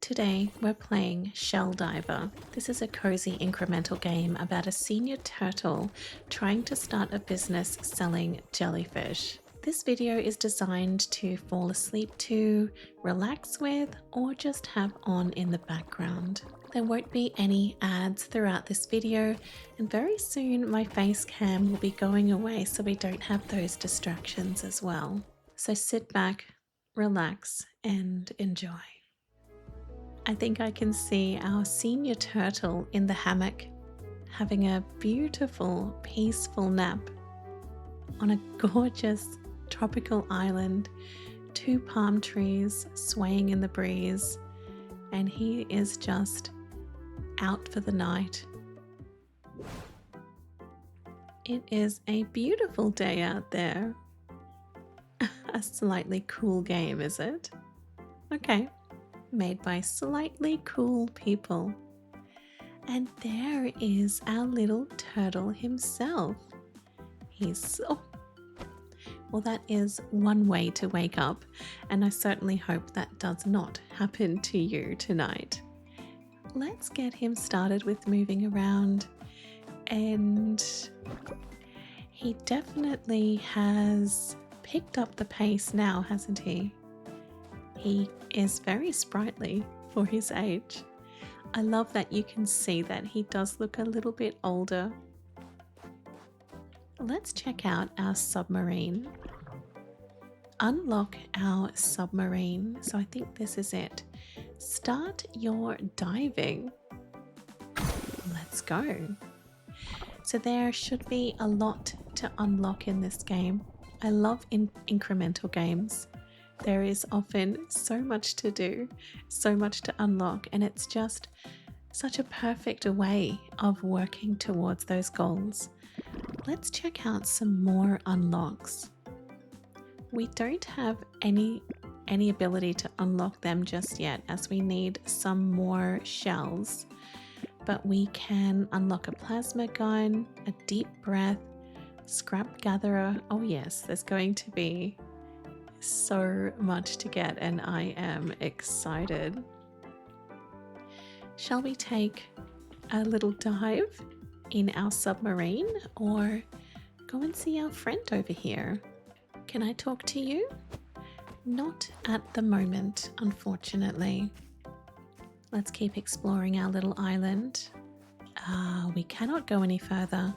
Today we're playing Shelldiver. This is a cozy incremental game about a senior turtle trying to start a business selling jellyfish. This video is designed to fall asleep to, relax with, or just have on in the background. There won't be any ads throughout this video, and very soon my face cam will be going away so we don't have those distractions as well. So sit back, relax, and enjoy. I think I can see our senior turtle in the hammock having a beautiful, peaceful nap on a gorgeous tropical island, 2 palm trees swaying in the breeze, and he is just out for the night. It is a beautiful day out there. A slightly cool game, is it? Okay. Made by slightly cool people. And there is our little turtle himself. Well, that is one way to wake up, and I certainly hope that does not happen to you tonight. Let's get him started with moving around, and he definitely has picked up the pace now, hasn't he? He is very sprightly for his age. I love that you can see that he does look a little bit older. Let's check out our submarine. Unlock our submarine. So I think this is it. Start your diving. Let's go. So there should be a lot to unlock in this game. I love incremental games. There is often so much to do, so much to unlock, and it's just such a perfect way of working towards those goals. Let's check out some more unlocks. We don't have any ability to unlock them just yet, as we need some more shells, but we can unlock a plasma gun, a deep breath, scrap gatherer. Oh yes, there's going to be so much to get, and I am excited. Shall we take a little dive in our submarine or go and see our friend over here? Can I talk to you? Not at the moment, unfortunately. Let's keep exploring our little island. We cannot go any further,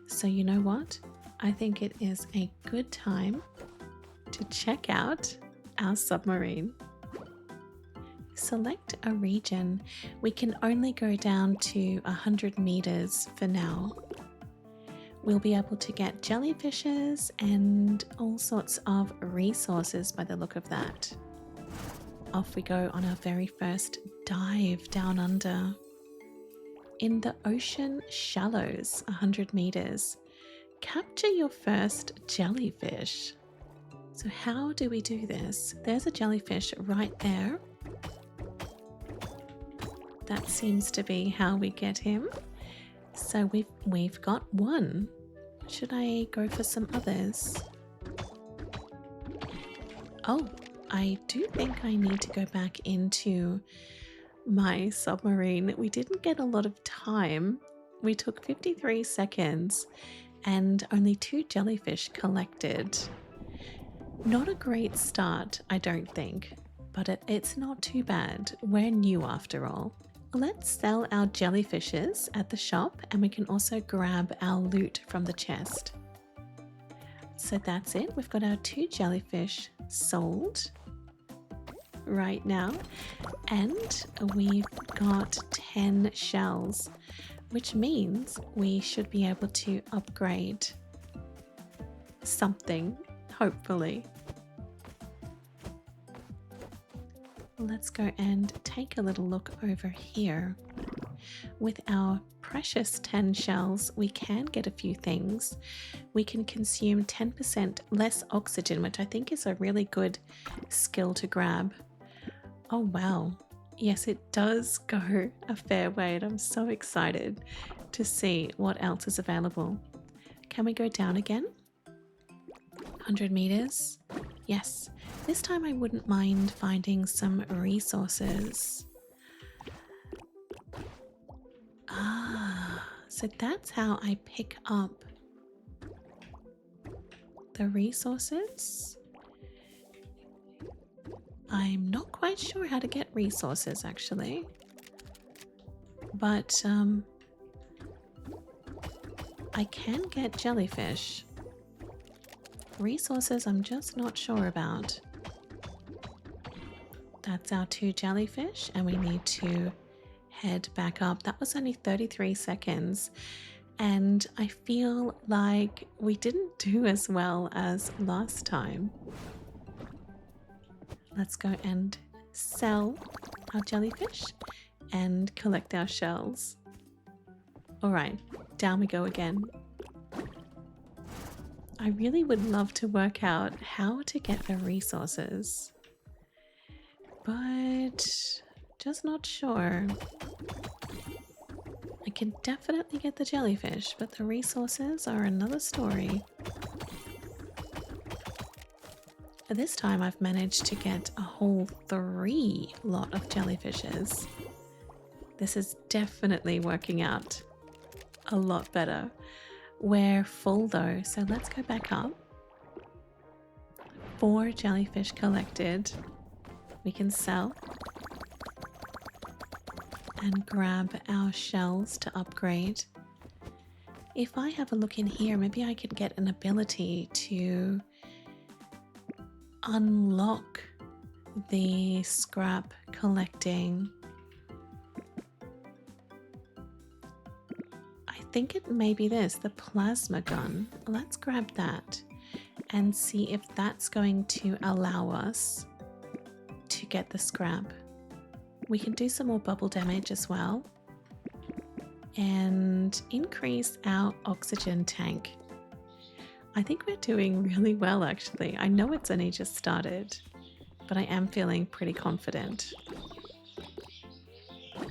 so you know what? I think it is a good time to check out our submarine. Select a region. We can only go down to 100 meters for now. We'll be able to get jellyfishes and all sorts of resources by the look of that. Off we go on our very first dive down under. In the ocean shallows, 100 meters. Capture your first jellyfish. So how do we do this? There's a jellyfish right there. That seems to be how we get him. So we've got one. Should I go for some others? Oh, I do think I need to go back into my submarine. We didn't get a lot of time. We took 53 seconds and only 2 jellyfish collected. Not a great start, I don't think, but it's not too bad. We're new after all. Let's sell our jellyfishes at the shop, and we can also grab our loot from the chest. So that's it. We've got our 2 jellyfish sold right now, and we've got 10 shells, which means we should be able to upgrade something. Hopefully. Let's go and take a little look over here. With our precious 10 shells, we can get a few things. We can consume 10% less oxygen, which I think is a really good skill to grab. Oh wow. Yes, it does go a fair way, and I'm so excited to see what else is available. Can we go down again? 100 meters. Yes, this time I wouldn't mind finding some resources. Ah, so that's how I pick up the resources. I'm not quite sure how to get resources actually, but I can get jellyfish. Resources I'm just not sure about. That's our 2 jellyfish and we need to head back up. That was only 33 seconds and I feel like we didn't do as well as last time. Let's go and sell our jellyfish and collect our shells. All right, down we go again. I really would love to work out how to get the resources, but just not sure. I can definitely get the jellyfish, but the resources are another story. This time I've managed to get a whole 3 lot of jellyfishes. This is definitely working out a lot better. We're full though, so let's go back up. 4 jellyfish collected. We can sell and grab our shells to upgrade. If I have a look in here, maybe I could get an ability to unlock the scrap collecting. I think it may be this, the plasma gun. Let's grab that and see if that's going to allow us to get the scrap. We can do some more bubble damage as well and increase our oxygen tank. I think we're doing really well actually. I know it's only just started, but I am feeling pretty confident.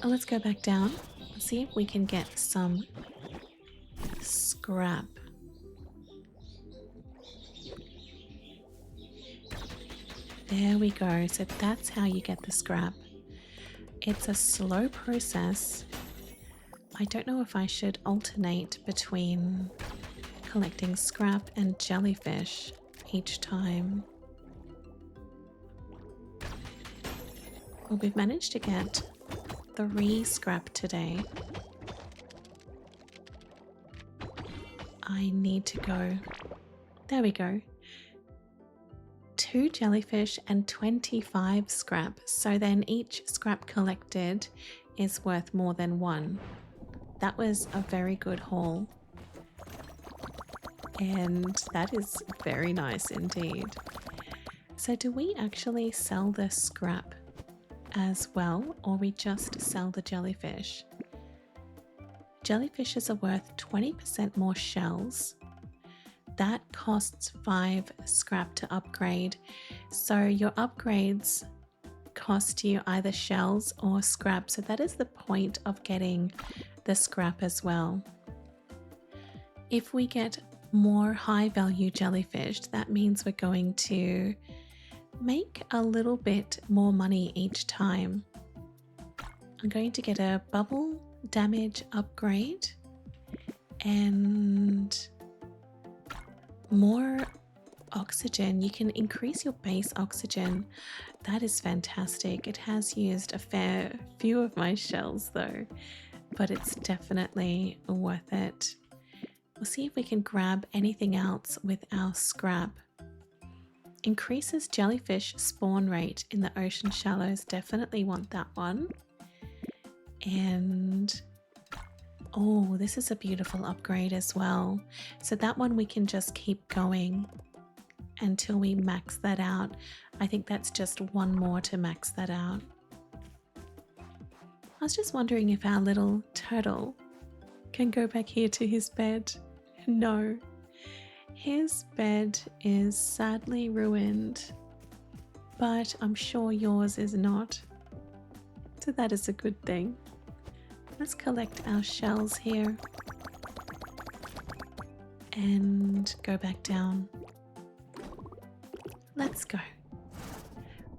Let's go back down and see if we can get some scrap. There we go. So that's how you get the scrap. It's a slow process. I don't know if I should alternate between collecting scrap and jellyfish each time. Well, we've managed to get 3 scrap today. I need to go. There we go. 2 jellyfish and 25 scrap. So then each scrap collected is worth more than 1. That was a very good haul. And that is very nice indeed. So do we actually sell the scrap as well, or we just sell the jellyfish? Jellyfishes are worth 20% more shells. That costs 5 scrap to upgrade. So your upgrades cost you either shells or scrap. So that is the point of getting the scrap as well. If we get more high value jellyfish, that means we're going to make a little bit more money each time. I'm going to get a bubble damage upgrade and more oxygen. You can increase your base oxygen. That is fantastic. It has used a fair few of my shells though, but it's definitely worth it. We'll see if we can grab anything else with our scrap. Increases jellyfish spawn rate in the ocean shallows. Definitely want that one. And oh, this is a beautiful upgrade as well. So that one we can just keep going until we max that out. I think that's just 1 more to max that out. I was just wondering if our little turtle can go back here to his bed. No, his bed is sadly ruined, but I'm sure yours is not. So that is a good thing. Let's collect our shells here and go back down. Let's go.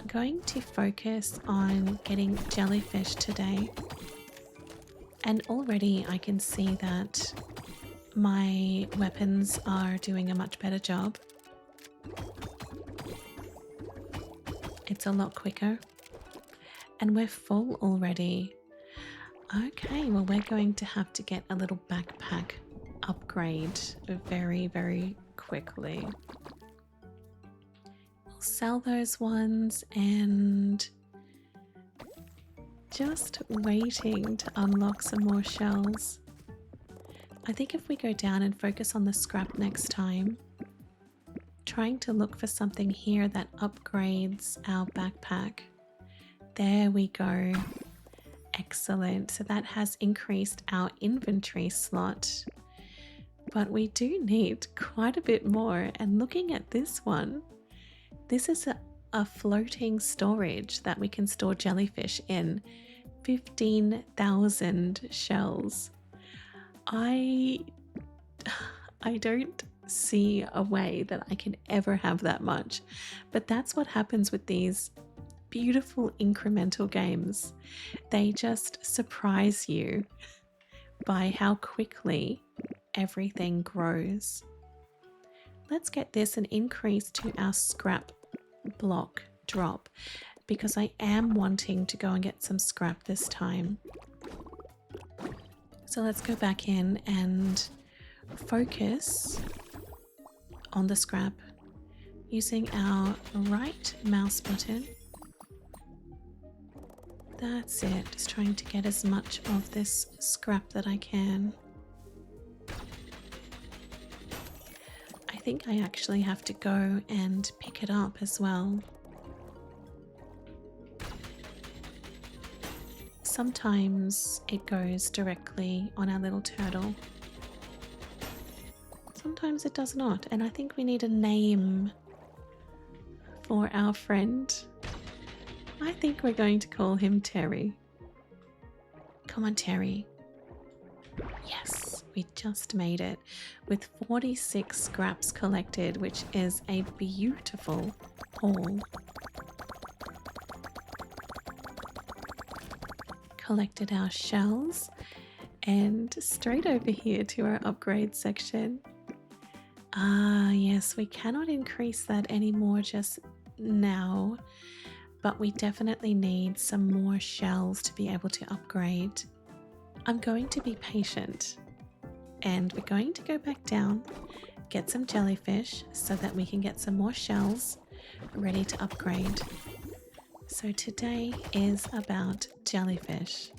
I'm going to focus on getting jellyfish today. And already I can see that my weapons are doing a much better job. It's a lot quicker. And we're full already. Okay, well we're going to have to get a little backpack upgrade very, very quickly. We'll sell those ones and just waiting to unlock some more shells. I think if we go down and focus on the scrap next time, trying to look for something here that upgrades our backpack. There we go. Excellent. So that has increased our inventory slot. But we do need quite a bit more. And looking at this one, this is a floating storage that we can store jellyfish in. 15,000 shells. I don't see a way that I can ever have that much, but that's what happens with these beautiful incremental games. They just surprise you by how quickly everything grows. Let's get this an increase to our scrap block drop, because I am wanting to go and get some scrap this time. So let's go back in and focus on the scrap using our right mouse button. That's it, just trying to get as much of this scrap that I can. I think I actually have to go and pick it up as well. Sometimes it goes directly on our little turtle. Sometimes it does not, and I think we need a name for our friend. I think we're going to call him Terry. Come on, Terry. Yes, we just made it with 46 scraps collected, which is a beautiful haul. Collected our shells and straight over here to our upgrade section. Ah, yes, we cannot increase that anymore just now, but we definitely need some more shells to be able to upgrade. I'm going to be patient and we're going to go back down, get some jellyfish so that we can get some more shells ready to upgrade. So today is about jellyfish.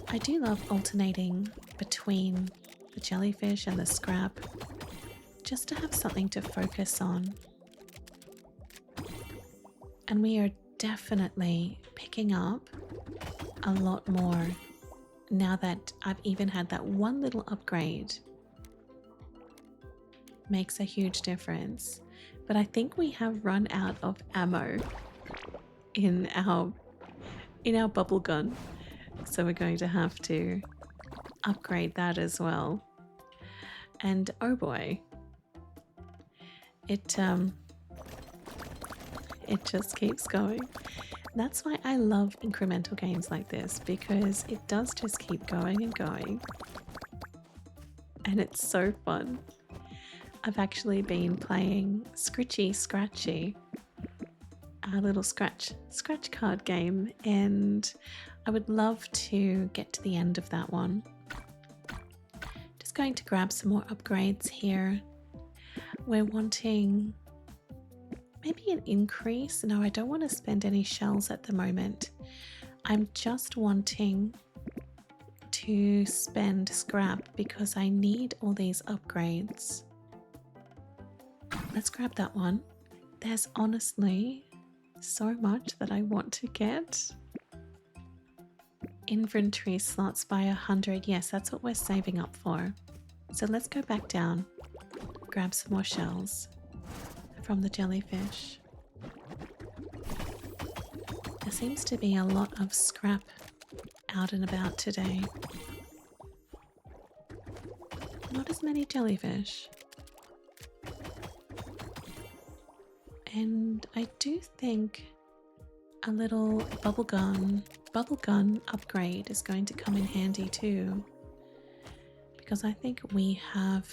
I do love alternating between the jellyfish and the scrap, just to have something to focus on. And we are definitely picking up a lot more now that I've even had that one little upgrade. Makes a huge difference. But I think we have run out of ammo in our bubble gun. So we're going to have to upgrade that as well. And oh boy, it just keeps going. That's why I love incremental games like this, because it does just keep going and going. And it's so fun. I've actually been playing Scritchy Scratchy, our little scratch card game, and I would love to get to the end of that one. Just going to grab some more upgrades here. We're wanting maybe an increase. No, I don't want to spend any shells at the moment. I'm just wanting to spend scrap because I need all these upgrades. Let's grab that one. There's honestly so much that I want to get. Inventory slots by 100. Yes, that's what we're saving up for. So let's go back down, grab some more shells from the jellyfish. There seems to be a lot of scrap out and about today. Not as many jellyfish. And I do think a little bubble gun bubble gun upgrade is going to come in handy too, because I think we have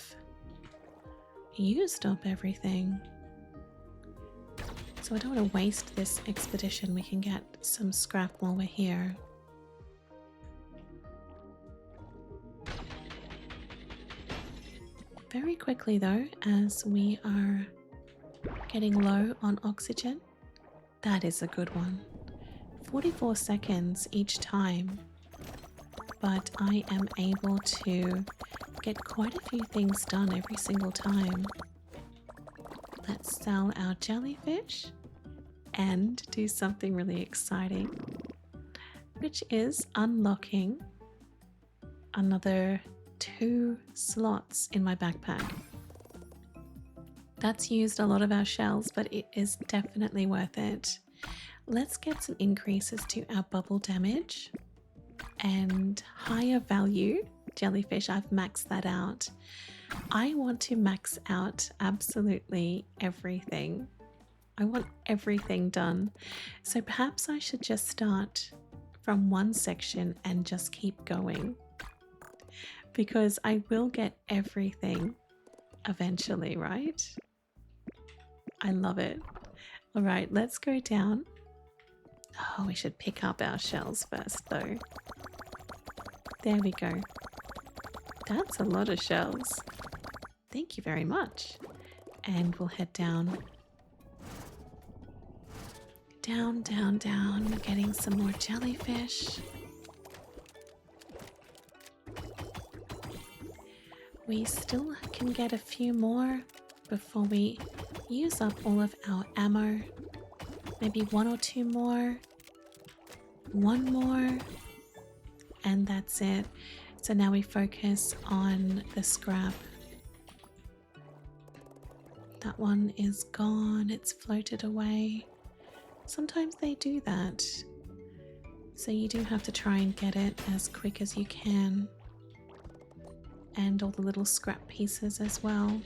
used up everything. So I don't want to waste this expedition. We can get some scrap while we're here. Very quickly though, as we are getting low on oxygen. That is a good one. 44 seconds each time, but I am able to get quite a few things done every single time. Let's sell our jellyfish and do something really exciting, which is unlocking another 2 slots in my backpack. That's used a lot of our shells, but it is definitely worth it. Let's get some increases to our bubble damage and higher value jellyfish. I've maxed that out. I want to max out absolutely everything. I want everything done. So perhaps I should just start from one section and just keep going, because I will get everything eventually, right? I love it. All right, let's go down. Oh, we should pick up our shells first though. There we go. That's a lot of shells. Thank you very much. And we'll head down. Down, down, down. Getting some more jellyfish. We still can get a few more before we use up all of our ammo. Maybe 1 or 2 more. 1 more. And that's it. So now we focus on the scrap. That one is gone. It's floated away. Sometimes they do that. So you do have to try and get it as quick as you can. And all the little scrap pieces as well.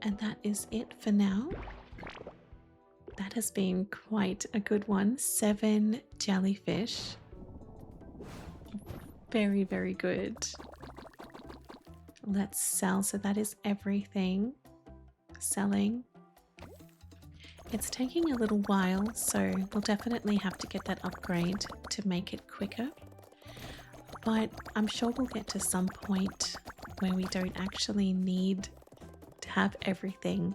And that is it for now. That has been quite a good one. 7 jellyfish. Very, very good. Let's sell. So that is everything. Selling. It's taking a little while, so we'll definitely have to get that upgrade to make it quicker. But I'm sure we'll get to some point where we don't actually need to have everything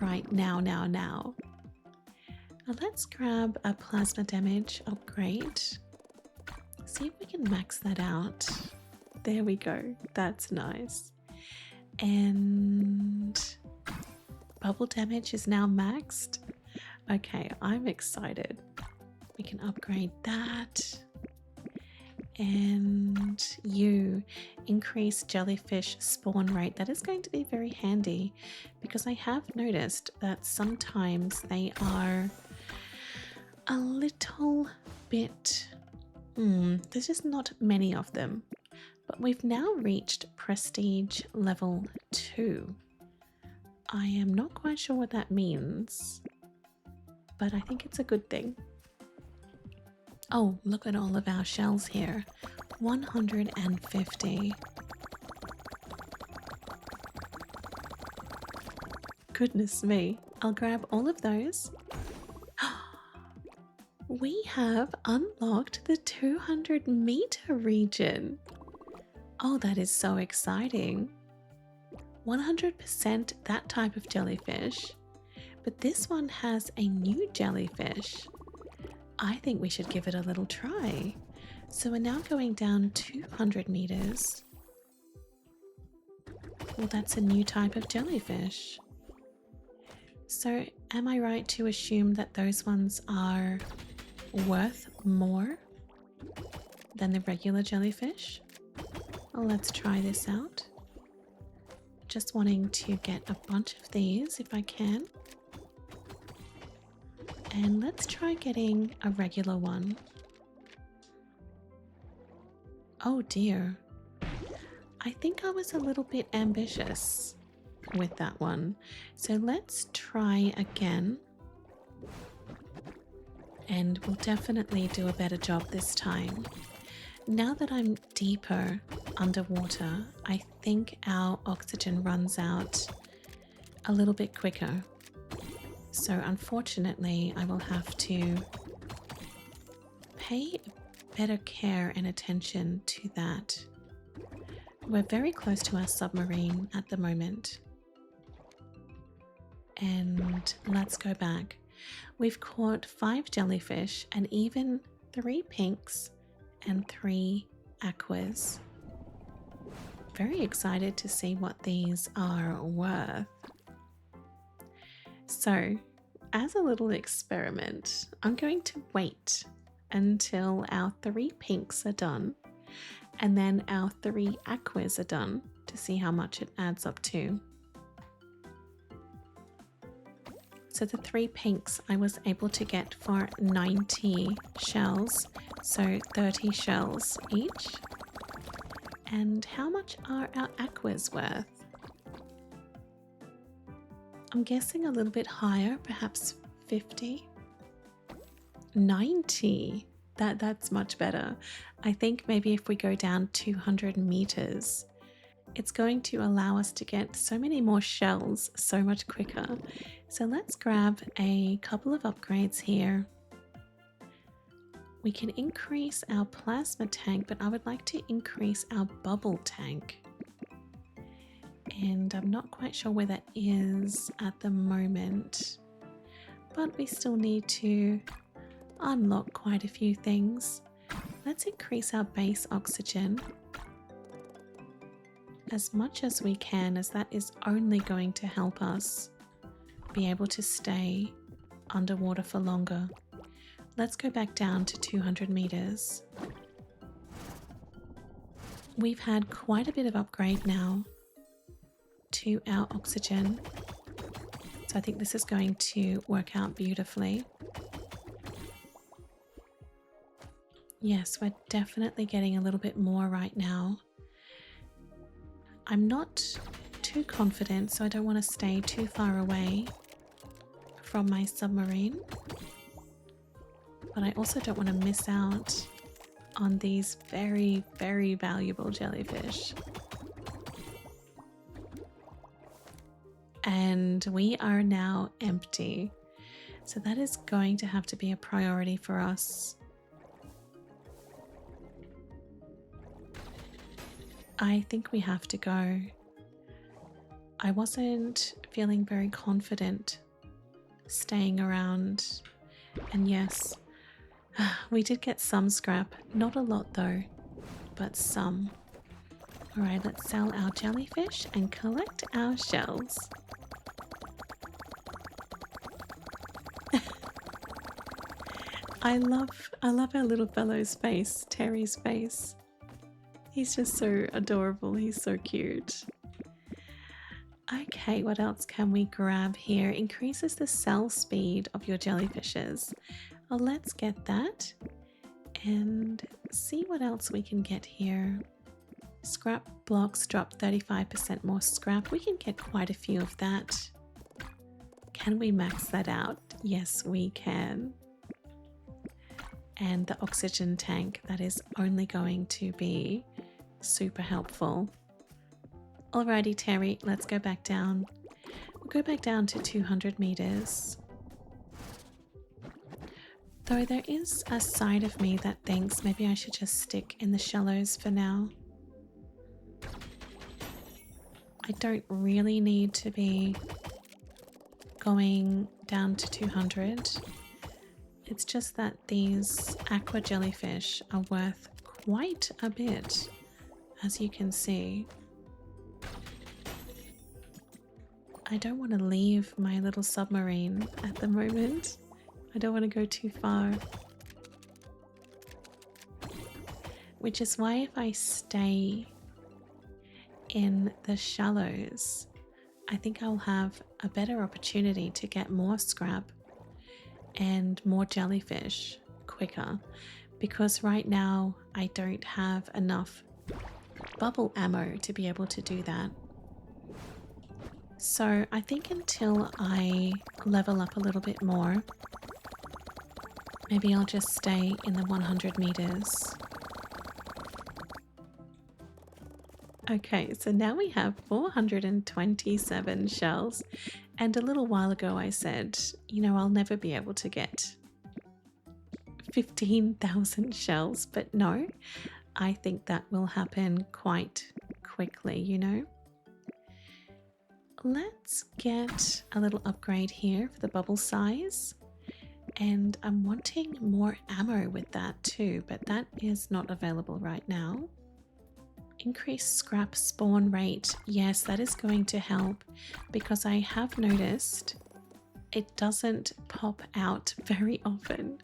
right now. Now let's grab a plasma damage upgrade. See if we can max that out. There we go. That's nice. And bubble damage is now maxed. Okay, I'm excited. We can upgrade that. And you increase jellyfish spawn rate. That is going to be very handy, because I have noticed that sometimes they are a little bit there's just not many of them. But we've now reached prestige level 2. I am not quite sure what that means, but I think it's a good thing. Oh, look at all of our shells here. 150. Goodness me. I'll grab all of those. We have unlocked the 200-meter region. Oh, that is so exciting. 100% that type of jellyfish. But this one has a new jellyfish. I think we should give it a little try. So we're now going down 200 meters. Well, that's a new type of jellyfish. So am I right to assume that those ones are worth more than the regular jellyfish? Well, let's try this out. Just wanting to get a bunch of these if I can. And let's try getting a regular one. Oh dear. I think I was a little bit ambitious with that one. So let's try again. and we'll definitely do a better job this time. Now that I'm deeper underwater, I think our oxygen runs out a little bit quicker. So unfortunately, I will have to pay better care and attention to that. We're very close to our submarine at the moment. And let's go back. We've caught 5 jellyfish and even 3 pinks and 3 aquas. Very excited to see what these are worth. So, as a little experiment, I'm going to wait until our 3 pinks are done and then our 3 aquas are done to see how much it adds up to. So the 3 pinks I was able to get for 90 shells, so 30 shells each. And how much are our aquas worth? I'm guessing a little bit higher, perhaps 50. 90. That's much better. I think maybe if we go down 200 meters, it's going to allow us to get so many more shells so much quicker. So let's grab a couple of upgrades here. We can increase our plasma tank, but I would like to increase our bubble tank. And I'm not quite sure where that is at the moment, but we still need to unlock quite a few things. Let's increase our base oxygen as much as we can, as that is only going to help us be able to stay underwater for longer. Let's go back down to 200 meters. We've had quite a bit of upgrade now to our oxygen, so I think this is going to work out beautifully. Yes, we're definitely getting a little bit more right now. I'm not too confident, so I don't want to stay too far away from my submarine. But I also don't want to miss out on these very, very valuable jellyfish. And we are now empty. So that is going to have to be a priority for us. I think we have to go. I wasn't feeling very confident staying around. And yes, we did get some scrap. Not a lot though, but some. Alright, let's sell our jellyfish and collect our shells. I love our little fellow's face, Terry's face. He's just so adorable. He's so cute. Okay, what else can we grab here? Increases the cell speed of your jellyfishes. Well, let's get that and see what else we can get here. Scrap blocks drop 35% more scrap. We can get quite a few of that. Can we max that out? Yes, we can. And the oxygen tank, that is only going to be super helpful. Alrighty, Terry, let's go back down. We'll go back down to 200 meters. Though there is a side of me that thinks maybe I should just stick in the shallows for now. I don't really need to be going down to 200. It's just that these aqua jellyfish are worth quite a bit, as you can see. I don't want to leave my little submarine at the moment. I don't want to go too far. Which is why if I stay in the shallows, I think I'll have a better opportunity to get more scrap and more jellyfish quicker, because right now I don't have enough bubble ammo to be able to do that. So I think until I level up a little bit more, Maybe I'll just stay in the 100 meters. Okay, so now we have 427 shells. And a little while ago I said, you know, I'll never be able to get 15,000 shells, but no, I think that will happen quite quickly, you know. Let's get a little upgrade here for the bubble size. And I'm wanting more ammo with that too, but that is not available right now. Increase scrap spawn rate. Yes, that is going to help because I have noticed it doesn't pop out very often.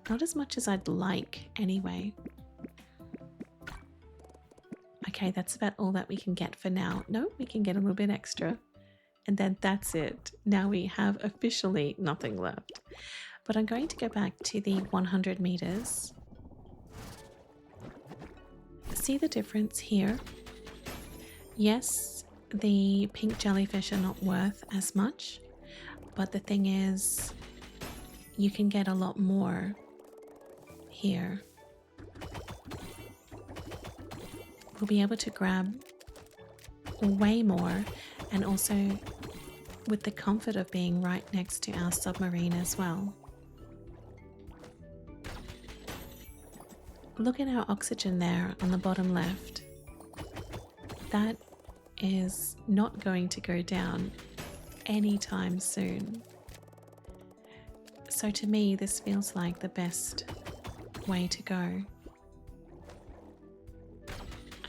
Not as much as I'd like anyway. Okay, that's about all that we can get for now. No, we can get a little bit extra. And then that's it. Now we have officially nothing left. But I'm going to go back to the 100 meters. See the difference here? Yes, the pink jellyfish are not worth as much, but the thing is, you can get a lot more here. We'll be able to grab way more, and also with the comfort of being right next to our submarine as well. Look at our oxygen there on the bottom left. That is not going to go down anytime soon. So to me, this feels like the best way to go.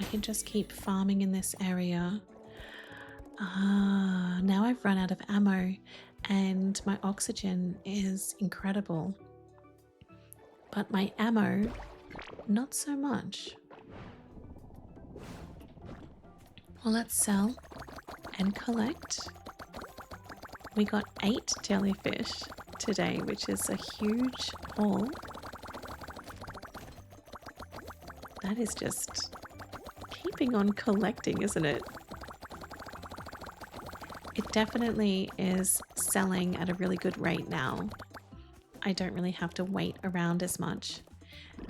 I can just keep farming in this area. Now I've run out of ammo and my oxygen is incredible. But my ammo, not so much. Well, let's sell and collect. We got 8 jellyfish today, which is a huge haul. That is just keeping on collecting, isn't it? It definitely is selling at a really good rate now. I don't really have to wait around as much.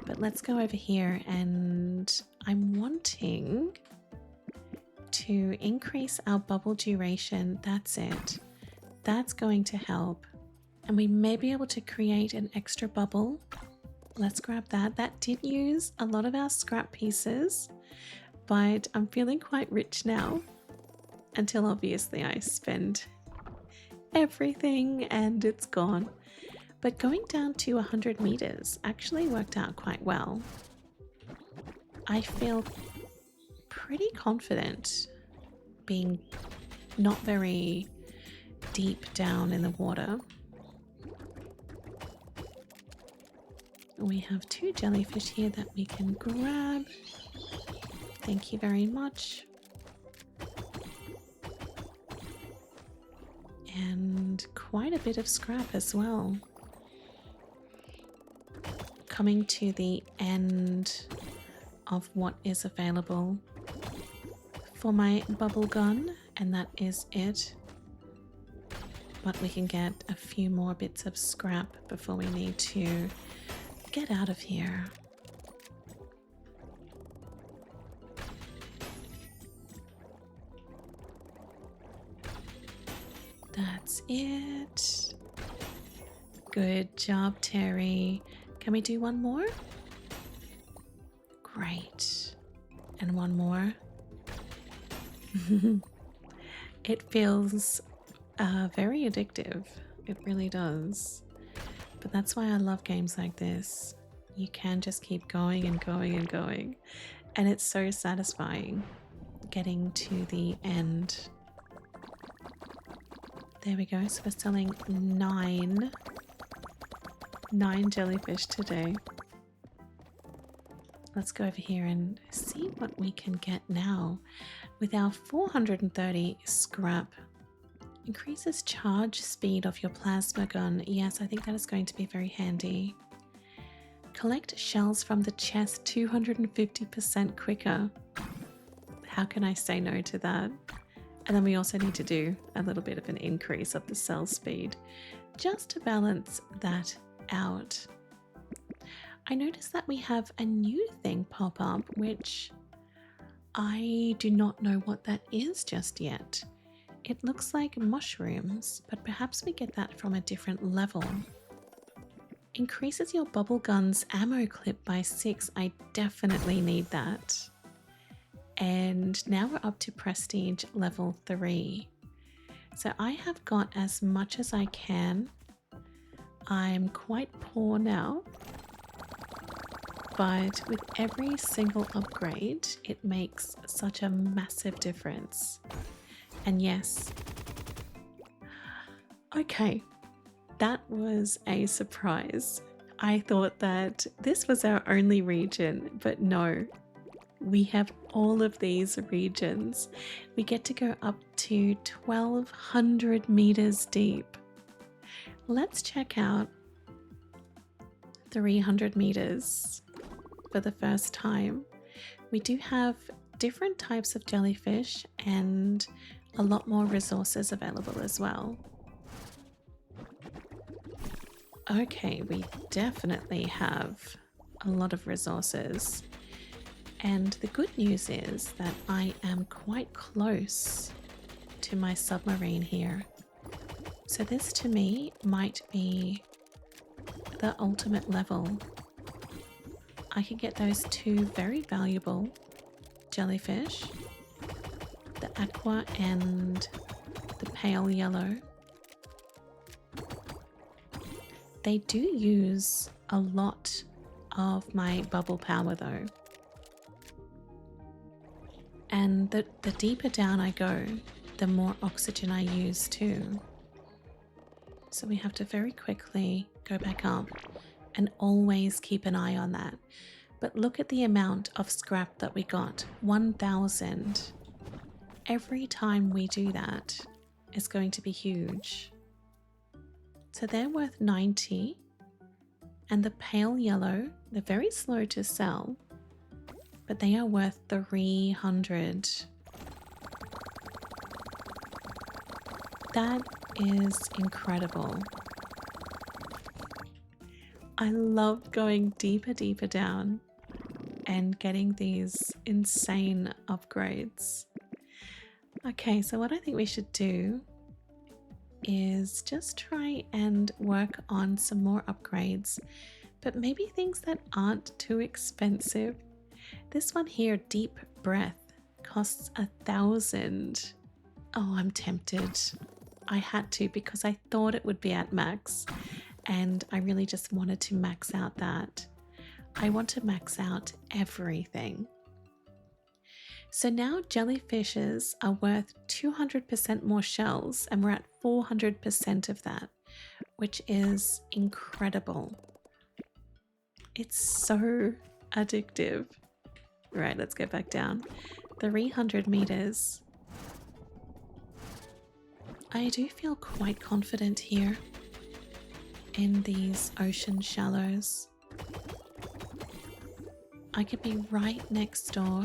But let's go over here, and I'm wanting to increase our bubble duration. That's it. That's going to help. And we may be able to create an extra bubble. Let's grab that. That did use a lot of our scrap pieces, but I'm feeling quite rich now. Until obviously I spend everything and it's gone. But going down to 100 meters actually worked out quite well. I feel pretty confident being not very deep down in the water. We have 2 jellyfish here that we can grab. Thank you very much. And quite a bit of scrap as well. Coming to the end of what is available for my bubble gun, and that is it. But we can get a few more bits of scrap before we need to get out of here. That's it. Good job, Terry. Can we do one more? Great. And one more. It feels very addictive. It really does. But that's why I love games like this. You can just keep going and going and going. And it's so satisfying getting to the end. There we go. So we're selling 9 jellyfish today. Let's go over here and see what we can get now. With our 430 scrap, increases charge speed of your plasma gun. Yes, I think that is going to be very handy. Collect shells from the chest 250% quicker. How can I say no to that? And then we also need to do a little bit of an increase of the cell speed just to balance that out. I noticed that we have a new thing pop up, which I do not know what that is just yet. It looks like mushrooms, but perhaps we get that from a different level. Increases your bubble gun's ammo clip by 6. I definitely need that. And now we're up to prestige level 3. So I have got as much as I can. I'm quite poor now, but with every single upgrade, it makes such a massive difference. And yes, okay, that was a surprise. I thought that this was our only region, but no, we have all of these regions. We get to go up to 1,200 meters deep. Let's check out 300 meters for the first time. We do have different types of jellyfish and a lot more resources available as well. Okay, we definitely have a lot of resources. And the good news is that I am quite close to my submarine here. So this to me might be the ultimate level. I can get those 2 very valuable jellyfish, the aqua and the pale yellow. They do use a lot of my bubble power though. And the deeper down I go, the more oxygen I use too. So we have to very quickly go back up and always keep an eye on that. But look at the amount of scrap that we got, 1,000. Every time we do that, it's going to be huge. So they're worth 90. And the pale yellow, they're very slow to sell, but they are worth 300. That is incredible. I love going deeper down and getting these insane upgrades. Okay, so what I think we should do is just try and work on some more upgrades, but maybe things that aren't too expensive. This one here, Deep Breath, costs 1,000. Oh, I'm tempted. I had to because I thought it would be at max, and I really just wanted to max out that. I want to max out everything. So now jellyfishes are worth 200% more shells, and we're at 400% of that, which is incredible. It's so addictive. Right, let's go back down. 300 meters. I do feel quite confident here in these ocean shallows. I could be right next door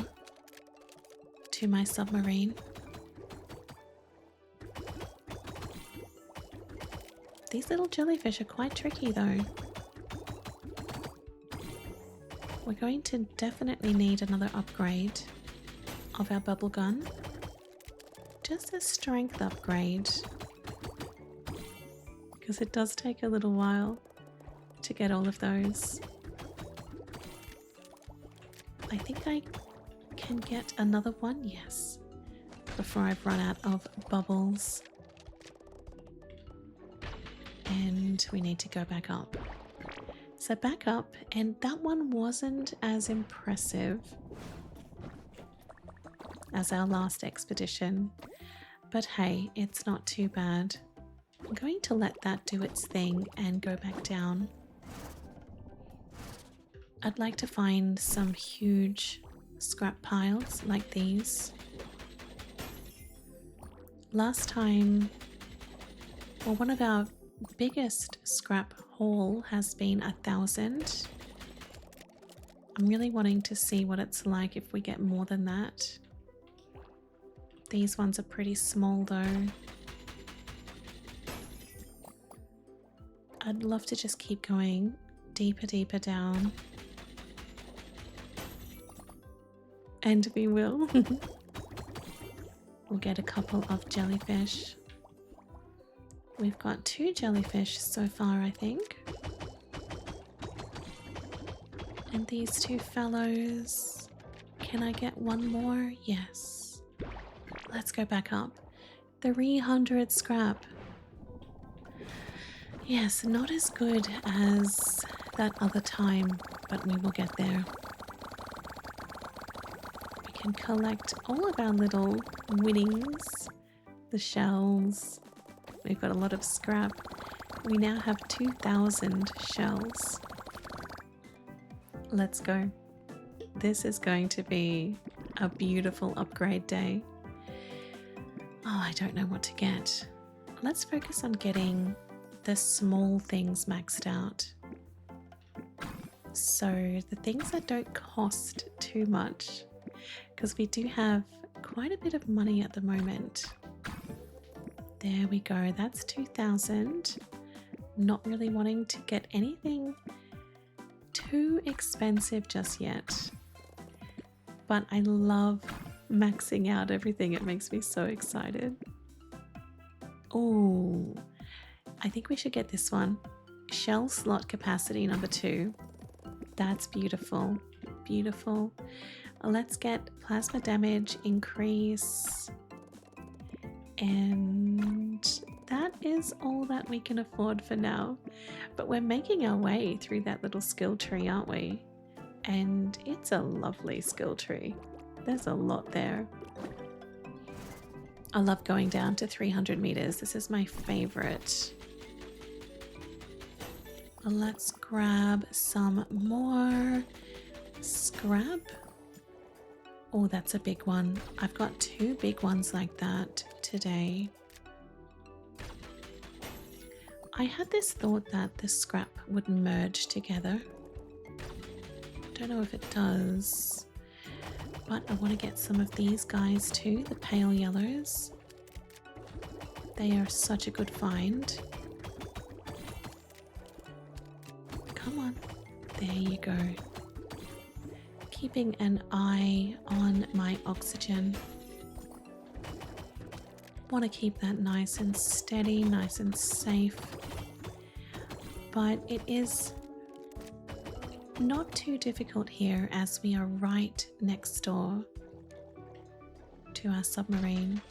to my submarine. These little jellyfish are quite tricky though. We're going to definitely need another upgrade of our bubble gun. Just a strength upgrade, because it does take a little while to get all of those. I think I can get another one, yes, before I've run out of bubbles. And we need to go back up. So back up, and that one wasn't as impressive as our last expedition, but hey, it's not too bad. I'm going to let that do its thing and go back down. I'd like to find some huge scrap piles like these. Last time, well, one of our biggest scrap haul has been 1,000. I'm really wanting to see what it's like if we get more than that. These ones are pretty small though. I'd love to just keep going deeper down And we will. We'll get a couple of jellyfish. We've got 2 jellyfish so far, I think. And these 2 fellows. Can I get one more? Yes. Let's go back up. 300 scrap. Yes, not as good as that other time, but we will get there. We can collect all of our little winnings, the shells. We've got a lot of scrap. We now have 2,000 shells. Let's go. This is going to be a beautiful upgrade day. Oh, I don't know what to get. Let's focus on getting the small things maxed out. So the things that don't cost too much, because we do have quite a bit of money at the moment. There we go, that's 2,000. Not really wanting to get anything too expensive just yet. But I love maxing out everything, it makes me so excited. Oh, I think we should get this one. Shell slot capacity number 2. That's beautiful, beautiful. Let's get plasma damage increase. And that is all that we can afford for now. But we're making our way through that little skill tree, aren't we? And it's a lovely skill tree. There's a lot there. I love going down to 300 meters. This is my favorite. Let's grab some more scrap. Oh, that's a big one. I've got 2 big ones like that today. I had this thought that the scrap would merge together. Don't know if it does, but I want to get some of these guys too, the pale yellows. They are such a good find. Come on, there you go. Keeping an eye on my oxygen. Want to keep that nice and steady, nice and safe. But it is not too difficult here as we are right next door to our submarine.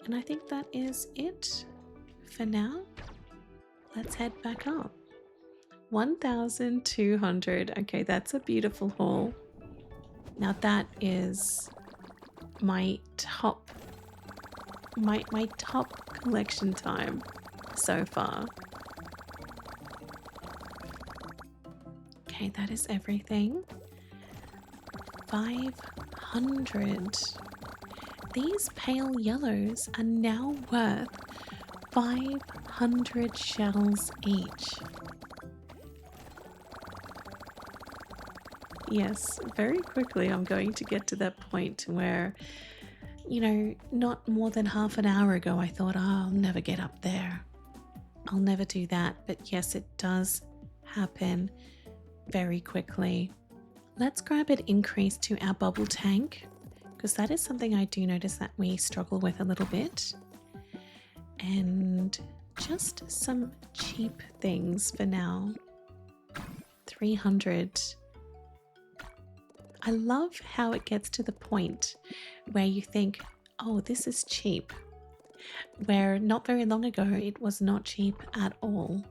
And I think that is it for now. Let's head back up. 1,200. Okay, that's a beautiful haul. Now that is my top collection time so far. Okay, that is everything. 500. These pale yellows are now worth 500 shells each. Yes, very quickly I'm going to get to that point where, you know, not more than half an hour ago I thought, oh, I'll never get up there. I'll never do that. But yes, it does happen very quickly. Let's grab an increase to our bubble tank, because that is something I do notice that we struggle with a little bit. And just some cheap things for now. 300. I love how it gets to the point where you think, oh, this is cheap. Where not very long ago, it was not cheap at all.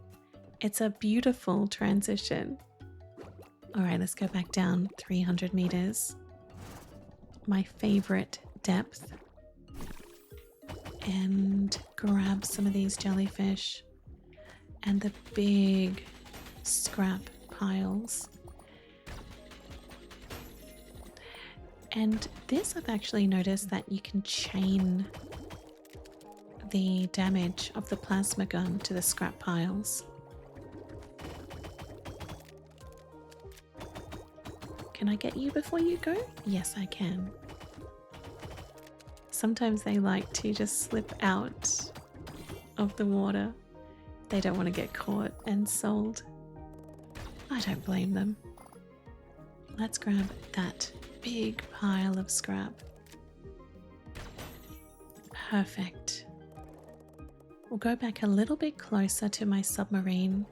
It's a beautiful transition. All right, let's go back down 300 meters. My favorite depth. And grab some of these jellyfish and the big scrap piles. And this, I've actually noticed that you can chain the damage of the plasma gun to the scrap piles. Can I get you before you go? Yes, I can. Sometimes they like to just slip out of the water. They don't want to get caught and sold. I don't blame them. Let's grab that big pile of scrap. Perfect. We'll go back a little bit closer to my submarine.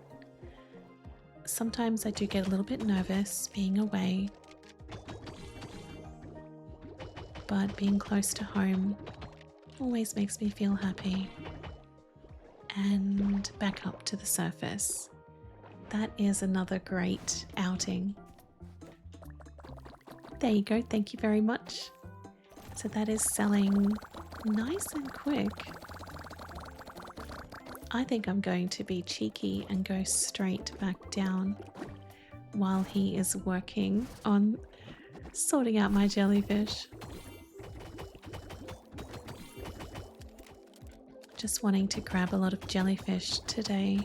Sometimes I do get a little bit nervous being away, but being close to home always makes me feel happy. And back up to the surface. That is another great outing. There you go, thank you very much. So that is selling nice and quick. I think I'm going to be cheeky and go straight back down while he is working on sorting out my jellyfish. Just wanting to grab a lot of jellyfish today,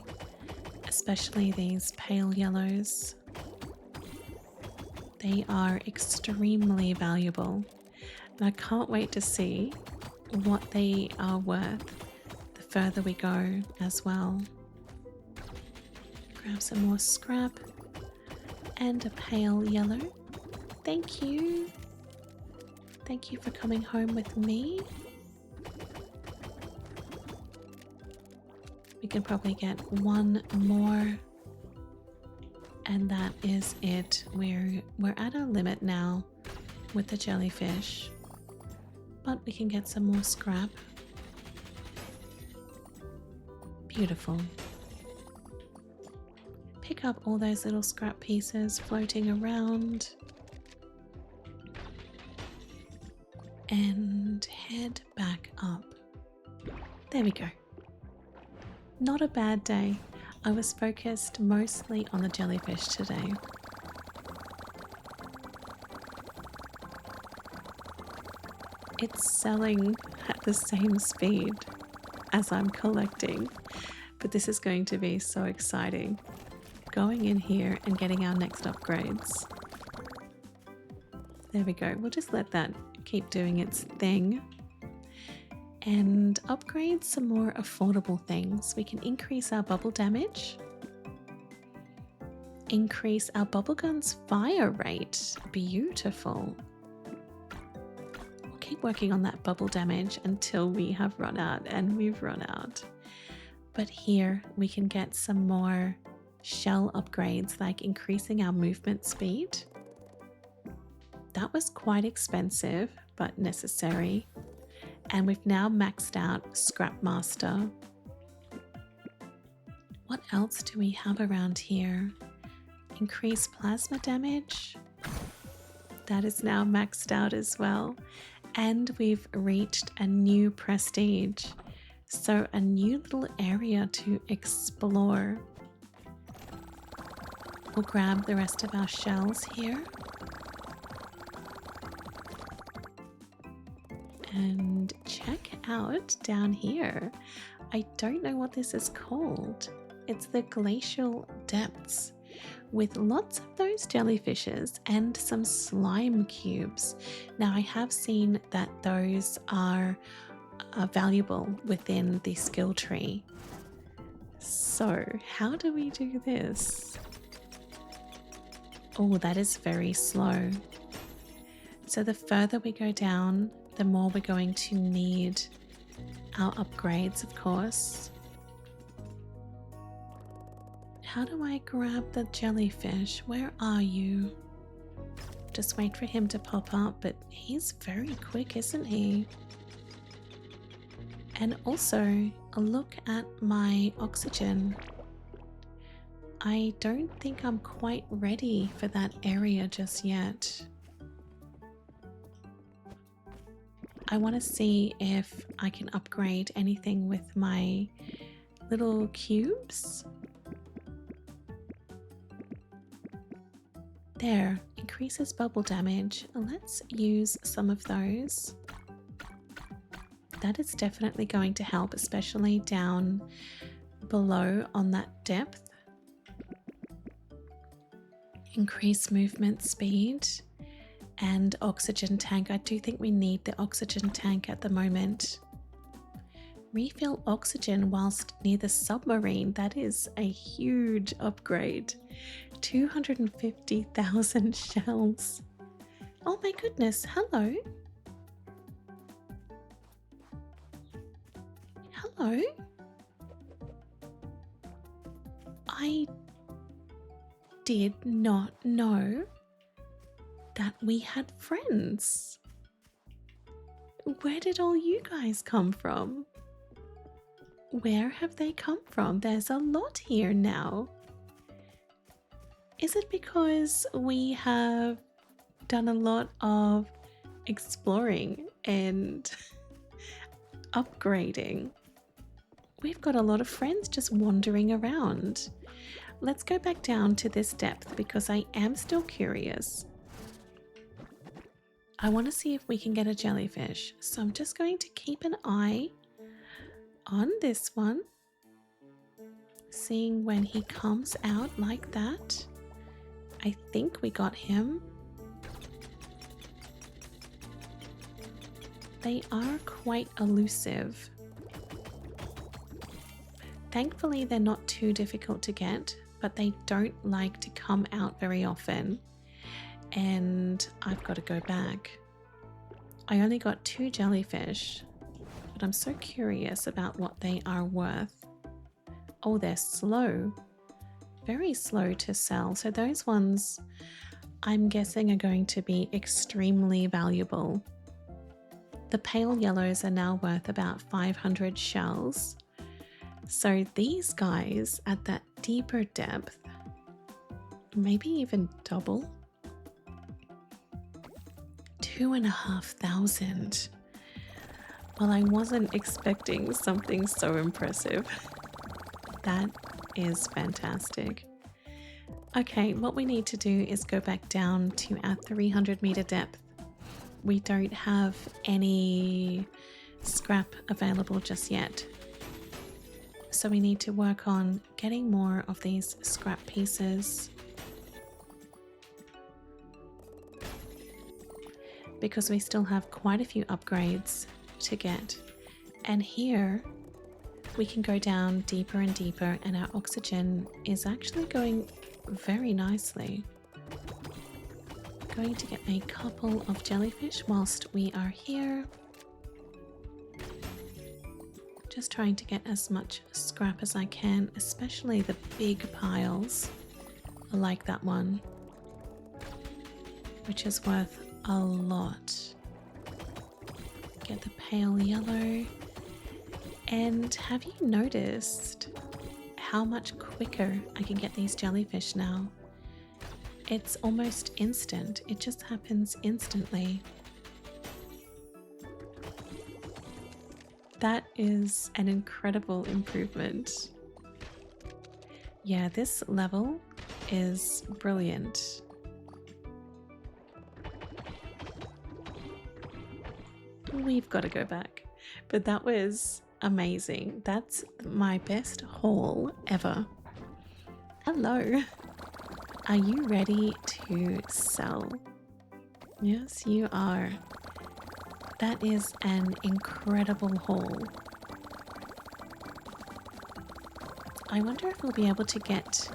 especially these pale yellows. They are extremely valuable, and I can't wait to see what they are worth the further we go as well. Grab some more scrap and a pale yellow. Thank you. Thank you for coming home with me. We can probably get one more, and that is it. We're at our limit now with the jellyfish, but we can get some more scrap. Beautiful. Pick up all those little scrap pieces floating around and head back up. There we go. Not a bad day. I was focused mostly on the jellyfish today. It's selling at the same speed as I'm collecting, but this is going to be so exciting. Going in here and getting our next upgrades. There we go. We'll just let that keep doing its thing. And upgrade some more affordable things. We can increase our bubble damage, increase our bubble gun's fire rate. Beautiful. We'll keep working on that bubble damage until we have run out, and we've run out. But here we can get some more shell upgrades, like increasing our movement speed. That was quite expensive, but necessary. And we've now maxed out Scrap Master. What else do we have around here? Increase plasma damage. That is now maxed out as well. And we've reached a new prestige. So a new little area to explore. We'll grab the rest of our shells here. And check out down here. I don't know what this is called. It's the Glacial Depths with lots of those jellyfishes and some slime cubes. Now I have seen that those are valuable within the skill tree. So how do we do this? Oh, that is very slow. So the further we go down, the more we're going to need our upgrades, of course. How do I grab the jellyfish? Where are you? Just wait for him to pop up, but he's very quick, isn't he? And also, a look at my oxygen. I don't think I'm quite ready for that area just yet. I want to see if I can upgrade anything with my little cubes. There, increases bubble damage. Let's use some of those. That is definitely going to help, especially down below on that depth. Increase movement speed. And oxygen tank. I do think we need the oxygen tank at the moment. Refill oxygen whilst near the submarine. That is a huge upgrade. 250,000 shells. Oh my goodness, hello. Hello? I did not know that we had friends. Where did all you guys come from? Where have they come from? There's a lot here now. Is it because we have done a lot of exploring and upgrading? We've got a lot of friends just wandering around. Let's go back down to this depth because I am still curious. I want to see if we can get a jellyfish. So I'm just going to keep an eye on this one, seeing when he comes out like that. I think we got him. They are quite elusive. Thankfully, they're not too difficult to get, but they don't like to come out very often. And I've got to go back. I only got 2 jellyfish, but I'm so curious about what they are worth. Oh, they're slow. Very slow to sell. So those ones, I'm guessing, are going to be extremely valuable. The pale yellows are now worth about 500 shells. So these guys at that deeper depth, maybe even double. 2,500. Well, I wasn't expecting something so impressive. That is fantastic. Okay, what we need to do is go back down to our 300-meter depth. We don't have any scrap available just yet. So we need to work on getting more of these scrap pieces. Because we still have quite a few upgrades to get. And here we can go down deeper and deeper, and our oxygen is actually going very nicely. Going to get a couple of jellyfish whilst we are here. Just trying to get as much scrap as I can, especially the big piles. I like that one, which is worth a lot. Get the pale yellow. And have you noticed how much quicker I can get these jellyfish now? It's almost instant. It just happens instantly. That is an incredible improvement. Yeah, this level is brilliant. We've got to go back. But that was amazing. That's my best haul ever. Hello. Are you ready to sell? Yes, you are. That is an incredible haul. I wonder if we'll be able to get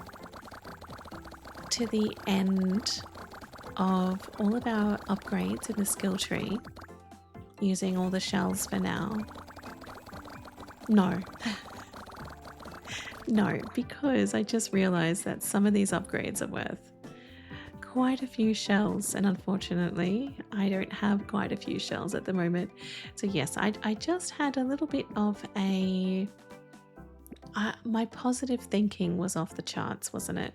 to the end of all of our upgrades in the skill tree using all the shells for now. No. No, because I just realized that some of these upgrades are worth quite a few shells, and unfortunately I don't have quite a few shells at the moment. So yes, I just had a little bit of a my positive thinking was off the charts, wasn't it?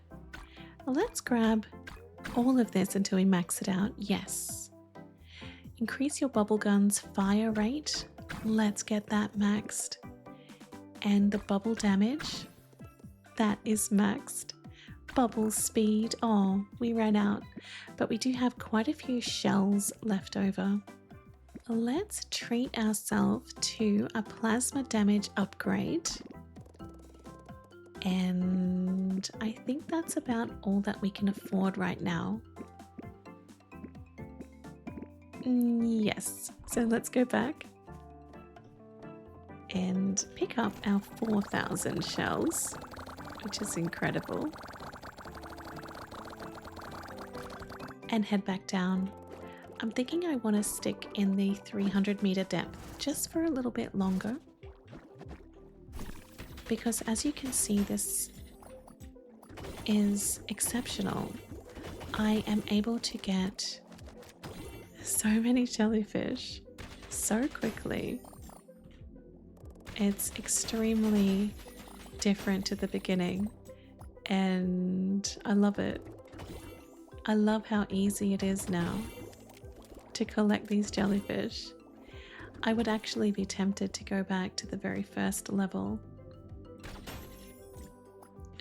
Well, let's grab all of this until we max it out. Yes. Increase your bubble gun's fire rate. Let's get that maxed. And the bubble damage, that is maxed. Bubble speed, oh, we ran out, but we do have quite a few shells left over. Let's treat ourselves to a plasma damage upgrade. And I think that's about all that we can afford right now. Yes, so let's go back and pick up our 4,000 shells, which is incredible. And head back down. I'm thinking I want to stick in the 300-meter depth just for a little bit longer. Because as you can see, this is exceptional. I am able to get so many jellyfish so quickly. It's extremely different to the beginning, and I love it. I love how easy it is now to collect these jellyfish. I would actually be tempted to go back to the very first level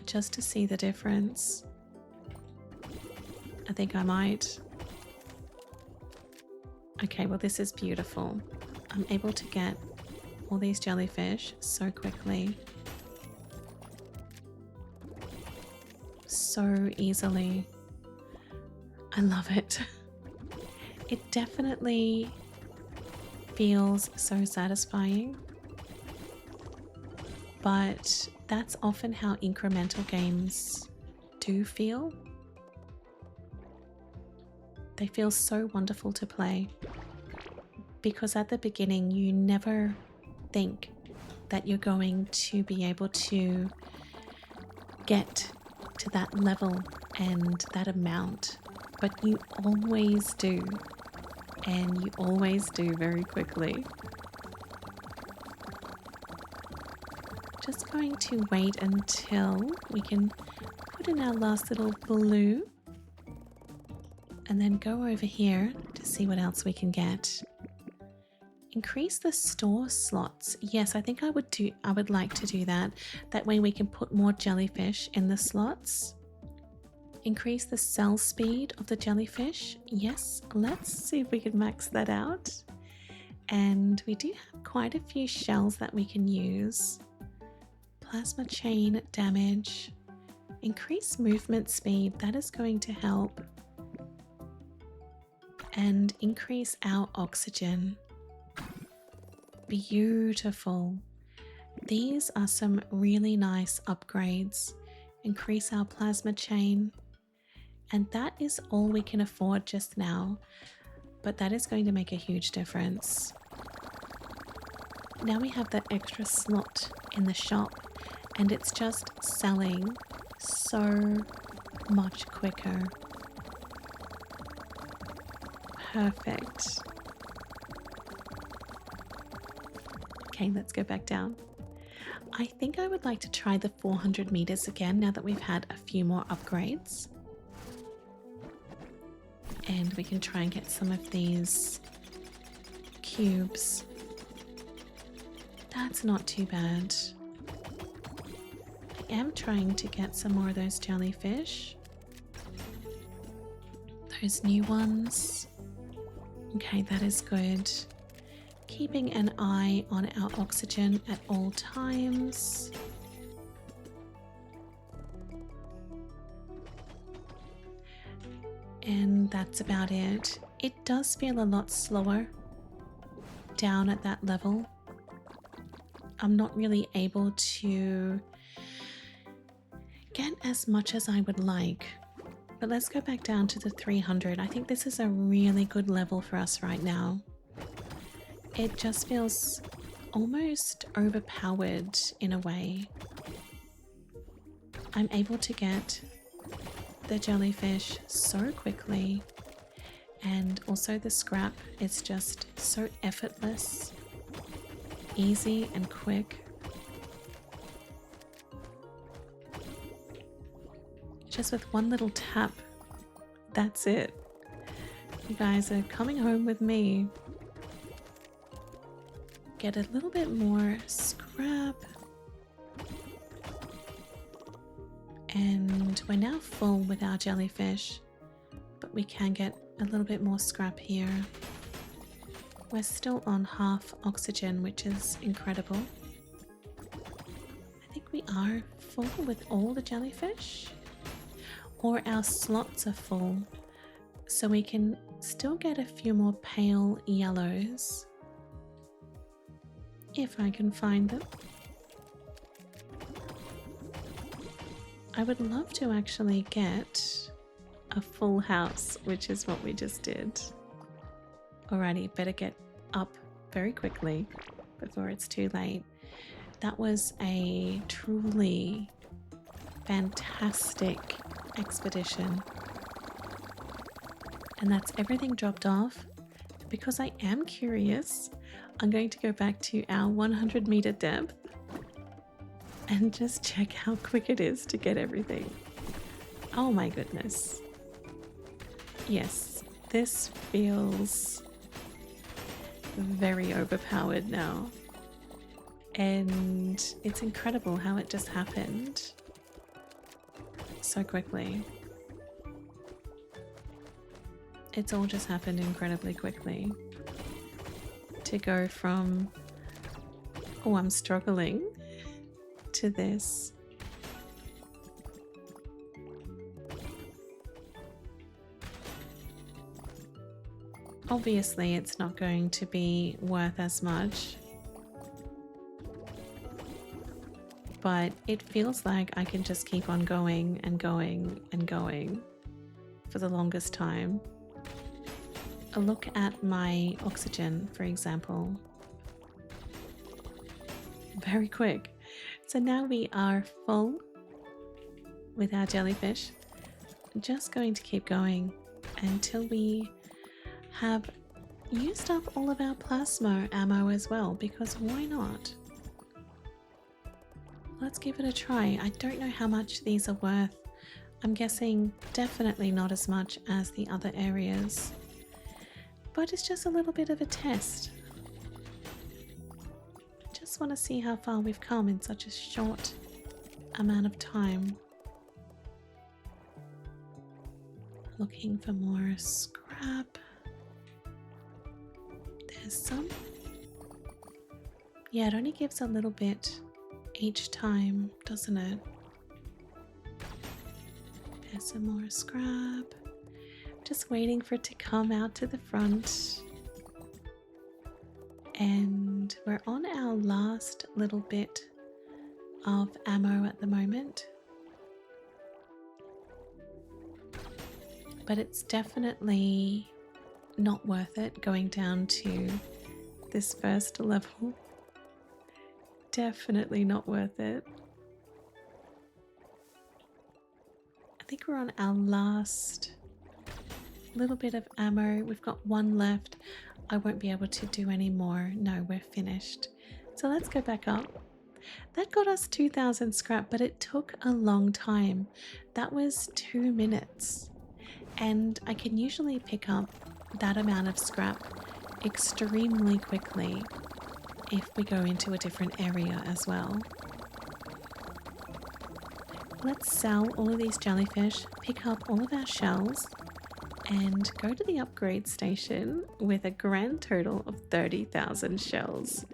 just to see the difference. I think I might. Okay, well, this is beautiful. I'm able to get all these jellyfish so quickly, so easily. I love it. It definitely feels so satisfying, but that's often how incremental games do feel. They feel so wonderful to play because at the beginning you never think that you're going to be able to get to that level and that amount, but you always do, and you always do very quickly. Just going to wait until we can put in our last little blue and then go over here to see what else we can get. Increase the store slots. Yes, I think I would like to do that. That way we can put more jellyfish in the slots. Increase the cell speed of the jellyfish. Yes, let's see if we can max that out. And we do have quite a few shells that we can use. Plasma chain damage. Increase movement speed. That is going to help. And increase our oxygen. Beautiful. These are some really nice upgrades. Increase our plasma chain. And that is all we can afford just now, but that is going to make a huge difference. Now we have that extra slot in the shop, and it's just selling so much quicker. Perfect. Okay, let's go back down. I think I would like to try the 400 meters again now that we've had a few more upgrades. And we can try and get some of these cubes. That's not too bad. I am trying to get some more of those jellyfish. Those new ones. Okay, that is good. Keeping an eye on our oxygen at all times. And that's about it. It does feel a lot slower down at that level. I'm not really able to get as much as I would like. But let's go back down to the 300. I think this is a really good level for us right now. It just feels almost overpowered in a way. I'm able to get the jellyfish so quickly, and also the scrap is just so effortless, easy and quick. Just with one little tap, that's it. You guys are coming home with me. Get a little bit more scrap. And we're now full with our jellyfish, but we can get a little bit more scrap here. We're still on half oxygen, which is incredible. I think we are full with all the jellyfish, or our slots are full, so we can still get a few more pale yellows if I can find them. I would love to actually get a full house, which is what we just did. Alrighty, better get up very quickly before it's too late. That was a truly fantastic expedition. And that's everything dropped off. Because I am curious, I'm going to go back to our 100-meter depth and just check how quick it is to get everything. Oh my goodness. Yes, this feels very overpowered now. And it's incredible how it just happened so quickly. It's all just happened incredibly quickly. To go from, oh, I'm struggling, to this. Obviously, it's not going to be worth as much, but it feels like I can just keep on going and going and going for the longest time. A look at my oxygen, for example. Very quick. So now we are full with our jellyfish. Just going to keep going until we have used up all of our plasma ammo as well, because why not? Let's give it a try. I don't know how much these are worth. I'm guessing definitely not as much as the other areas, but it's just a little bit of a test. Just want to see how far we've come in such a short amount of time. Looking for more scrap. There's some. Yeah, it only gives a little bit each time, doesn't it? There's some more scrap. Just waiting for it to come out to the front. And we're on our last little bit of ammo at the moment. But it's definitely not worth it going down to this first level. Definitely not worth it. I think we're on our last little bit of ammo. We've got one left. I won't be able to do any more. No, we're finished. So let's go back up. That got us 2,000 scrap, but it took a long time. That was 2 minutes. And I can usually pick up that amount of scrap extremely quickly if we go into a different area as well. Let's sell all of these jellyfish, pick up all of our shells, and go to the upgrade station with a grand total of 30,000 shells,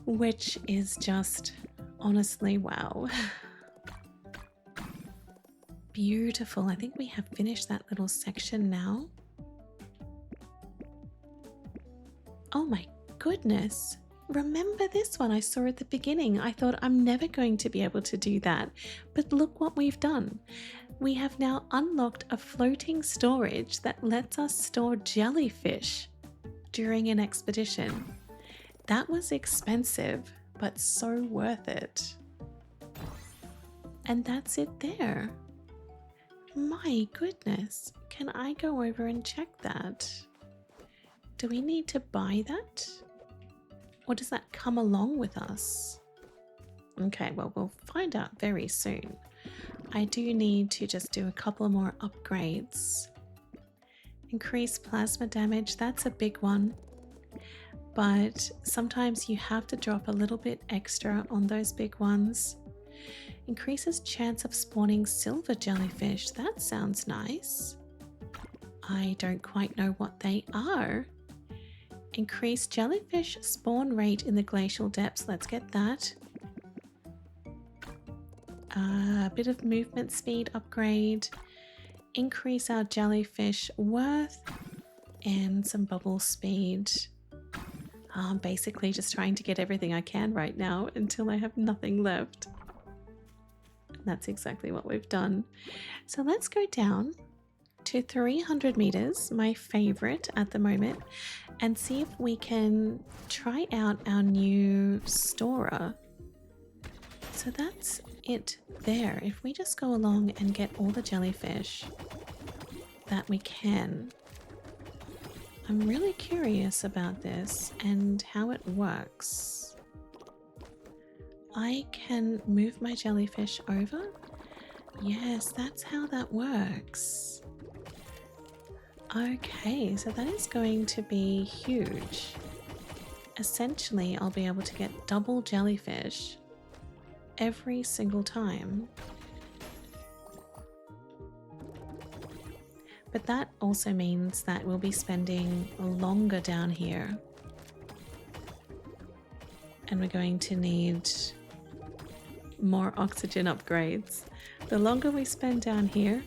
which is just honestly wow. Beautiful. I think we have finished that little section now. Oh my goodness. Remember this one I saw at the beginning? I thought I'm never going to be able to do that. But look what we've done. We have now unlocked a floating storage that lets us store jellyfish during an expedition. That was expensive, but so worth it. And that's it there. My goodness, can I go over and check that? Do we need to buy that? Or does that come along with us? Okay, well, we'll find out very soon. I do need to just do a couple more upgrades. Increase plasma damage, that's a big one. But sometimes you have to drop a little bit extra on those big ones. Increases chance of spawning silver jellyfish. That sounds nice. I don't quite know what they are. Increase jellyfish spawn rate in the Glacial Depths. Let's get that. A bit of movement speed upgrade. Increase our jellyfish worth. And some bubble speed. I'm basically just trying to get everything I can right now until I have nothing left. That's exactly what we've done. So let's go down to 300 meters, my favorite at the moment, and see if we can try out our new storer. So that's it there. If we just go along and get all the jellyfish that we can. I'm really curious about this and how it works. I can move my jellyfish over. Yes, that's how that works. Okay, so that is going to be huge. Essentially, I'll be able to get double jellyfish every single time. But that also means that we'll be spending longer down here. And we're going to need more oxygen upgrades. The longer we spend down here,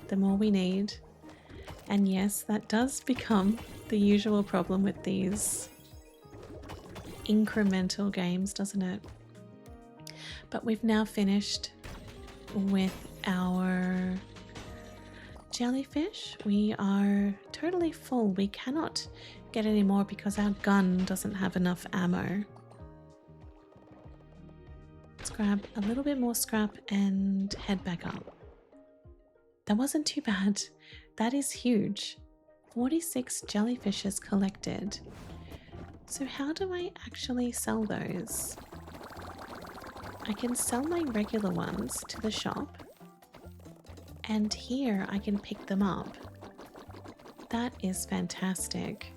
the more we need. And yes, that does become the usual problem with these incremental games, doesn't it? But we've now finished with our jellyfish. We are totally full. We cannot get any more because our gun doesn't have enough ammo. Let's grab a little bit more scrap and head back up. That wasn't too bad. That is huge. 46 jellyfishes collected. So how do I actually sell those? I can sell my regular ones to the shop. And here I can pick them up. That is fantastic.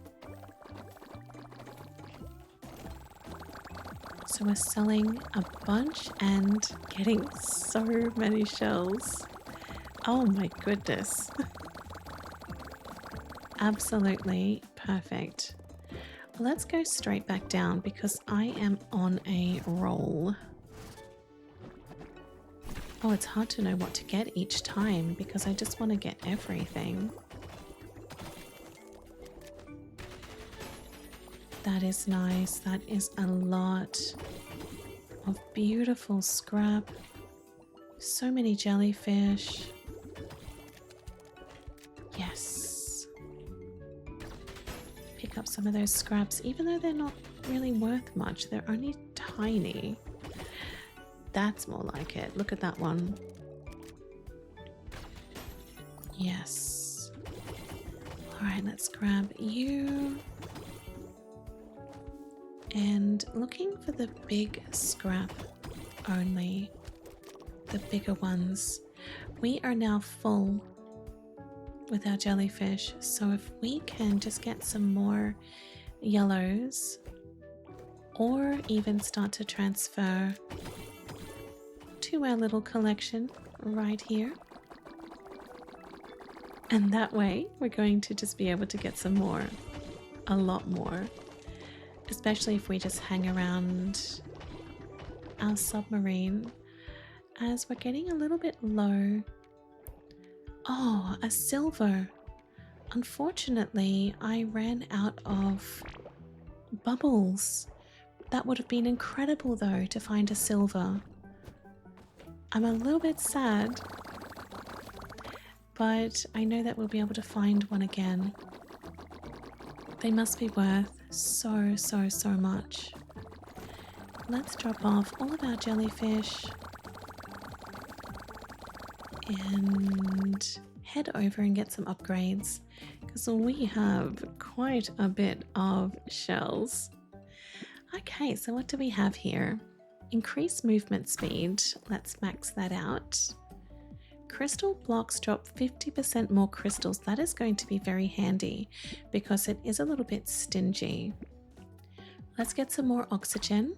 So we're selling a bunch and getting so many shells. Oh my goodness. Absolutely perfect. Let's go straight back down because I am on a roll. Oh, it's hard to know what to get each time because I just want to get everything. That is nice. That is a lot of beautiful scrap. So many jellyfish. Yes. Pick up some of those scraps, even though they're not really worth much. They're only tiny. That's more like it. Look at that one. Yes. All right, let's grab you. And looking for the big scrap only, the bigger ones. We are now full with our jellyfish, so if we can just get some more yellows or even start to transfer to our little collection right here. And that way we're going to just be able to get some more, a lot more. Especially if we just hang around our submarine, as we're getting a little bit low. Oh, a silver. Unfortunately, I ran out of bubbles. That would have been incredible though to find a silver. I'm a little bit sad, but I know that we'll be able to find one again. They must be worth so much. Let's drop off all of our jellyfish and head over and get some upgrades because we have quite a bit of shells. Okay, so what do we have here? Increase movement speed. Let's max that out. Crystal blocks drop 50% more crystals. That is going to be very handy because it is a little bit stingy. Let's get some more oxygen.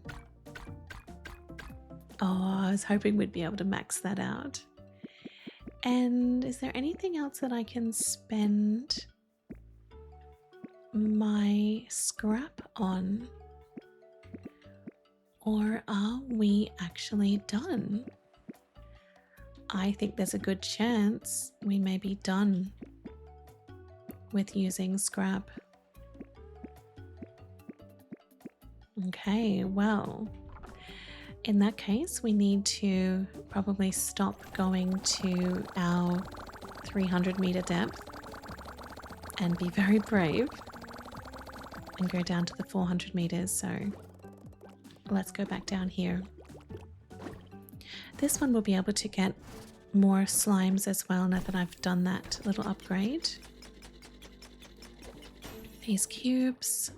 Oh, I was hoping we'd be able to max that out. And is there anything else that I can spend my scrap on? Or are we actually done? I think there's a good chance we may be done with using scrap. Okay, well, in that case, we need to probably stop going to our 300-meter depth and be very brave and go down to the 400 meters. So let's go back down here. This one will be able to get more slimes as well now that I've done that little upgrade. These cubes.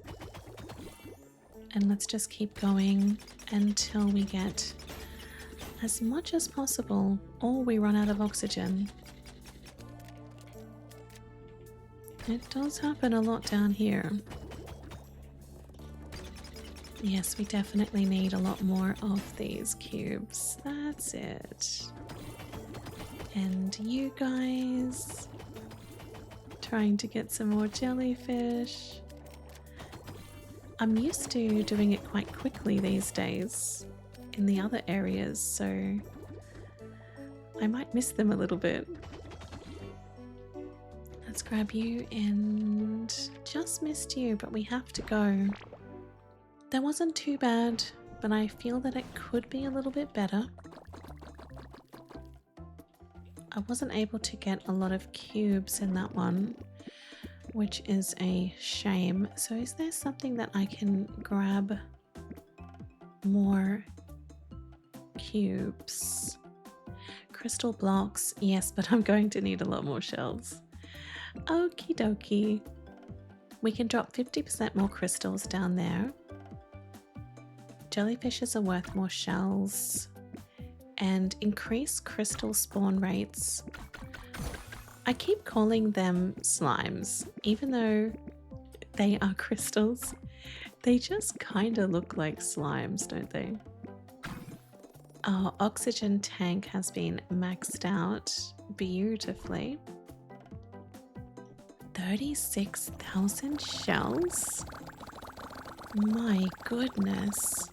And let's just keep going until we get as much as possible, or we run out of oxygen. It does happen a lot down here. Yes, we definitely need a lot more of these cubes. That's it. And you guys, trying to get some more jellyfish. I'm used to doing it quite quickly these days in the other areas, so I might miss them a little bit. Let's grab you, and just missed you, but we have to go. That wasn't too bad, but I feel that it could be a little bit better. I wasn't able to get a lot of cubes in that one, which is a shame. So is there something that I can grab more cubes? Crystal blocks, yes, but I'm going to need a lot more shells. Okie dokie. We can drop 50% more crystals down there. Jellyfishes are worth more shells. And increase crystal spawn rates. I keep calling them slimes, even though they are crystals. They just kind of look like slimes, don't they? Our oxygen tank has been maxed out beautifully. 36,000 shells? My goodness.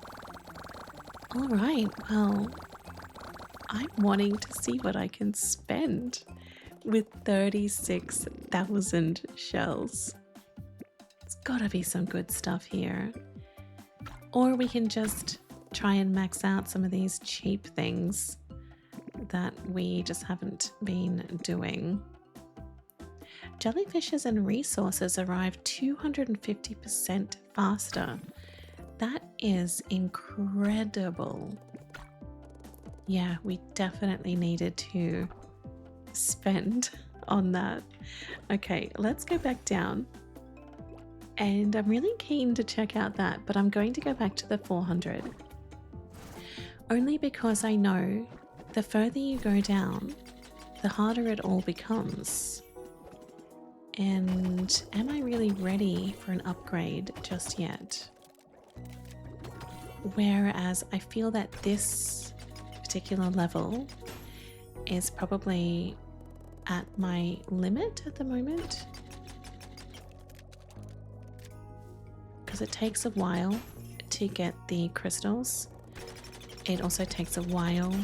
All right, well, I'm wanting to see what I can spend with 36,000 shells. It's gotta be some good stuff here. Or we can just try and max out some of these cheap things that we just haven't been doing. Jellyfishes and resources arrive 250% faster. That is incredible. Yeah, we definitely needed to spend on that. Okay, let's go back down. And I'm really keen to check out that, but I'm going to go back to the 400. Only because I know the further you go down, the harder it all becomes. And am I really ready for an upgrade just yet? Whereas I feel that this particular level is probably at my limit at the moment, because it takes a while to get the crystals. It also takes a while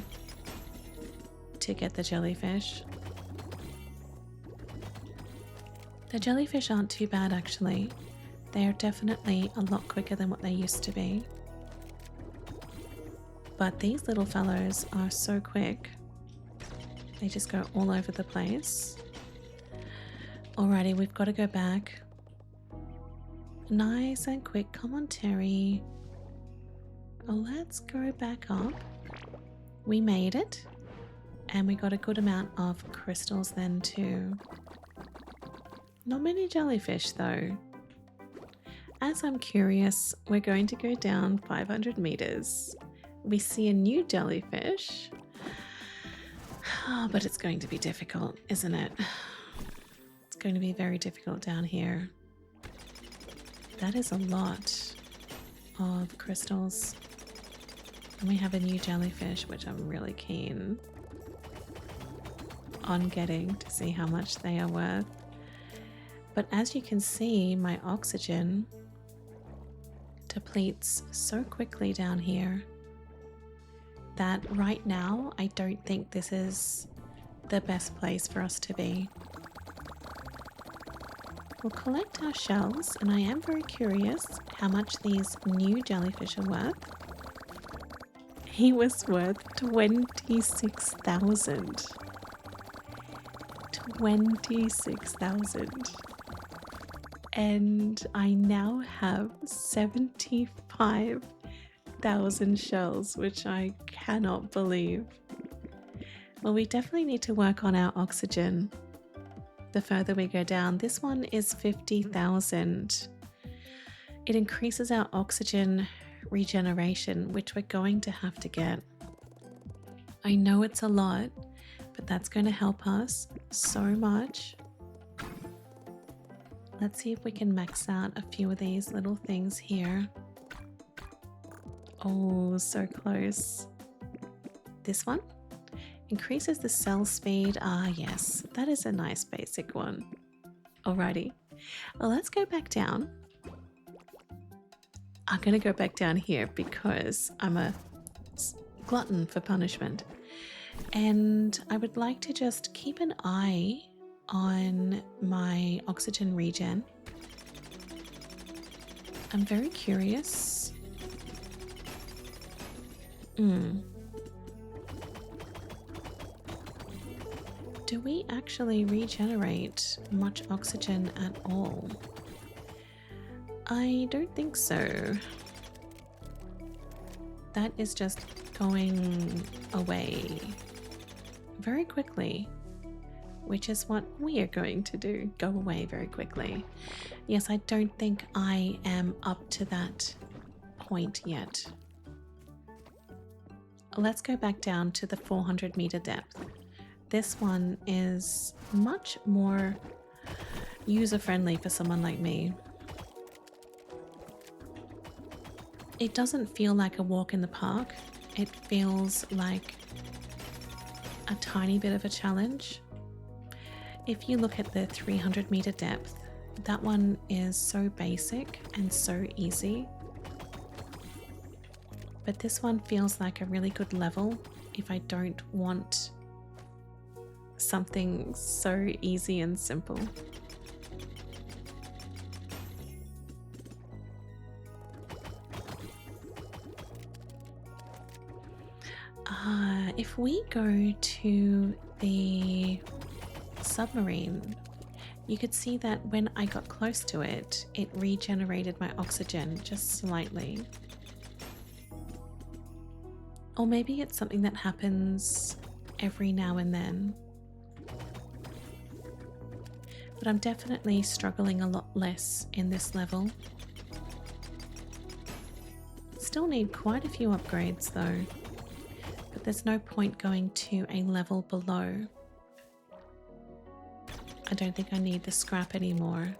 to get the jellyfish. The jellyfish aren't too bad actually. They are definitely a lot quicker than what they used to be. But these little fellows are so quick. They just go all over the place. Alrighty, we've got to go back. Nice and quick. Come on, Terry. Let's go back up. We made it. And we got a good amount of crystals then too. Not many jellyfish though. As I'm curious, we're going to go down 500 meters. We see a new jellyfish. Oh, but it's going to be difficult, isn't it? It's going to be very difficult down here. That is a lot of crystals. And we have a new jellyfish, which I'm really keen on getting to see how much they are worth. But as you can see, my oxygen depletes so quickly down here that right now I don't think this is the best place for us to be. We'll collect our shells, and I am very curious how much these new jellyfish are worth. He was worth 26,000. 26,000. And I now have 75,000 shells, which I cannot believe. Well, we definitely need to work on our oxygen the further we go down. This one is 50,000. It increases our oxygen regeneration, which we're going to have to get. I know it's a lot, but that's going to help us so much. Let's see if we can max out a few of these little things here. Oh, so close. This one increases the cell speed. Ah, yes, that is a nice basic one. Alrighty, well, let's go back down. I'm going to go back down here because I'm a glutton for punishment. And I would like to just keep an eye on my oxygen regen. I'm very curious. Do we actually regenerate much oxygen at all? I don't think so. That is just going away very quickly, which is what we are going to do, go away very quickly. Yes, I don't think I am up to that point yet. Let's go back down to the 400 meter depth. This one is much more user-friendly for someone like me. It doesn't feel like a walk in the park. It feels like a tiny bit of a challenge. If you look at the 300 meter depth, that one is so basic and so easy. But this one feels like a really good level if I don't want something so easy and simple. If we go to the submarine, you could see that when I got close to it, it regenerated my oxygen just slightly. Or maybe it's something that happens every now and then. But I'm definitely struggling a lot less in this level. Still need quite a few upgrades though. But there's no point going to a level below. I don't think I need the scrap anymore.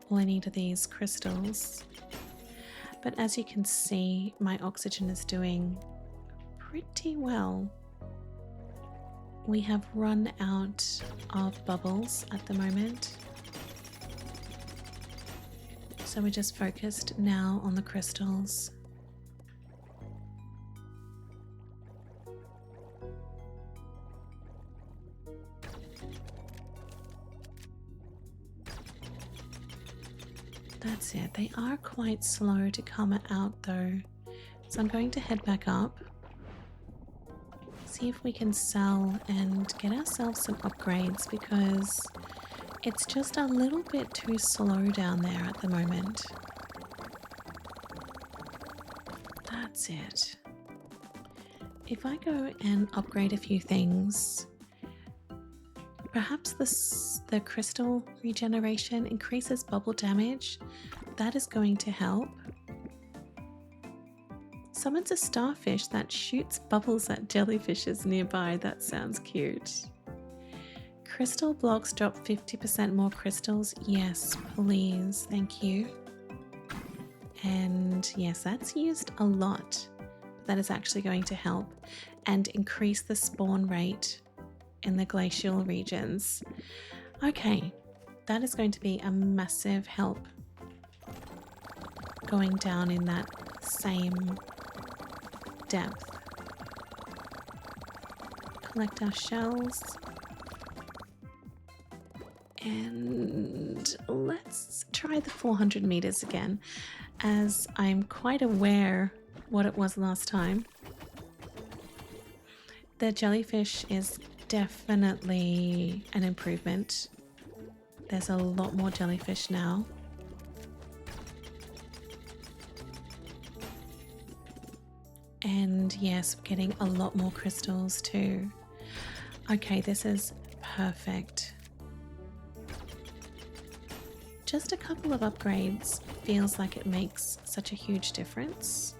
All I need are these crystals. But as you can see, my oxygen is doing pretty well. We have run out of bubbles at the moment. So we're just focused now on the crystals. That's it. They are quite slow to come out though. So I'm going to head back up. See if we can sell and get ourselves some upgrades because it's just a little bit too slow down there at the moment. That's it. If I go and upgrade a few things, perhaps the crystal regeneration increases bubble damage. That is going to help. Summons a starfish that shoots bubbles at jellyfishes nearby. That sounds cute. Crystal blocks drop 50% more crystals. Yes, please. Thank you. And yes, that's used a lot. That is actually going to help and increase the spawn rate in the glacial regions. Okay, that is going to be a massive help going down in that same depth. Collect our shells and let's try the 400 meters again, as I'm quite aware what it was last time. The jellyfish is definitely an improvement. There's a lot more jellyfish now. And yes, we're getting a lot more crystals too. Okay, this is perfect. Just a couple of upgrades feels like it makes such a huge difference.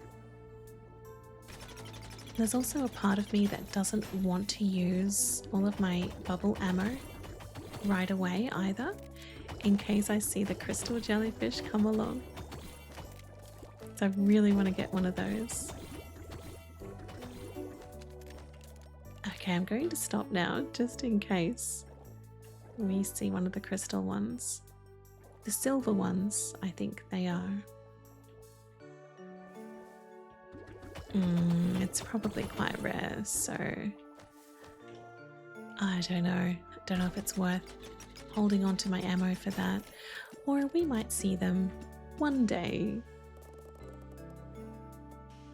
There's also a part of me that doesn't want to use all of my bubble ammo right away either, in case I see the crystal jellyfish come along. So I really want to get one of those. Okay, I'm going to stop now just in case we see one of the crystal ones. The silver ones, I think they are. It's probably quite rare, so I don't know. Don't know if it's worth holding on to my ammo for that, or we might see them one day.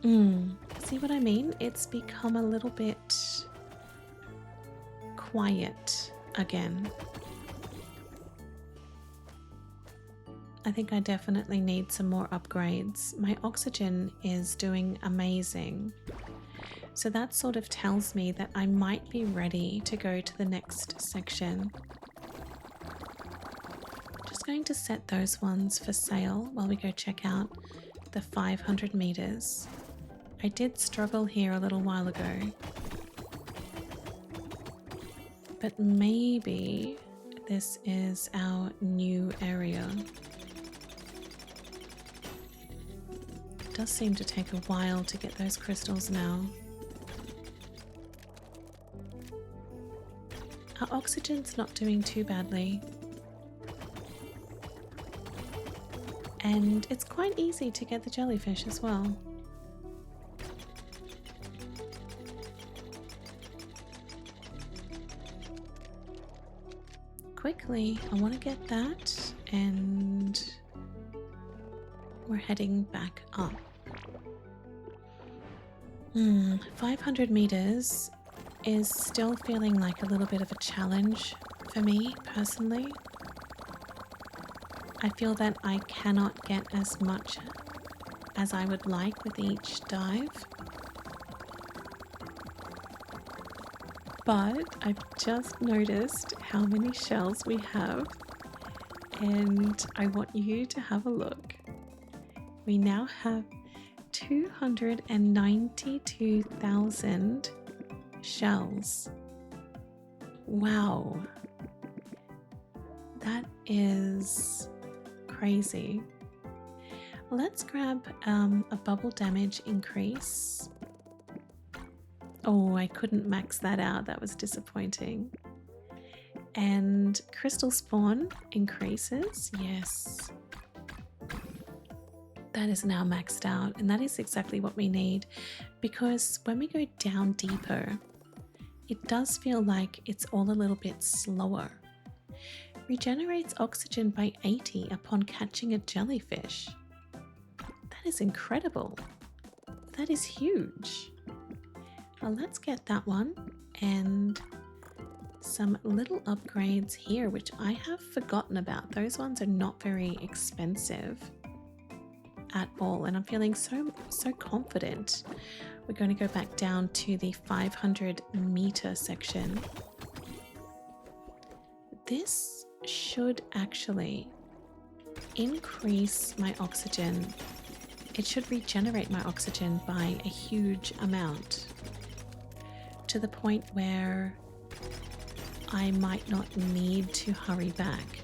See what I mean? It's become a little bit quiet again. I think I definitely need some more upgrades. My oxygen is doing amazing. So that sort of tells me that I might be ready to go to the next section. Just going to set those ones for sale while we go check out the 500 meters. I did struggle here a little while ago. But maybe this is our new area. It does seem to take a while to get those crystals now. Our oxygen's not doing too badly. And it's quite easy to get the jellyfish as well. Quickly, I want to get that, and we're heading back up. 500 meters is still feeling like a little bit of a challenge for me personally. I feel that I cannot get as much as I would like with each dive. But I've just noticed how many shells we have, and I want you to have a look. We now have 292,000 shells. Wow. That is crazy. Let's grab a bubble damage increase. Oh, I couldn't max that out. That was disappointing. And crystal spawn increases. Yes. That is now maxed out, and that is exactly what we need, because when we go down deeper, it does feel like it's all a little bit slower. Regenerates oxygen by 80 upon catching a jellyfish. That is incredible. That is huge. Well, let's get that one, and some little upgrades here, which I have forgotten about. Those ones are not very expensive at all, and I'm feeling so confident. We're going to go back down to the 500 meter section. This should actually increase my oxygen. It should regenerate my oxygen by a huge amount, to the point where I might not need to hurry back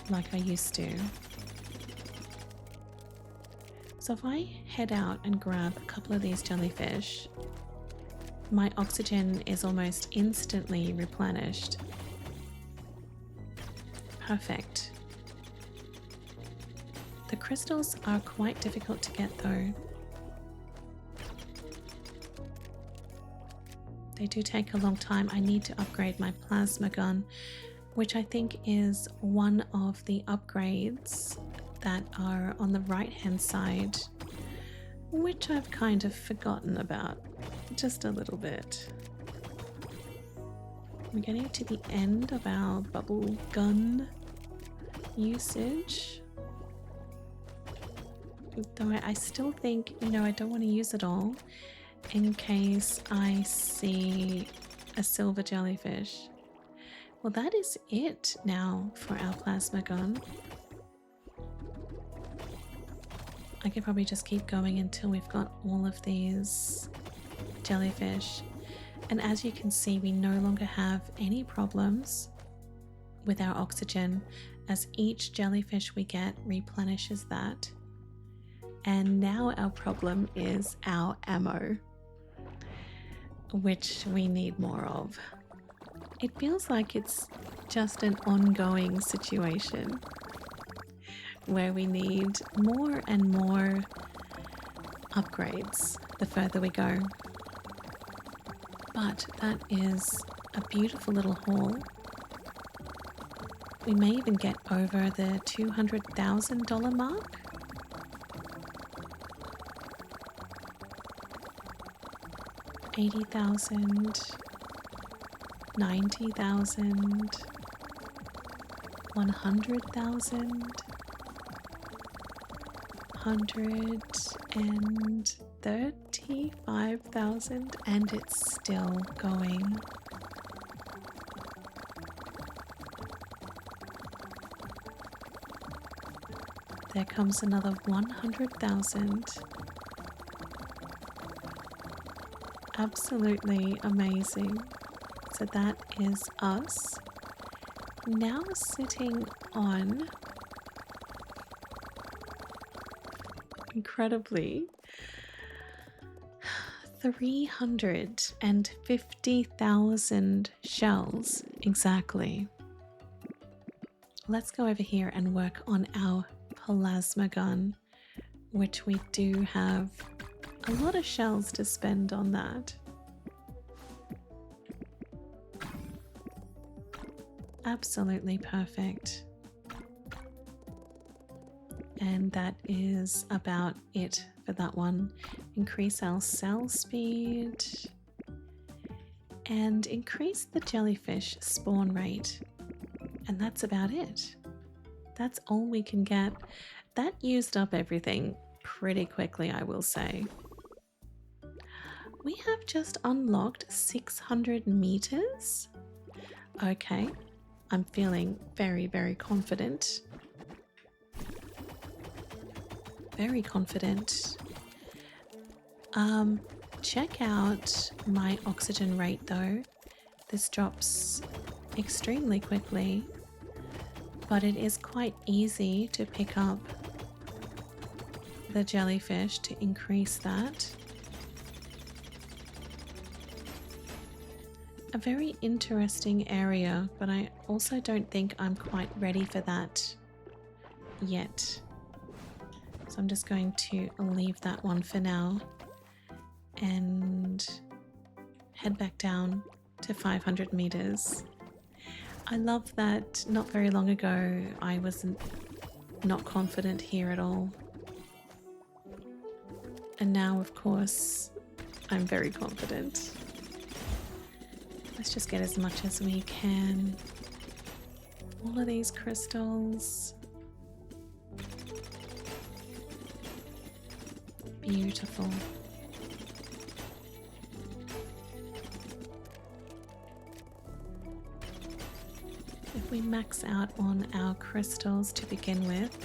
like I used to. So if I head out and grab a couple of these jellyfish, my oxygen is almost instantly replenished. Perfect. The crystals are quite difficult to get though. They do take a long time. I need to upgrade my plasma gun, which I think is one of the upgrades that are on the right hand side, which I've kind of forgotten about just a little bit. We're getting to the end of our bubble gun usage. Though I still think, you know, I don't want to use it all in case I see a silver jellyfish. Well, that is it now for our plasma gun. I could probably just keep going until we've got all of these jellyfish. And as you can see, we no longer have any problems with our oxygen, as each jellyfish we get replenishes that. And now our problem is our ammo, which we need more of. It feels like it's just an ongoing situation where we need more and more upgrades the further we go. But that is a beautiful little haul. We may even get over the $200,000 mark. $80,000, $90,000, $100,000, $135,000, and it's still going. There comes another 100,000. Absolutely amazing. So that is us now sitting on, incredibly, 350,000 shells exactly. Let's go over here and work on our plasma gun, which we do have a lot of shells to spend on that. Absolutely perfect. And that is about it for that one. Increase our cell speed and increase the jellyfish spawn rate. And that's about it. That's all we can get. That used up everything pretty quickly, I will say. We have just unlocked 600 meters. Okay, I'm feeling very, very confident. Very confident. Check out my oxygen rate though. This drops extremely quickly, but it is quite easy to pick up the jellyfish to increase that. A very interesting area, but I also don't think I'm quite ready for that yet. So I'm just going to leave that one for now and head back down to 500 meters. I love that not very long ago I was not confident here at all. And now, of course, I'm very confident. Let's just get as much as we can. All of these crystals. Beautiful. If we max out on our crystals to begin with,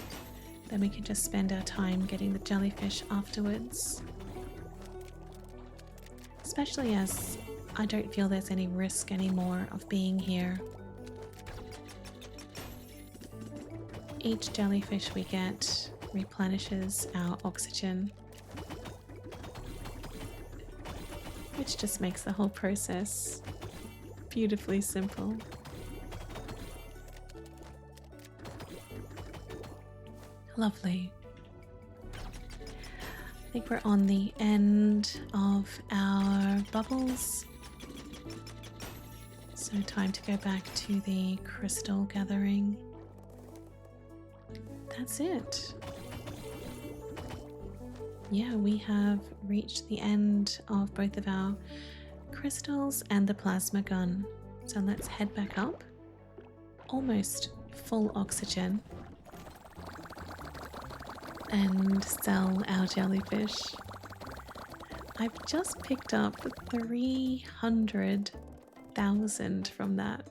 then we can just spend our time getting the jellyfish afterwards. Especially as I don't feel there's any risk anymore of being here. Each jellyfish we get replenishes our oxygen, which just makes the whole process beautifully simple. Lovely. I think we're on the end of our bubbles. So time to go back to the crystal gathering. That's it. Yeah, we have reached the end of both of our crystals and the plasma gun. So let's head back up. Almost full oxygen. And sell our jellyfish. I've just picked up 300,000 from that.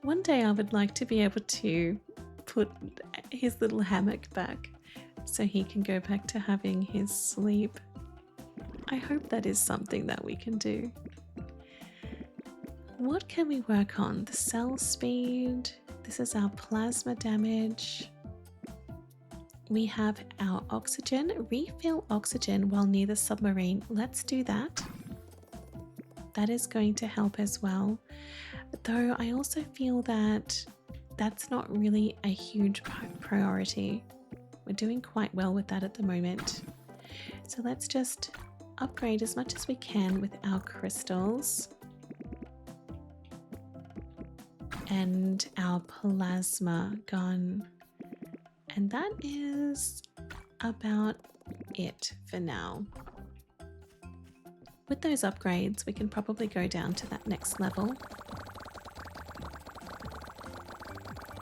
One day I would like to be able to put his little hammock back so he can go back to having his sleep. I hope that is something that we can do. What can we work on? The cell speed. This is our plasma damage. We have our oxygen. Refill oxygen while near the submarine. Let's do that. That is going to help as well. Though I also feel that that's not really a huge priority. We're doing quite well with that at the moment. So let's just upgrade as much as we can with our crystals. And our plasma gun. And that is about it for now. With those upgrades, we can probably go down to that next level.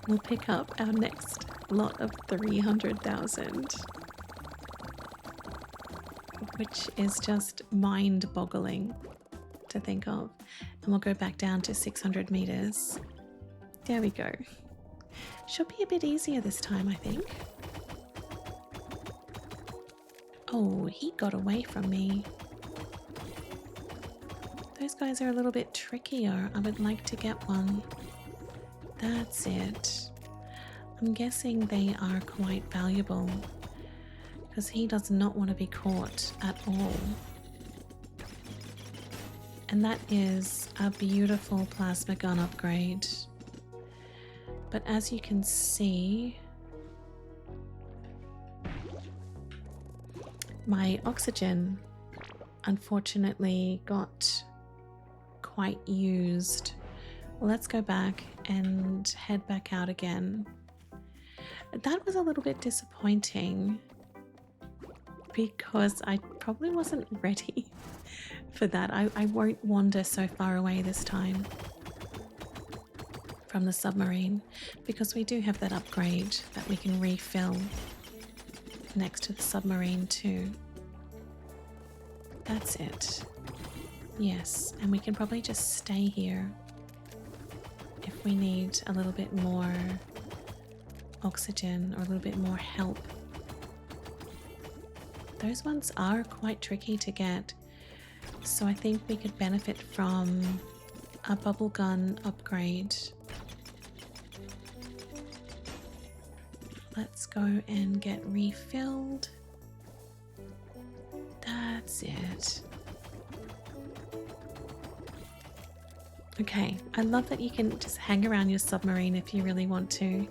We'll pick up our next lot of 300,000. Which is just mind-boggling to think of. And we'll go back down to 600 meters. There we go. Should be a bit easier this time, I think. Oh, he got away from me. Those guys are a little bit trickier. I would like to get one. That's it. I'm guessing they are quite valuable because he does not want to be caught at all. And that is a beautiful plasma gun upgrade. But as you can see, my oxygen unfortunately got quite used. Well, let's go back and head back out again. That was a little bit disappointing because I probably wasn't ready for that. I won't wander so far away this time from the submarine because we do have that upgrade that we can refill next to the submarine too. That's it. Yes, and we can probably just stay here if we need a little bit more oxygen or a little bit more help. Those ones are quite tricky to get, so I think we could benefit from a bubble gun upgrade. Let's go and get refilled. That's it. Okay, I love that you can just hang around your submarine if you really want to.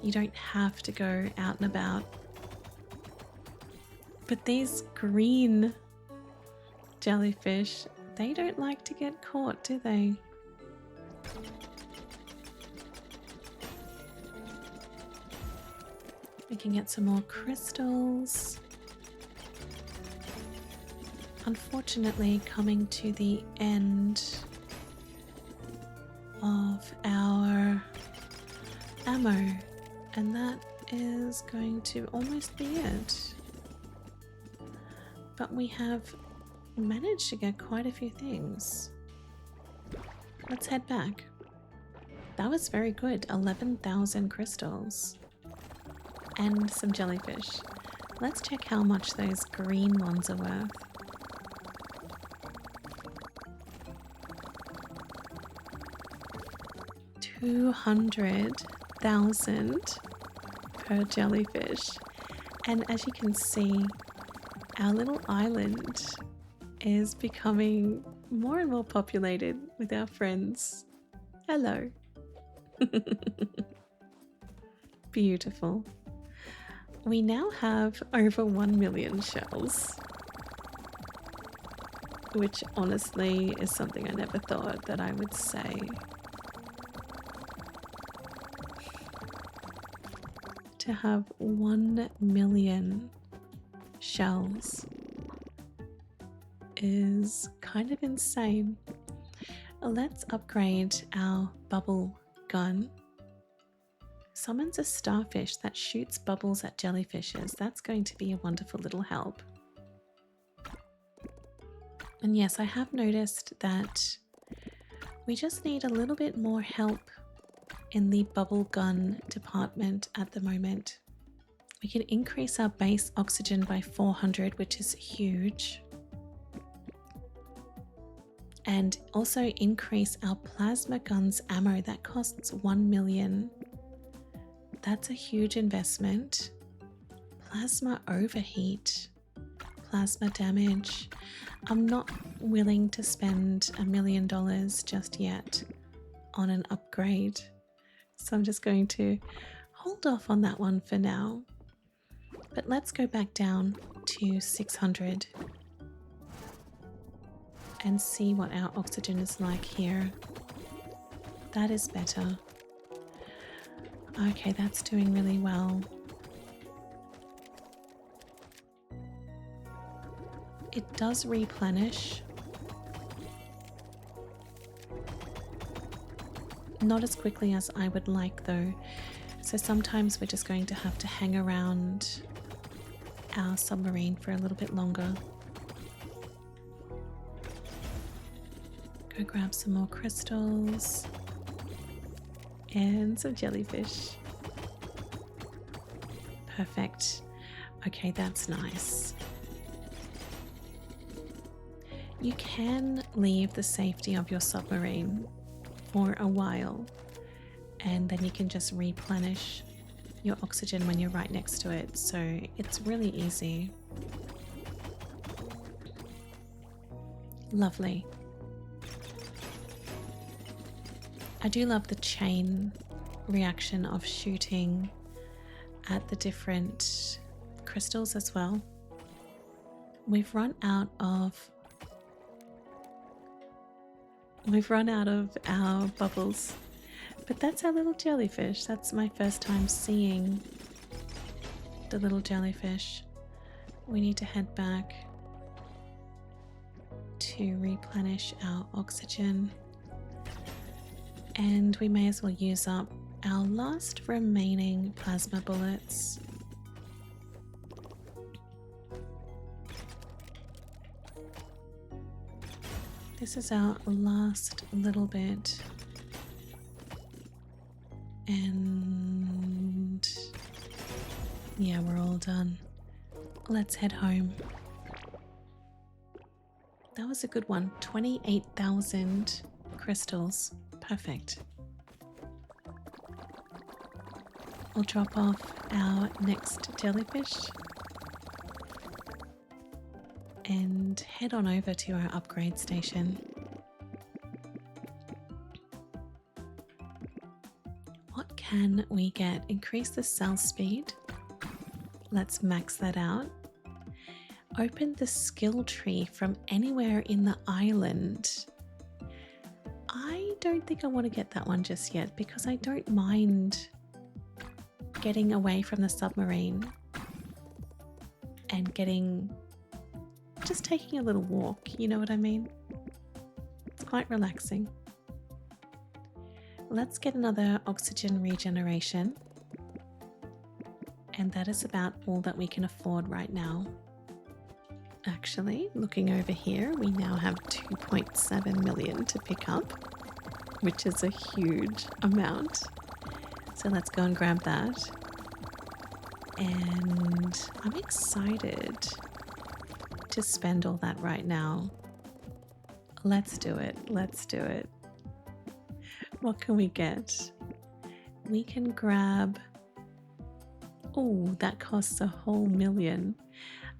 You don't have to go out and about. But these green jellyfish, they don't like to get caught, do they? We can get some more crystals. Unfortunately, coming to the end of our ammo, and that is going to almost be it. But we have managed to get quite a few things. Let's head back. That was very good. 11,000 crystals. And some jellyfish. Let's check how much those green ones are worth. $200,000 per jellyfish. And as you can see, our little island is becoming more and more populated with our friends. Hello. Beautiful. We now have over 1 million shells, which honestly is something I never thought that I would say. To have 1 million shells is kind of insane. Let's upgrade our bubble gun. Summons a starfish that shoots bubbles at jellyfishes. That's going to be a wonderful little help. And yes, I have noticed that we just need a little bit more help in the bubble gun department at the moment. We can increase our base oxygen by 400, which is huge. And also increase our plasma gun's ammo. That costs 1 million. That's a huge investment. Plasma overheat, plasma damage. I'm not willing to spend $1 million just yet on an upgrade. So I'm just going to hold off on that one for now. But let's go back down to 600 and see what our oxygen is like here. That is better. Okay, that's doing really well. It does replenish. Not as quickly as I would like though. So sometimes we're just going to have to hang around our submarine for a little bit longer. Go grab some more crystals and some jellyfish. Perfect. Okay, that's nice. You can leave the safety of your submarine for a while, and then you can just replenish your oxygen when you're right next to it. So it's really easy. Lovely. I do love the chain reaction of shooting at the different crystals as well. We've run out of our bubbles, but that's our little jellyfish. That's my first time seeing the little jellyfish. We need to head back to replenish our oxygen, and we may as well use up our last remaining plasma bullets. This is our last little bit, and yeah, we're all done. Let's head home. That was a good one. 28,000 crystals. Perfect. We'll drop off our next jellyfish and head on over to our upgrade station. What can we get? Increase the cell speed. Let's max that out. Open the skill tree from anywhere in the island. I don't think I want to get that one just yet because I don't mind getting away from the submarine and just taking a little walk, you know what I mean? It's quite relaxing. Let's get another oxygen regeneration, and that is about all that we can afford right now. Actually, looking over here, we now have 2.7 million to pick up, which is a huge amount. So let's go and grab that. And I'm excited to spend all that right now. Let's do it. Let's do it. What can we get? We can grab... Oh, that costs a whole million.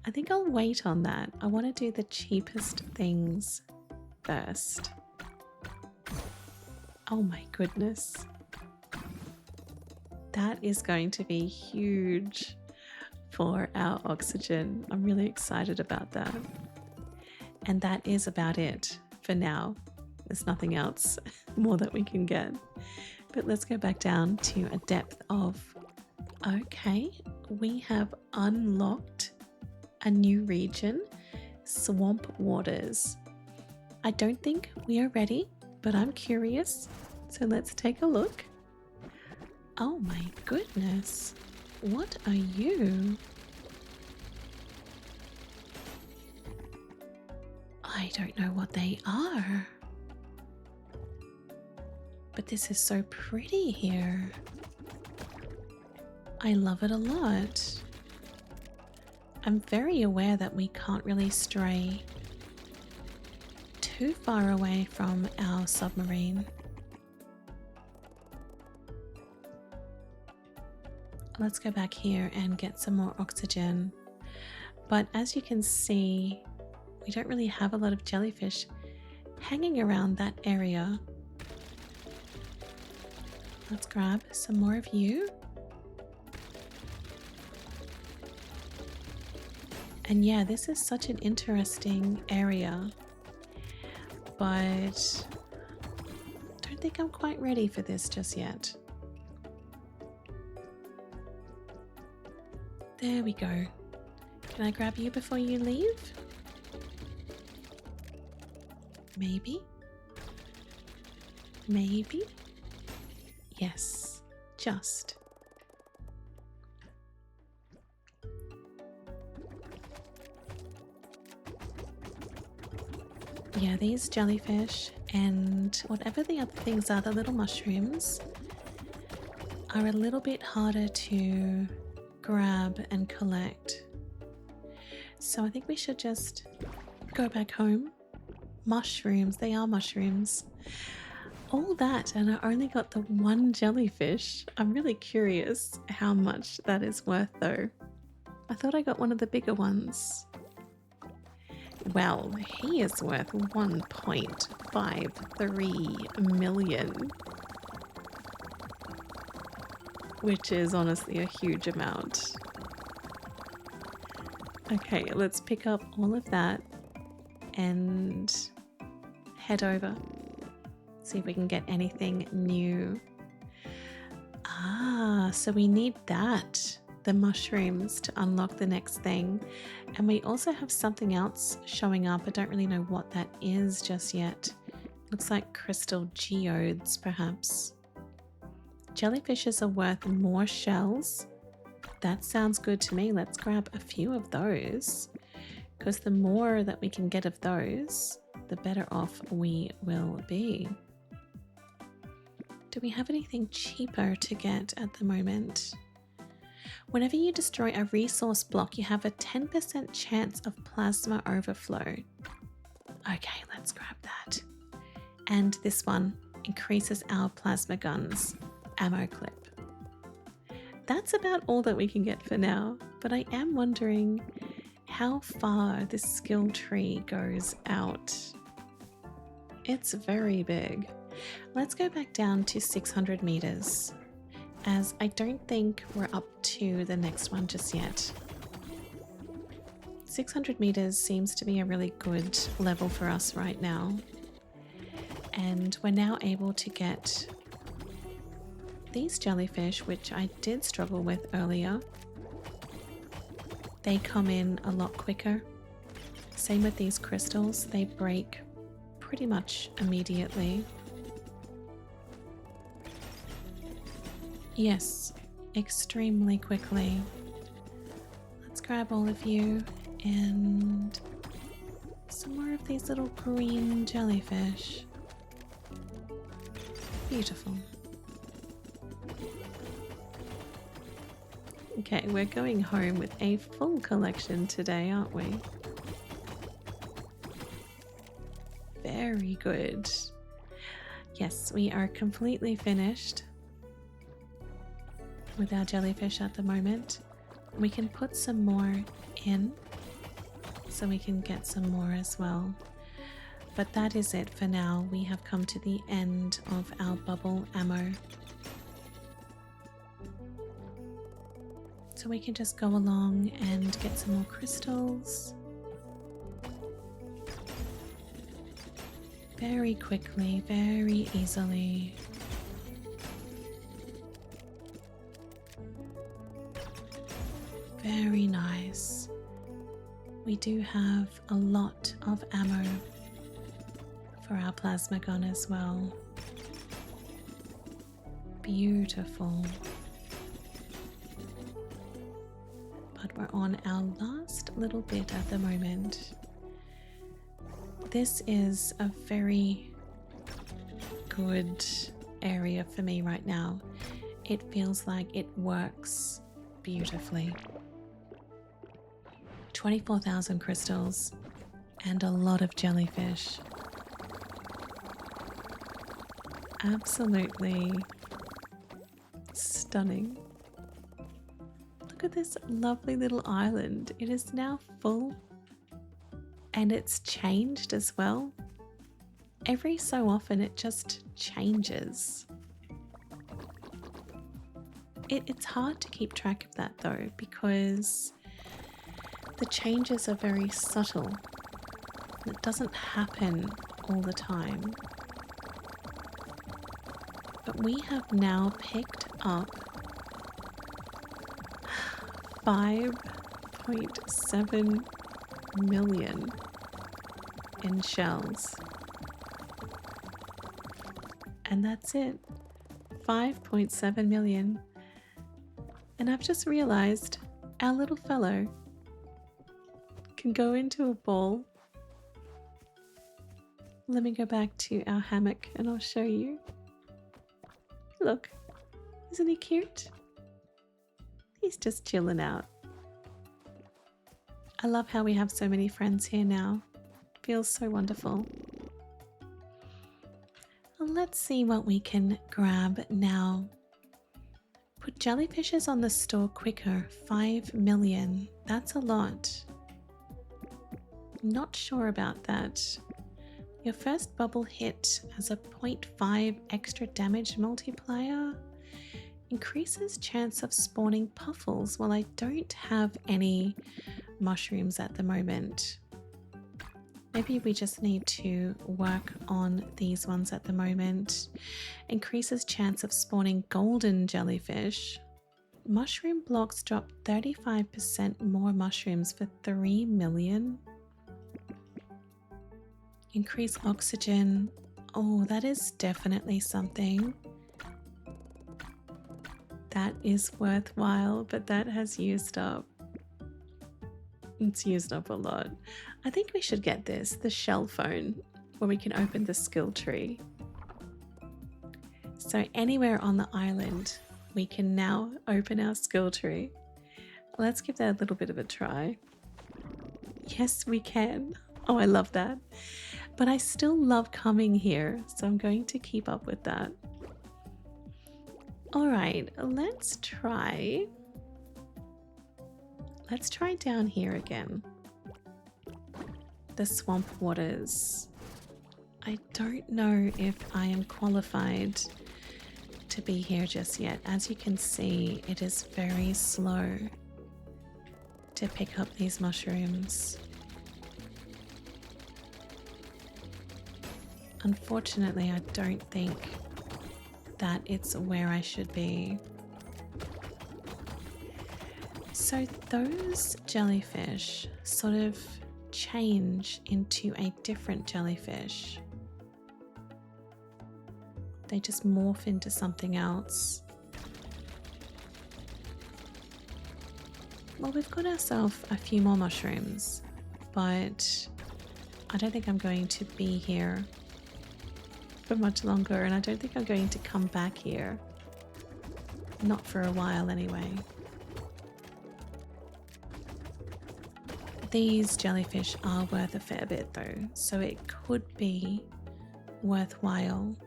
I think I'll wait on that. I want to do the cheapest things first. Oh my goodness. That is going to be huge for our oxygen. I'm really excited about that. And that is about it for now. There's nothing else more that we can get. But let's go back down to a depth of... Okay, we have unlocked a new region, Swamp Waters. I don't think we are ready but I'm curious, so let's take a look. Oh my goodness, what are you? I don't know what they are, but this is so pretty here. I love it a lot. I'm very aware that we can't really stray too far away from our submarine. Let's go back here and get some more oxygen. But as you can see, we don't really have a lot of jellyfish hanging around that area. Let's grab some more of you. And yeah, this is such an interesting area, but I don't think I'm quite ready for this just yet. There we go. Can I grab you before you leave? Maybe? Maybe? Yes, just. Yeah, these jellyfish and whatever the other things are, the little mushrooms, are a little bit harder to grab and collect. So I think we should just go back home. Mushrooms, they are mushrooms. All that, and I only got the one jellyfish. I'm really curious how much that is worth though. I thought I got one of the bigger ones. Well, he is worth 1.53 million, which is honestly a huge amount. Okay, let's pick up all of that and head over. See if we can get anything new. Ah, so we need that. The mushrooms to unlock the next thing, and we also have something else showing up. I don't really know what that is just yet. Looks like crystal geodes perhaps. Jellyfishes are worth more shells. That sounds good to me. Let's grab a few of those, because the more that we can get of those, the better off we will be. Do we have anything cheaper to get at the moment? Whenever you destroy a resource block, you have a 10% chance of plasma overflow. Okay, let's grab that. And this one increases our plasma guns ammo clip. That's about all that we can get for now, but I am wondering how far this skill tree goes out. It's very big. Let's go back down to 600 meters, as I don't think we're up to the next one just yet. 600 meters seems to be a really good level for us right now. And we're now able to get these jellyfish, which I did struggle with earlier. They come in a lot quicker. Same with these crystals, they break pretty much immediately. Yes, extremely quickly. Let's grab all of you and some more of these little green jellyfish. Beautiful. Okay, we're going home with a full collection today, aren't we? Very good. Yes, we are completely finished with our jellyfish at the moment. We can put some more in so we can get some more as well. But that is it for now. We have come to the end of our bubble ammo. So we can just go along and get some more crystals. Very quickly, very easily. Very nice. We do have a lot of ammo for for our plasma gun as well. Beautiful. But we're on our last little bit at the moment. This is a very good area for me right now. It feels like it works beautifully. 24,000 crystals and a lot of jellyfish. Absolutely stunning. Look at this lovely little island. It is now full and it's changed as well. Every so often it just changes. It's hard to keep track of that though, because the changes are very subtle. It doesn't happen all the time. But we have now picked up 5.7 million in shells. And that's it. 5.7 million. And I've just realized our little fellow can go into a ball. Let me go back to our hammock and I'll show you. Look, isn't he cute? He's just chilling out. I love how we have so many friends here now. Feels so wonderful. Well, let's see what we can grab now. Put jellyfishes on the store quicker. 5 million. That's a lot. Not sure about that. Your first bubble hit has a 0.5 extra damage multiplier. Increases chance of spawning puffles. Well, I don't have any mushrooms at the moment. Maybe we just need to work on these ones at the moment. Increases chance of spawning golden jellyfish. Mushroom blocks drop 35% more mushrooms for 3 million. Increase oxygen. Oh, that is definitely something. That is worthwhile, but that has used up. It's used up a lot. I think we should get this, the shell phone, where we can open the skill tree. So anywhere on the island, we can now open our skill tree. Let's give that a little bit of a try. Yes, we can. Oh, I love that. But I still love coming here, so I'm going to keep up with that. All right, let's try down here again. The swamp waters. I don't know if I am qualified to be here just yet. As you can see, it is very slow to pick up these mushrooms. Unfortunately, I don't think that it's where I should be. So those jellyfish sort of change into a different jellyfish. They just morph into something else. Well, we've got ourselves a few more mushrooms, but I don't think I'm going to be here for much longer, and I don't think I'm going to come back here. Not for a while anyway. These jellyfish are worth a fair bit though, so it could be worthwhile.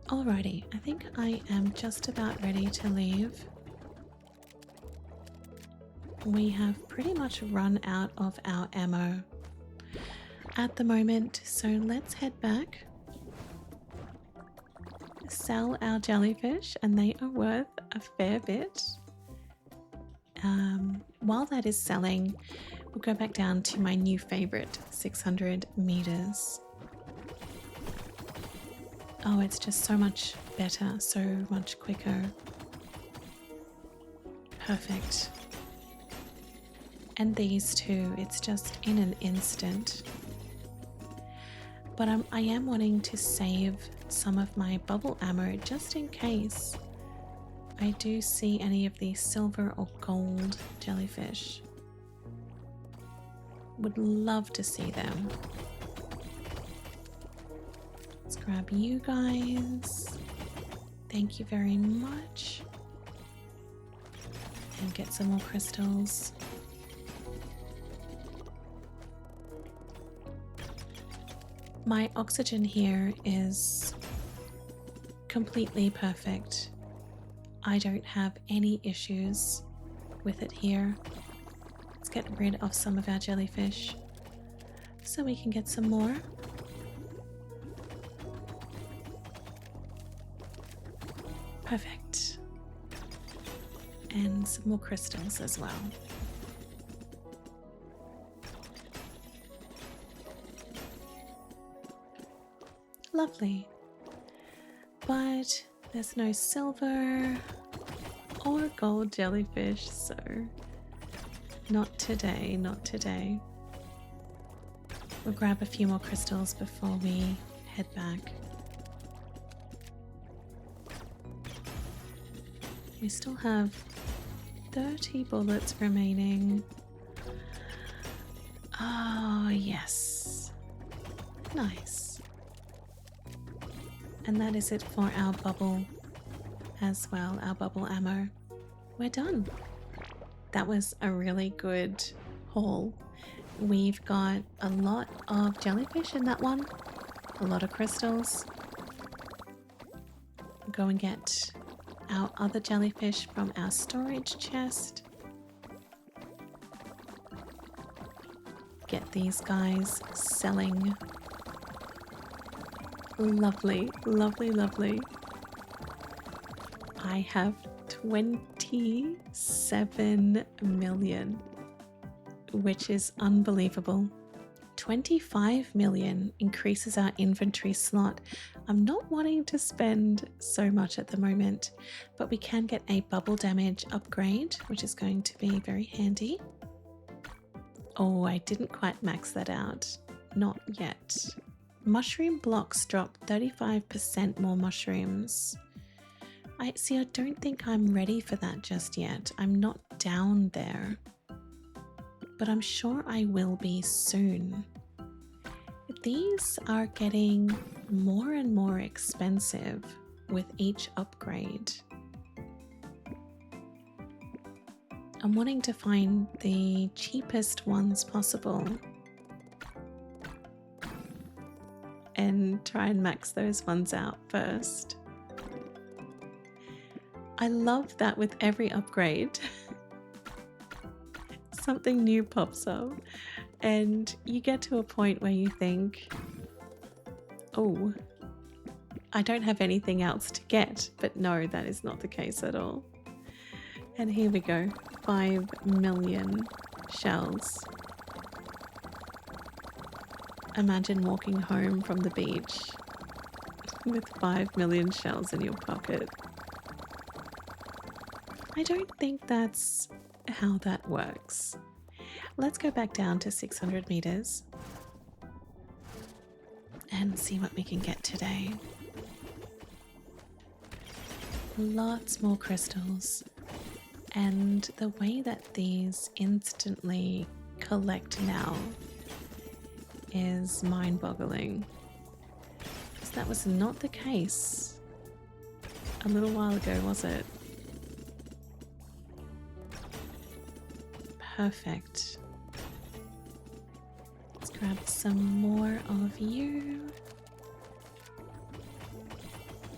Alrighty, I think I am just about ready to leave. We have pretty much run out of our ammo at the moment, so let's head back, sell our jellyfish, and they are worth a fair bit. While that is selling, we'll go back down to my new favorite, 600 meters. Oh, it's just so much better, so much quicker. Perfect. And these two, it's just in an instant. But I am wanting to save some of my bubble ammo just in case I do see any of these silver or gold jellyfish. Would love to see them. Let's grab you guys. Thank you very much. And get some more crystals. My oxygen here is completely perfect. I don't have any issues with it here. Let's get rid of some of our jellyfish so we can get some more. Perfect. And some more crystals as well. Lovely. But there's no silver or gold jellyfish, so not today, not today. We'll grab a few more crystals before we head back. We still have 30 bullets remaining. Oh, yes. Nice. And that is it for our bubble as well, our bubble ammo. We're done. That was a really good haul. We've got a lot of jellyfish in that one, a lot of crystals. Go and get our other jellyfish from our storage chest. Get these guys selling. Lovely, lovely, lovely. I have 27 million, which is unbelievable. 25 million increases our inventory slot. I'm not wanting to spend so much at the moment, but we can get a bubble damage upgrade, which is going to be very handy. Oh, I didn't quite max that out. Not yet. Mushroom blocks drop 35% more mushrooms. I don't think I'm ready for that just yet. I'm not down there, but I'm sure I will be soon. These are getting more and more expensive with each upgrade. I'm wanting to find the cheapest ones possible and try and max those ones out first. I love that with every upgrade something new pops up and you get to a point where you think, oh, I don't have anything else to get. But no, that is not the case at all. And here we go, 5 million shells. Imagine walking home from the beach with 5 million shells in your pocket. I don't think that's how that works. Let's go back down to 600 meters and see what we can get today. Lots more crystals. And the way that these instantly collect now is mind-boggling. Because that was not the case a little while ago, was it? Perfect. Let's grab some more of you.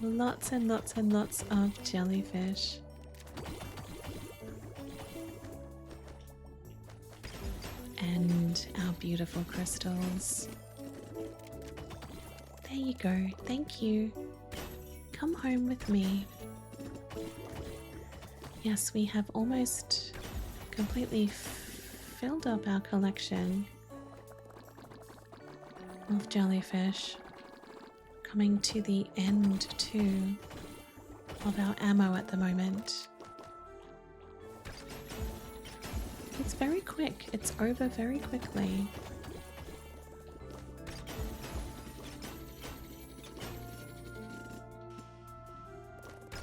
Lots and lots and lots of jellyfish. And our beautiful crystals. There you go. Thank you. Come home with me. Yes, we have almost completely filled up our collection of jellyfish. Coming to the end too of our ammo at the moment. It's very quick. It's over very quickly.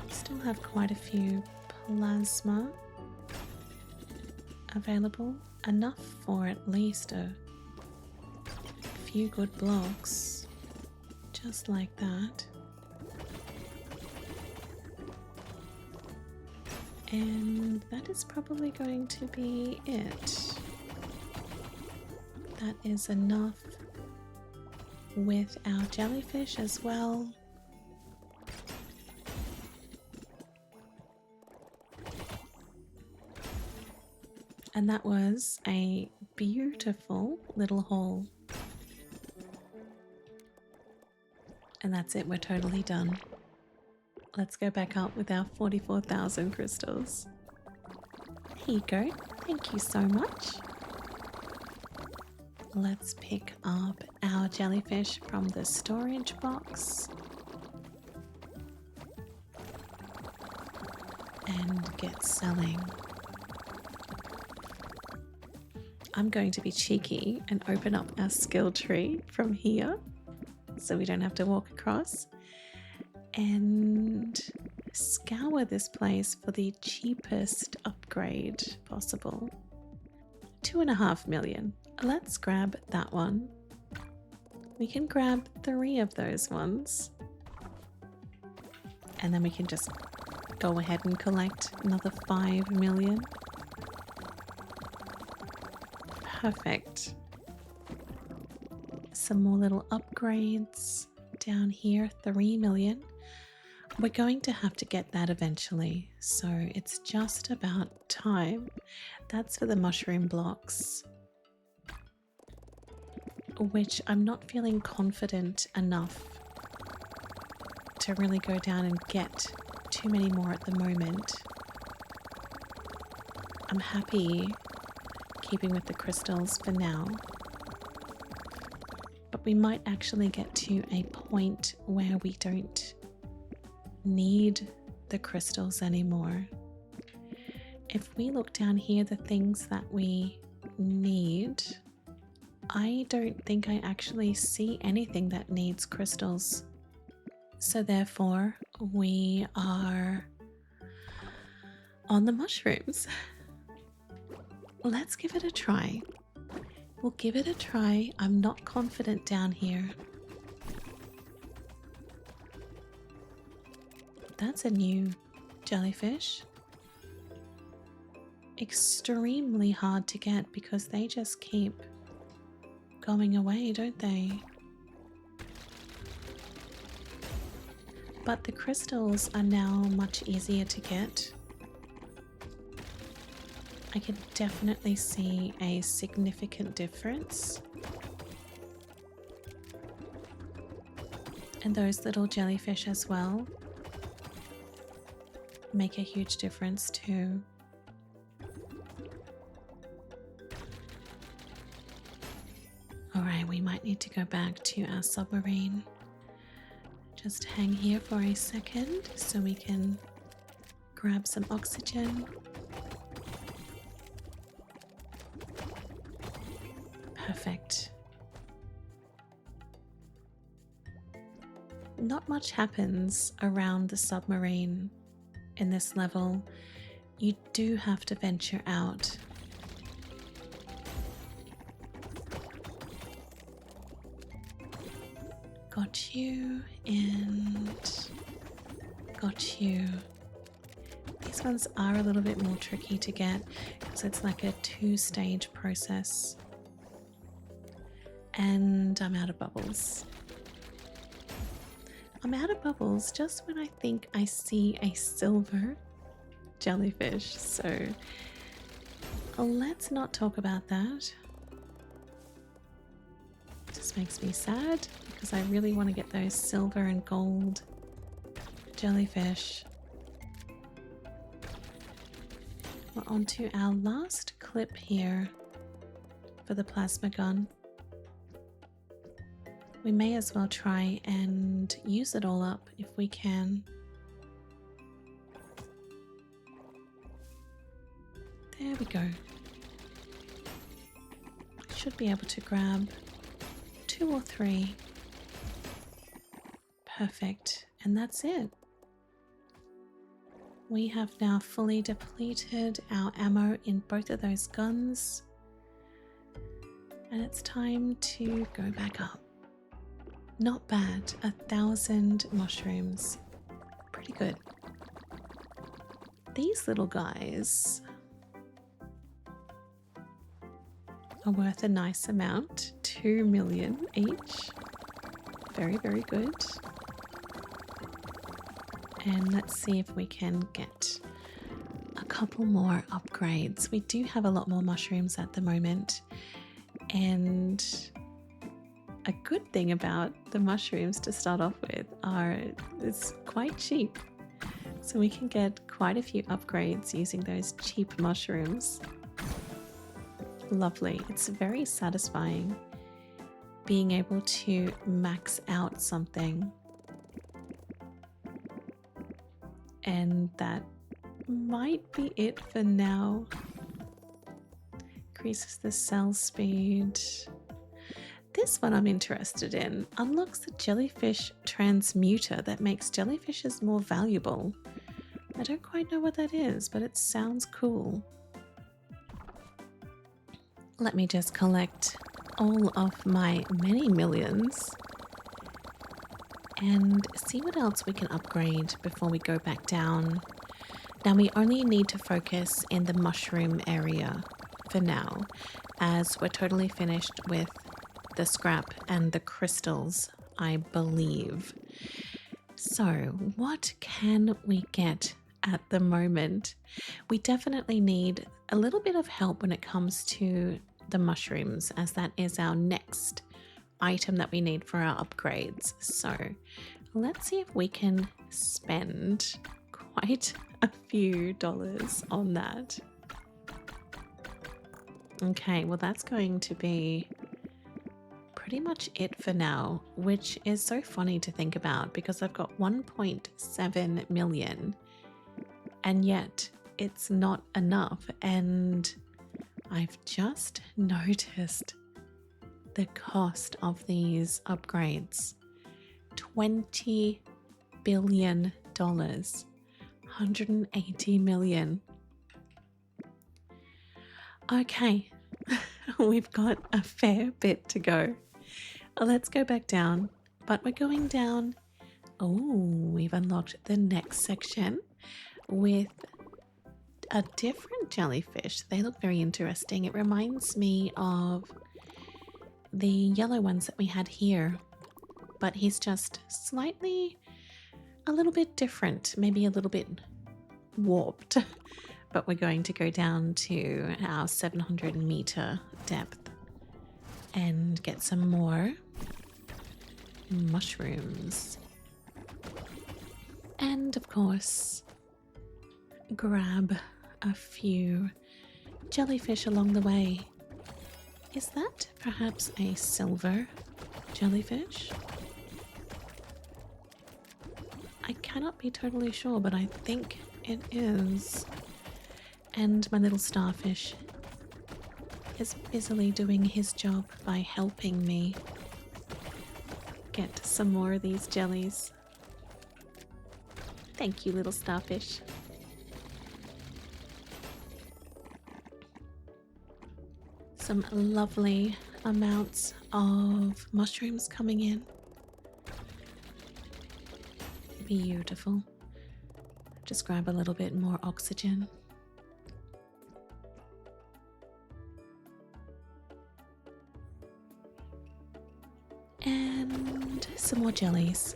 Still have quite a few plasma available. Enough for at least a few good blocks. Just like that. And that is probably going to be it. That is enough with our jellyfish as well. And that was a beautiful little haul. And that's it, we're totally done. Let's go back up with our 44,000 crystals. Here you go, thank you so much. Let's pick up our jellyfish from the storage box. And get selling. I'm going to be cheeky and open up our skill tree from here so we don't have to walk across and scour this place for the cheapest upgrade possible. 2.5 million. Let's grab that one. We can grab 3 of those ones and then we can just go ahead and collect another 5 million. Perfect. Some more little upgrades down here, 3 million. We're going to have to get that eventually, so it's just about time. That's for the mushroom blocks, which I'm not feeling confident enough to really go down and get too many more at the moment. I'm happy keeping with the crystals for now, but we might actually get to a point where we don't need the crystals anymore. If we look down here, the things that we need, I don't think I actually see anything that needs crystals. So therefore, we are on the mushrooms. Let's give it a try. We'll give it a try. I'm not confident down here. That's a new jellyfish. Extremely hard to get because they just keep going away, don't they? But the crystals are now much easier to get. I can definitely see a significant difference. And those little jellyfish as well make a huge difference too. Alright, we might need to go back to our submarine. Just hang here for a second so we can grab some oxygen. Perfect. Not much happens around the submarine in this level. You do have to venture out. Got you and got you. These ones are a little bit more tricky to get because it's like a 2-stage process. And I'm out of bubbles. I'm out of bubbles just when I think I see a silver jellyfish. So let's not talk about that. It just makes me sad because I really want to get those silver and gold jellyfish. We're on to our last clip here for the plasma gun. We may as well try and use it all up if we can. There we go. should be able to grab 2 or 3. Perfect. And that's it. We have now fully depleted our ammo in both of those guns. And it's time to go back up. Not bad. 1,000 mushrooms. Pretty good. These little guys are worth a nice amount. 2 million each. Very, very good. And let's see if we can get a couple more upgrades. We do have a lot more mushrooms at the moment. And a good thing about the mushrooms to start off with are it's quite cheap. So we can get quite a few upgrades using those cheap mushrooms. Lovely. It's very satisfying being able to max out something. And that might be it for now. Increases the cell speed. This one I'm interested in. Unlocks the Jellyfish Transmuter that makes jellyfishes more valuable. I don't quite know what that is, but it sounds cool. Let me just collect all of my many millions and see what else we can upgrade before we go back down. Now we only need to focus in the mushroom area for now, as we're totally finished with the scrap and the crystals, I believe. So what can we get at the moment? We definitely need a little bit of help when it comes to the mushrooms, as that is our next item that we need for our upgrades. So let's see if we can spend quite a few dollars on that. Okay, well that's going to be pretty much it for now, which is so funny to think about because I've got 1.7 million and yet it's not enough. And I've just noticed the cost of these upgrades. $20 billion, 180 million. Okay, we've got a fair bit to go. Let's go back down, but we're going down. Oh, we've unlocked the next section with a different jellyfish. They look very interesting. It reminds me of the yellow ones that we had here, but he's just slightly a little bit different, maybe a little bit warped. But we're going to go down to our 700-meter depth and get some more mushrooms. And of course, grab a few jellyfish along the way. Is that perhaps a silver jellyfish? I cannot be totally sure, but I think it is. And my little starfish is busily doing his job by helping me get some more of these jellies. Thank you, little starfish. Some lovely amounts of mushrooms coming in. Beautiful. Just grab a little bit more oxygen. And some more jellies.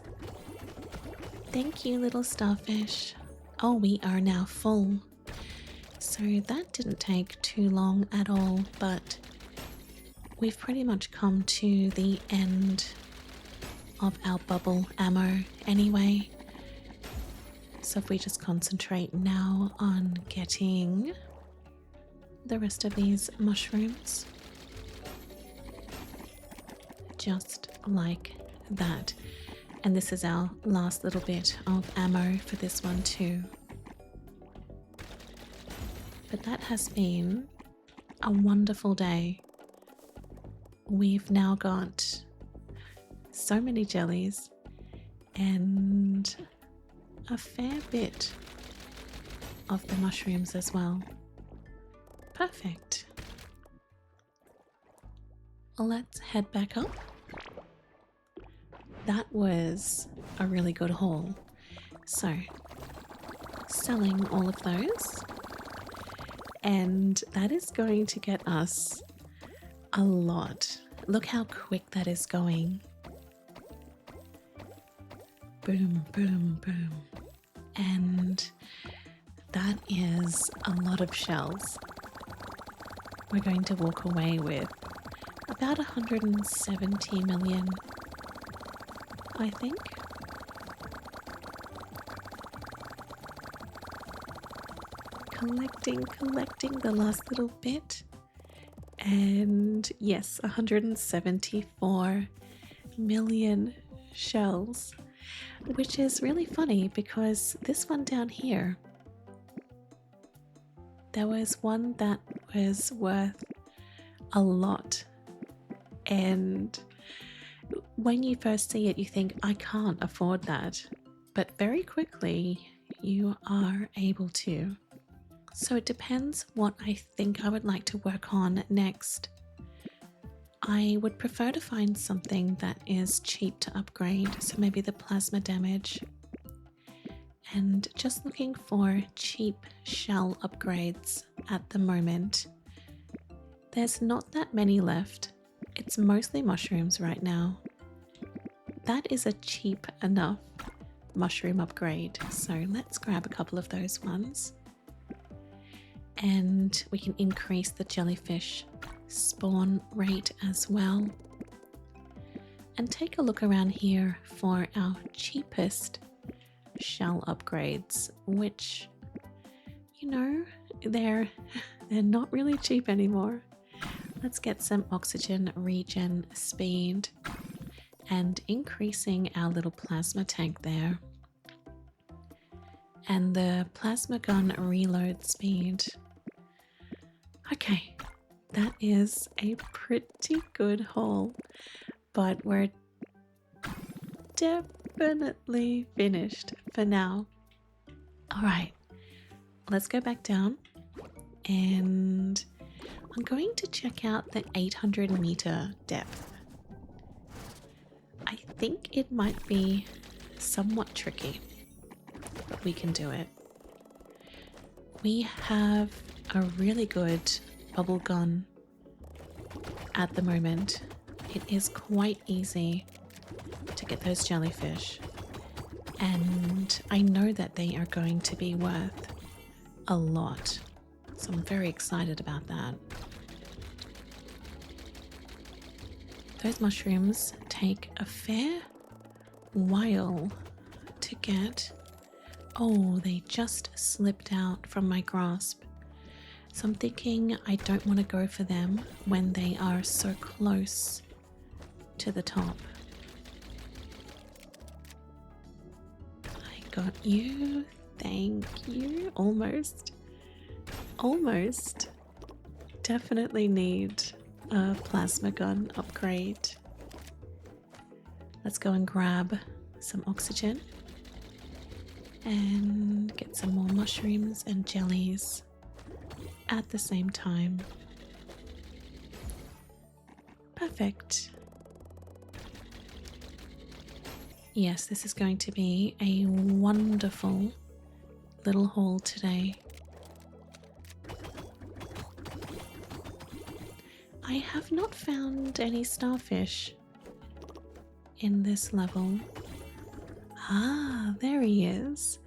Thank you, little starfish. Oh, we are now full. So that didn't take too long at all, but we've pretty much come to the end of our bubble ammo anyway. So if we just concentrate now on getting the rest of these mushrooms. Just like that. And this is our last little bit of ammo for this one too. But that has been a wonderful day. we've now got so many jellies and a fair bit of the mushrooms as well. Perfect. Let's head back up. That was a really good haul. So, selling all of those, and that is going to get us a lot. Look how quick that is going. Boom, boom, boom. And that is a lot of shells. We're going to walk away with about 170 million, I think. Collecting the last little bit. And yes, 174 million shells, which is really funny because this one down here, there was one that was worth a lot. And when you first see it, you think, I can't afford that. But very quickly, you are able to. So it depends what I think I would like to work on next. I would prefer to find something that is cheap to upgrade, so maybe the plasma damage. And just looking for cheap shell upgrades at the moment. There's not that many left. It's mostly mushrooms right now. That is a cheap enough mushroom upgrade, so let's grab a couple of those ones. And we can increase the jellyfish spawn rate as well. And take a look around here for our cheapest shell upgrades, which, you know, they're not really cheap anymore. Let's get some oxygen regen speed and increasing our little plasma tank there. And the plasma gun reload speed. Okay, that is a pretty good haul, but we're definitely finished for now. All right, let's go back down, and I'm going to check out the 800-meter depth. I think it might be somewhat tricky, but we can do it. We have a really good bubble gun at the moment. It is quite easy to get those jellyfish, and I know that they are going to be worth a lot, so I'm very excited about that. Those mushrooms take a fair while to get. Oh, they just slipped out from my grasp. So I'm thinking I don't want to go for them when they are so close to the top. I got you. Thank you. Almost. Almost. Definitely need a plasma gun upgrade. Let's go and grab some oxygen and get some more mushrooms and jellies at the same time. Perfect. Yes, this is going to be a wonderful little haul today. I have not found any starfish in this level. Ah, there he is.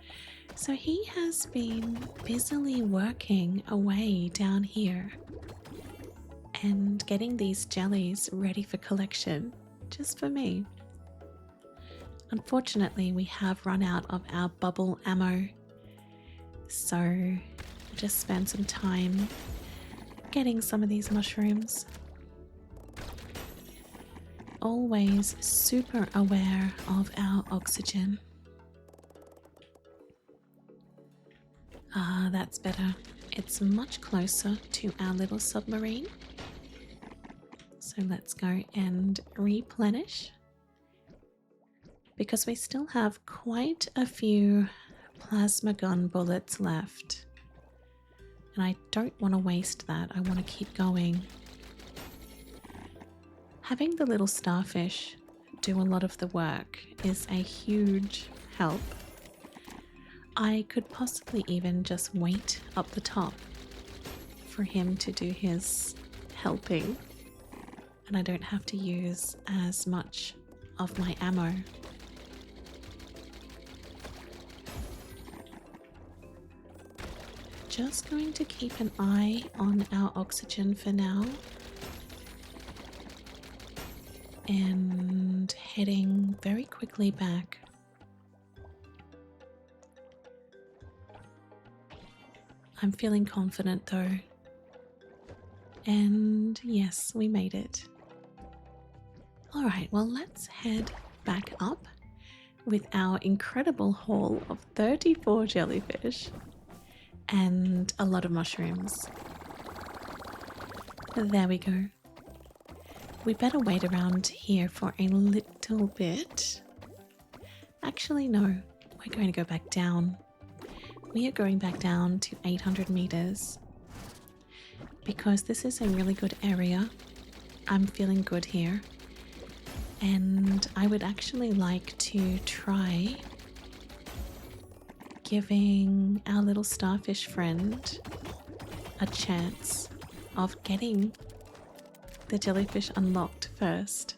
So he has been busily working away down here and getting these jellies ready for collection, just for me. Unfortunately, we have run out of our bubble ammo, so we'll just spend some time getting some of these mushrooms. Always super aware of our oxygen. Ah, that's better. It's much closer to our little submarine. So So let's go and replenish, because we still have quite a few plasma gun bullets left. And I don't want to waste that. I want to keep going. Having the little starfish do a lot of the work is a huge help. I could possibly even just wait up the top for him to do his helping, and I don't have to use as much of my ammo. Just going to keep an eye on our oxygen for now, and heading very quickly back. I'm feeling confident though, and yes, we made it. Alright, well, let's head back up with our incredible haul of 34 jellyfish and a lot of mushrooms. There we go. We better wait around here for a little bit. Actually, no, we're going to go back down. We are going back down to 800 meters because this is a really good area. I'm feeling good here. And I would actually like to try giving our little starfish friend a chance of getting the jellyfish unlocked first.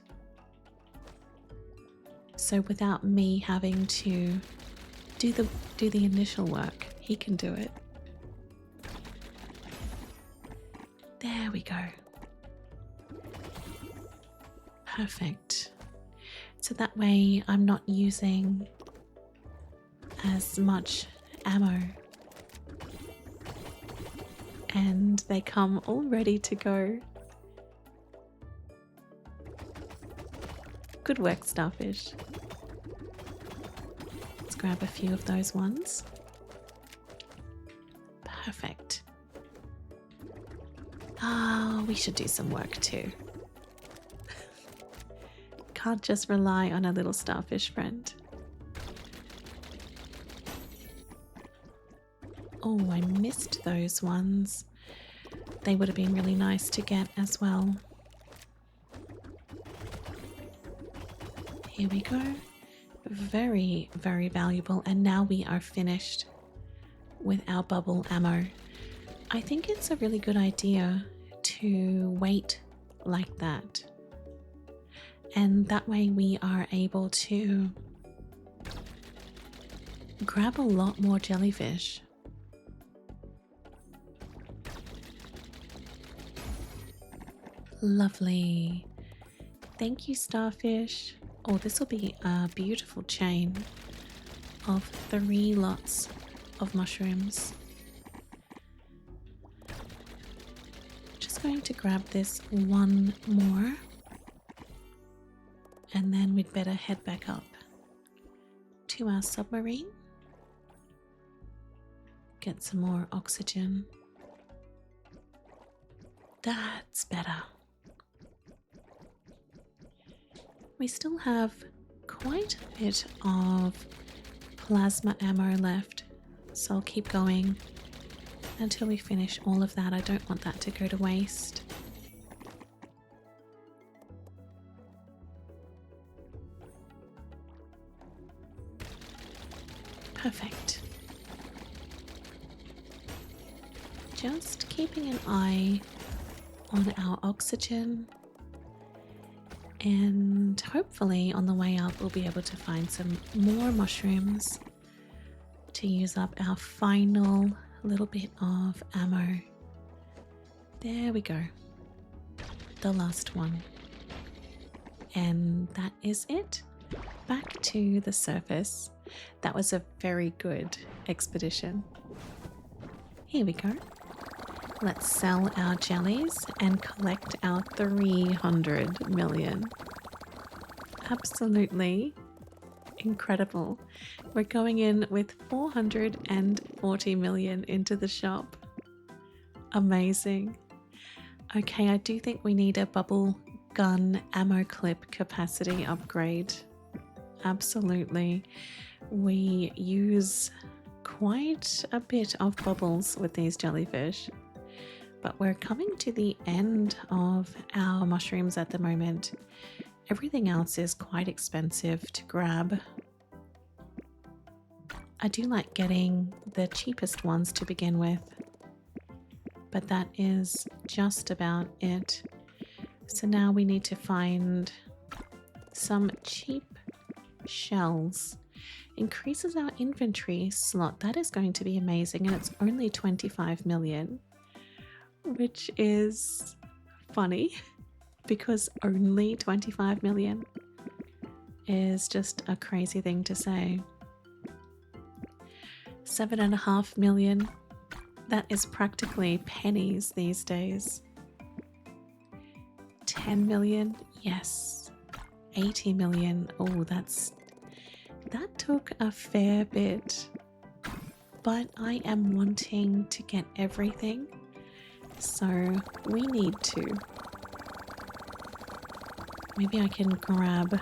So without me having to do the initial work, he can do it. There we go. Perfect. So that way I'm not using as much ammo, and they come all ready to go. Good work, starfish. Let's grab a few of those ones. Perfect. Ah, we should do some work too. Can't just rely on a little starfish friend. Oh, I missed those ones. They would have been really nice to get as well. Here we go. Very, very valuable. And now we are finished with our bubble ammo. I think it's a really good idea to wait like that. And that way we are able to grab a lot more jellyfish. Lovely. Thank you, starfish. Oh, this will be a beautiful chain of 3 lots of mushrooms. Just going to grab this one more, and then we'd better head back up to our submarine. Get some more oxygen. That's better. We still have quite a bit of plasma ammo left, so I'll keep going until we finish all of that. I don't want that to go to waste. Perfect. Just keeping an eye on our oxygen, and hopefully on the way up we'll be able to find some more mushrooms to use up our final little bit of ammo. There we go. The last one. And that is it. Back to the surface. That was a very good expedition. Here we go. Let's sell our jellies and collect our 300 million. Absolutely incredible. We're going in with 440 million into the shop. Amazing. Okay, I do think we need a bubble gun ammo clip capacity upgrade. Absolutely. We use quite a bit of bubbles with these jellyfish, but we're coming to the end of our mushrooms at the moment. Everything else is quite expensive to grab. I do like getting the cheapest ones to begin with, but that is just about it. So now we need to find some cheap shells. Increases our inventory slot. That is going to be amazing, and it's only 25 million, which is funny because only 25 million is just a crazy thing to say. 7.5 million. That is practically pennies these days. 10 million. Yes. 80 million. Oh, that took a fair bit, but I am wanting to get everything, so we need to. Maybe I can grab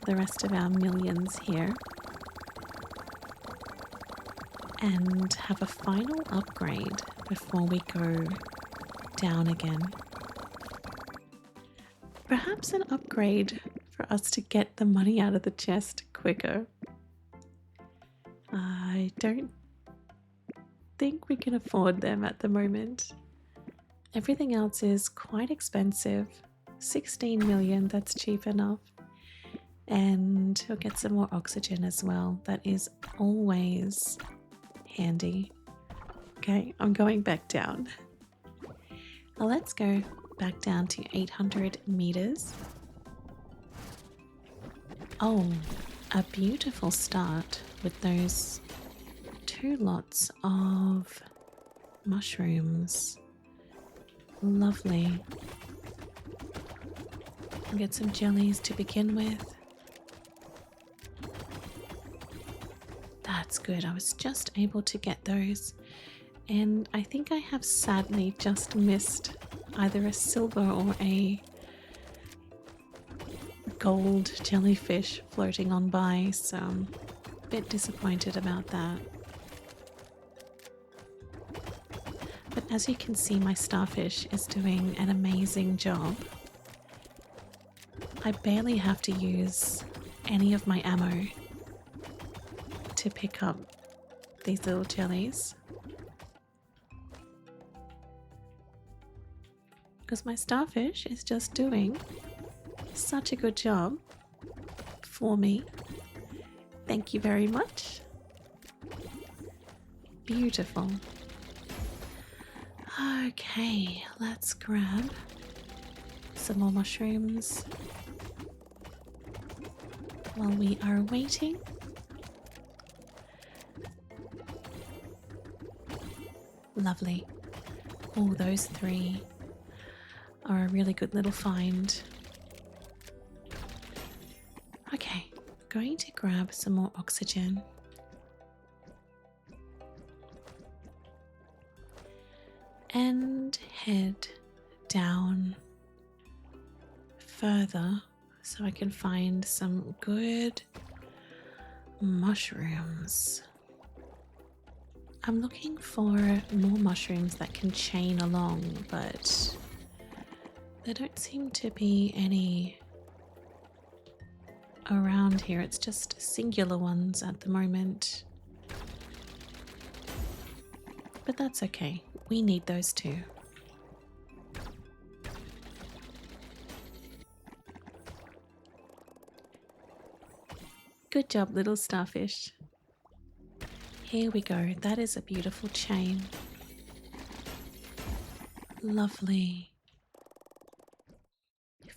the rest of our millions here and have a final upgrade before we go down again. Perhaps an upgrade for us to get the money out of the chest quicker. I don't think we can afford them at the moment. Everything else is quite expensive. 16 million, that's cheap enough. And we'll get some more oxygen as well. That is always handy. Okay, I'm going back down. Well, let's go back down to 800 meters. Oh, a beautiful start with those 2 lots of mushrooms. Lovely. We'll get some jellies to begin with. That's good. I was just able to get those. And I think I have sadly just missed either a silver or a gold jellyfish floating on by, so I'm a bit disappointed about that. But as you can see, my starfish is doing an amazing job. I barely have to use any of my ammo to pick up these little jellies, because my starfish is just doing such a good job for me. Thank you very much. Beautiful. Okay, let's grab some more mushrooms while we are waiting. Lovely. Oh, those 3 are a really good little find. Okay, going to grab some more oxygen. And head down further so I can find some good mushrooms. I'm looking for more mushrooms that can chain along, but there don't seem to be any around here. It's just singular ones at the moment. But that's okay. We need those too. Good job, little starfish. Here we go. That is a beautiful chain. Lovely.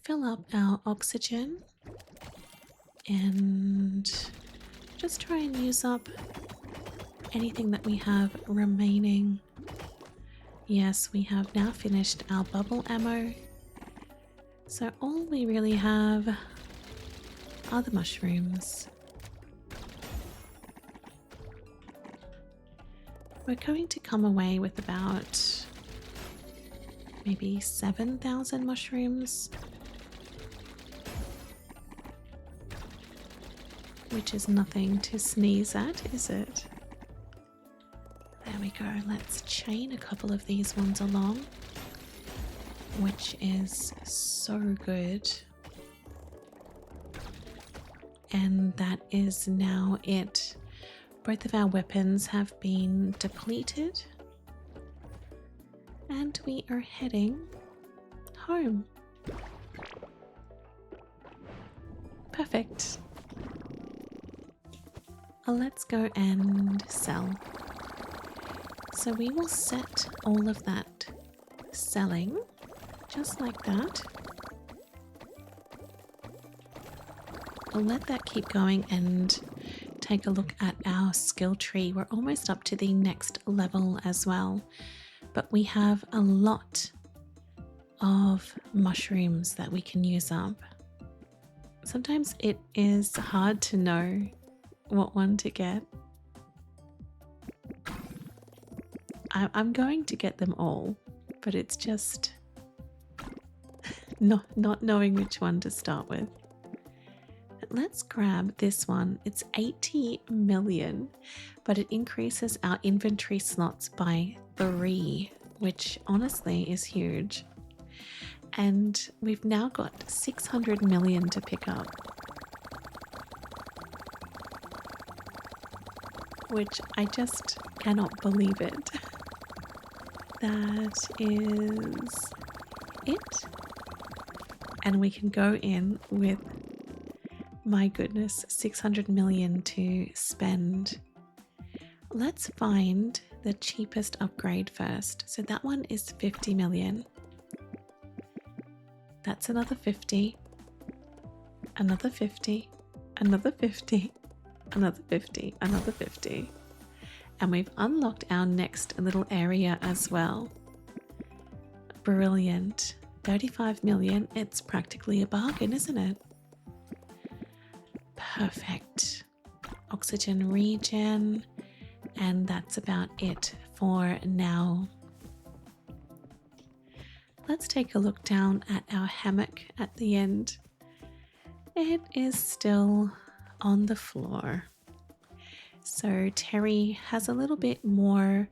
Fill up our oxygen and just try and use up anything that we have remaining. Yes, we have now finished our bubble ammo. So all we really have are the mushrooms. We're going to come away with about maybe 7,000 mushrooms which is nothing to sneeze at, is it? There we go. Let's chain a couple of these ones along, which is so good. And that is now it. Both of our weapons have been depleted. And we are heading home. Perfect. Let's go and sell. So we will set all of that selling just like that. We'll let that keep going and take a look at our skill tree. We're almost up to the next level as well, but we have a lot of mushrooms that we can use up. Sometimes it is hard to know what one to get. I'm going to get them all, but it's just not knowing which one to start with. Let's grab this one. It's 80 million, but it increases our inventory slots by 3, which honestly is huge. And we've now got 600 million to pick up, which I just cannot believe it. That is it. And we can go in with, my goodness, 600 million to spend. Let's find the cheapest upgrade first. So that one is 50 million. That's another 50. Another 50. Another 50. Another 50. Another 50. And we've unlocked our next little area as well. Brilliant. 35 million. It's practically a bargain, isn't it? Perfect. Oxygen regen. And that's about it for now. Let's take a look down at our hammock at the end. It is still on the floor. So Terry has a little bit more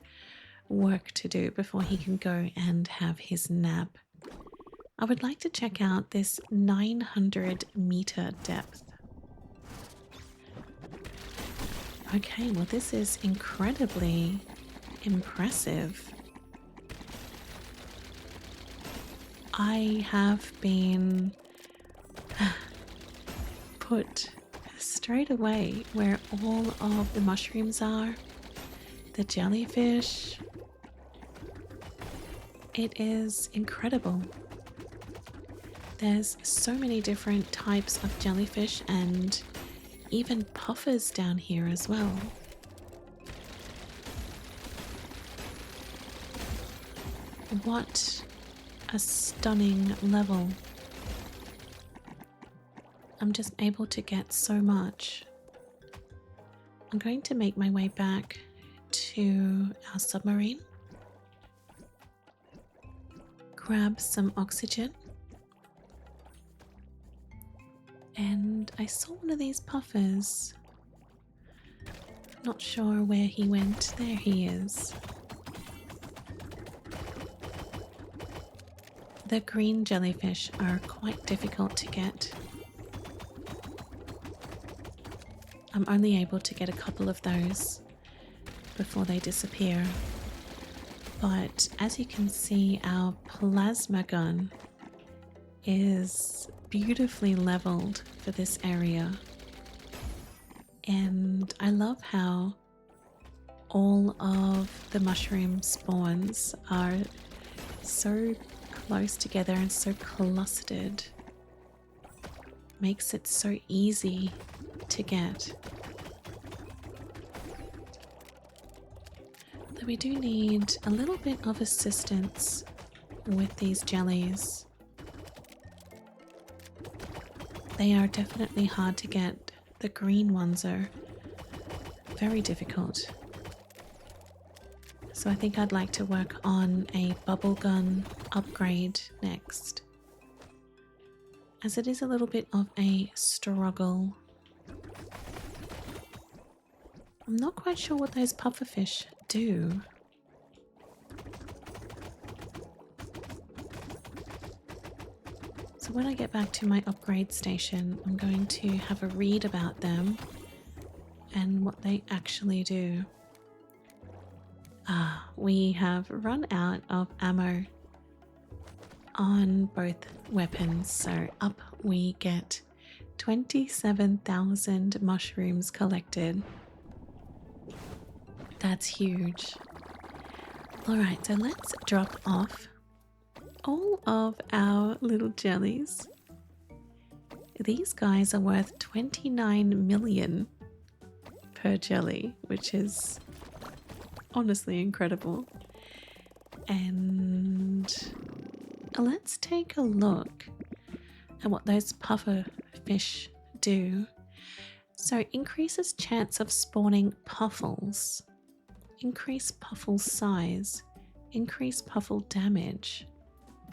work to do before he can go and have his nap. I would like to check out this 900-meter depth. Okay, well this is incredibly impressive. I have been put straight away where all of the mushrooms are, the jellyfish. It is incredible. There's so many different types of jellyfish and even puffers down here as well. What a stunning level. I'm just able to get so much. I'm going to make my way back to our submarine. Grab some oxygen. And I saw one of these puffers. Not sure where he went. There he is. The green jellyfish are quite difficult to get. I'm only able to get a couple of those before they disappear. But as you can see, our plasma gun is beautifully leveled for this area. And I love how all of the mushroom spawns are so close together and so clustered. Makes it so easy to get. Though we do need a little bit of assistance with these jellies. They are definitely hard to get. The green ones are very difficult. So I think I'd like to work on a bubble gun upgrade next, as it is a little bit of a struggle. I'm not quite sure what those pufferfish do. So when I get back to my upgrade station, I'm going to have a read about them and what they actually do. We have run out of ammo on both weapons, so up we get 27,000 mushrooms collected. That's huge. Alright, so let's drop off all of our little jellies. These guys are worth 29 million per jelly, which is honestly incredible. And let's take a look at what those puffer fish do. So increases chance of spawning puffles, increase puffle size, increase puffle damage.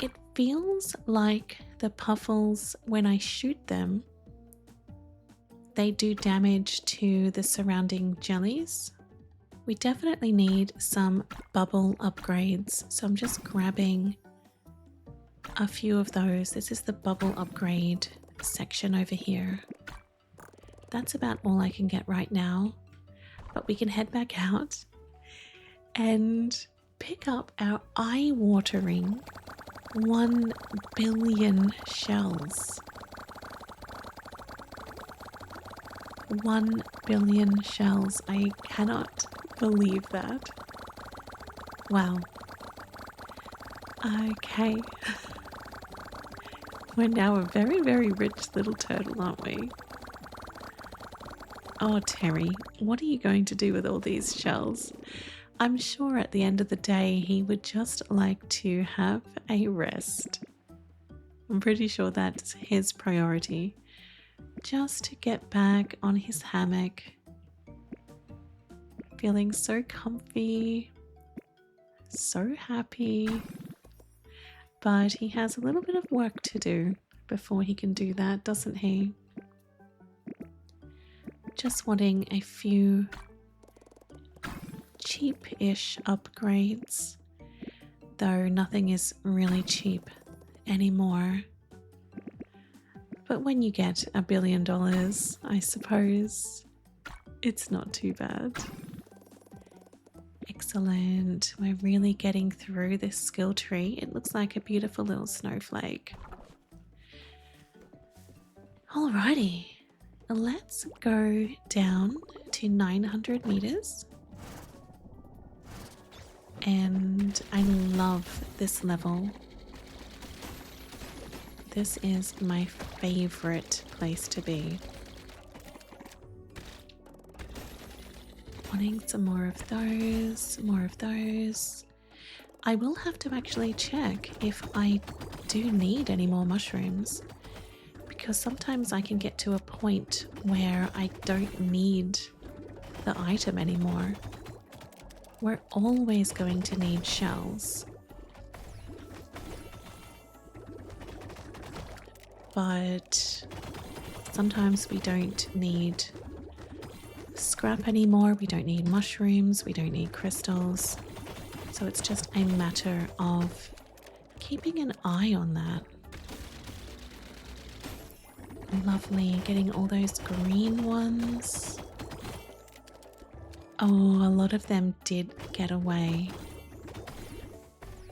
It feels like the puffles, when I shoot them, they do damage to the surrounding jellies. We definitely need some bubble upgrades, so I'm just grabbing a few of those. This is the bubble upgrade section over here. That's about all I can get right now, but we can head back out and pick up our eye-watering 1 billion shells. 1 billion shells. I cannot believe that. Wow. Okay. We're now a very, very rich little turtle, aren't we? Oh, Terry, what are you going to do with all these shells? I'm sure at the end of the day he would just like to have a rest. I'm pretty sure that's his priority. Just to get back on his hammock, feeling so comfy, so happy. But he has a little bit of work to do before he can do that, doesn't he? Just wanting a few cheap-ish upgrades, though nothing is really cheap anymore. But when you get $1 billion, I suppose it's not too bad. Excellent. We're really getting through this skill tree. It looks like a beautiful little snowflake. Alrighty, let's go down to 900 meters. And I love this level. This is my favorite place to be. Wanting some more of those, more of those. I will have to actually check if I do need any more mushrooms, because sometimes I can get to a point where I don't need the item anymore. We're always going to need shells. But sometimes we don't need scrap anymore, we don't need mushrooms, we don't need crystals. So it's just a matter of keeping an eye on that. Lovely, getting all those green ones. Oh, a lot of them did get away.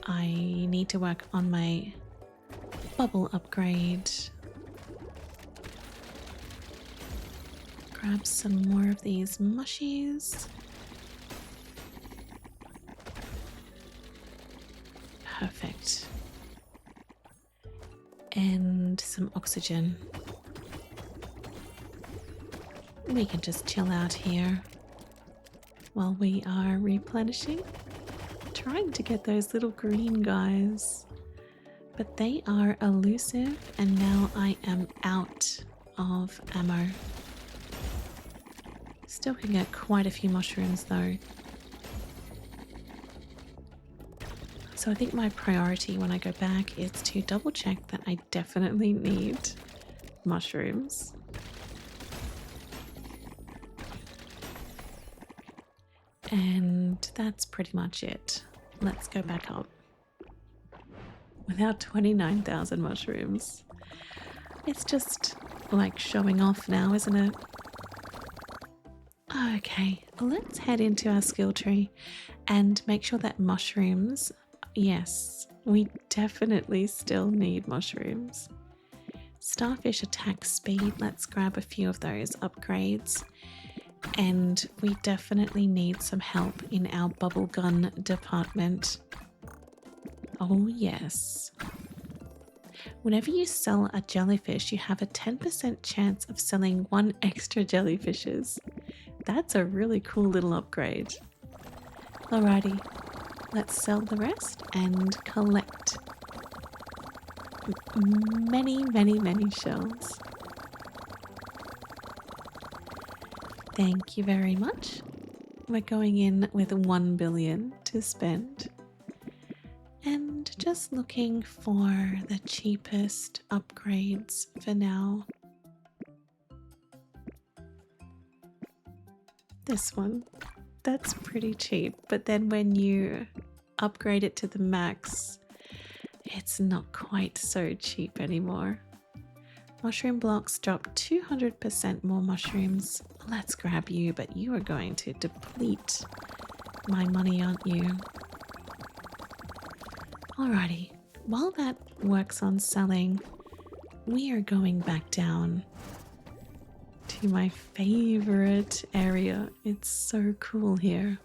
I need to work on my bubble upgrade. Grab some more of these mushies. Perfect. And some oxygen. We can just chill out here while we are replenishing, trying to get those little green guys. But they are elusive, and now I am out of ammo. Still can get quite a few mushrooms though. So I think my priority when I go back is to double check that I definitely need mushrooms. And that's pretty much it. Let's go back up. Without 29,000 mushrooms. It's just like showing off now, isn't it? Okay, let's head into our skill tree and make sure that mushrooms, yes, we definitely still need mushrooms. Starfish attack speed, let's grab a few of those upgrades. And we definitely need some help in our bubble gun department. Oh yes. Whenever you sell a jellyfish, you have a 10% chance of selling 1 extra jellyfishes. That's a really cool little upgrade. Alrighty, let's sell the rest and collect many shells. Thank you very much. We're going in with 1 billion to spend. And just looking for the cheapest upgrades for now. This one, that's pretty cheap, but then when you upgrade it to the max, it's not quite so cheap anymore. Mushroom blocks drop 200% more mushrooms. Let's grab you, but you are going to deplete my money, aren't you? Alrighty, while that works on selling, we are going back down to my favorite area. It's so cool here.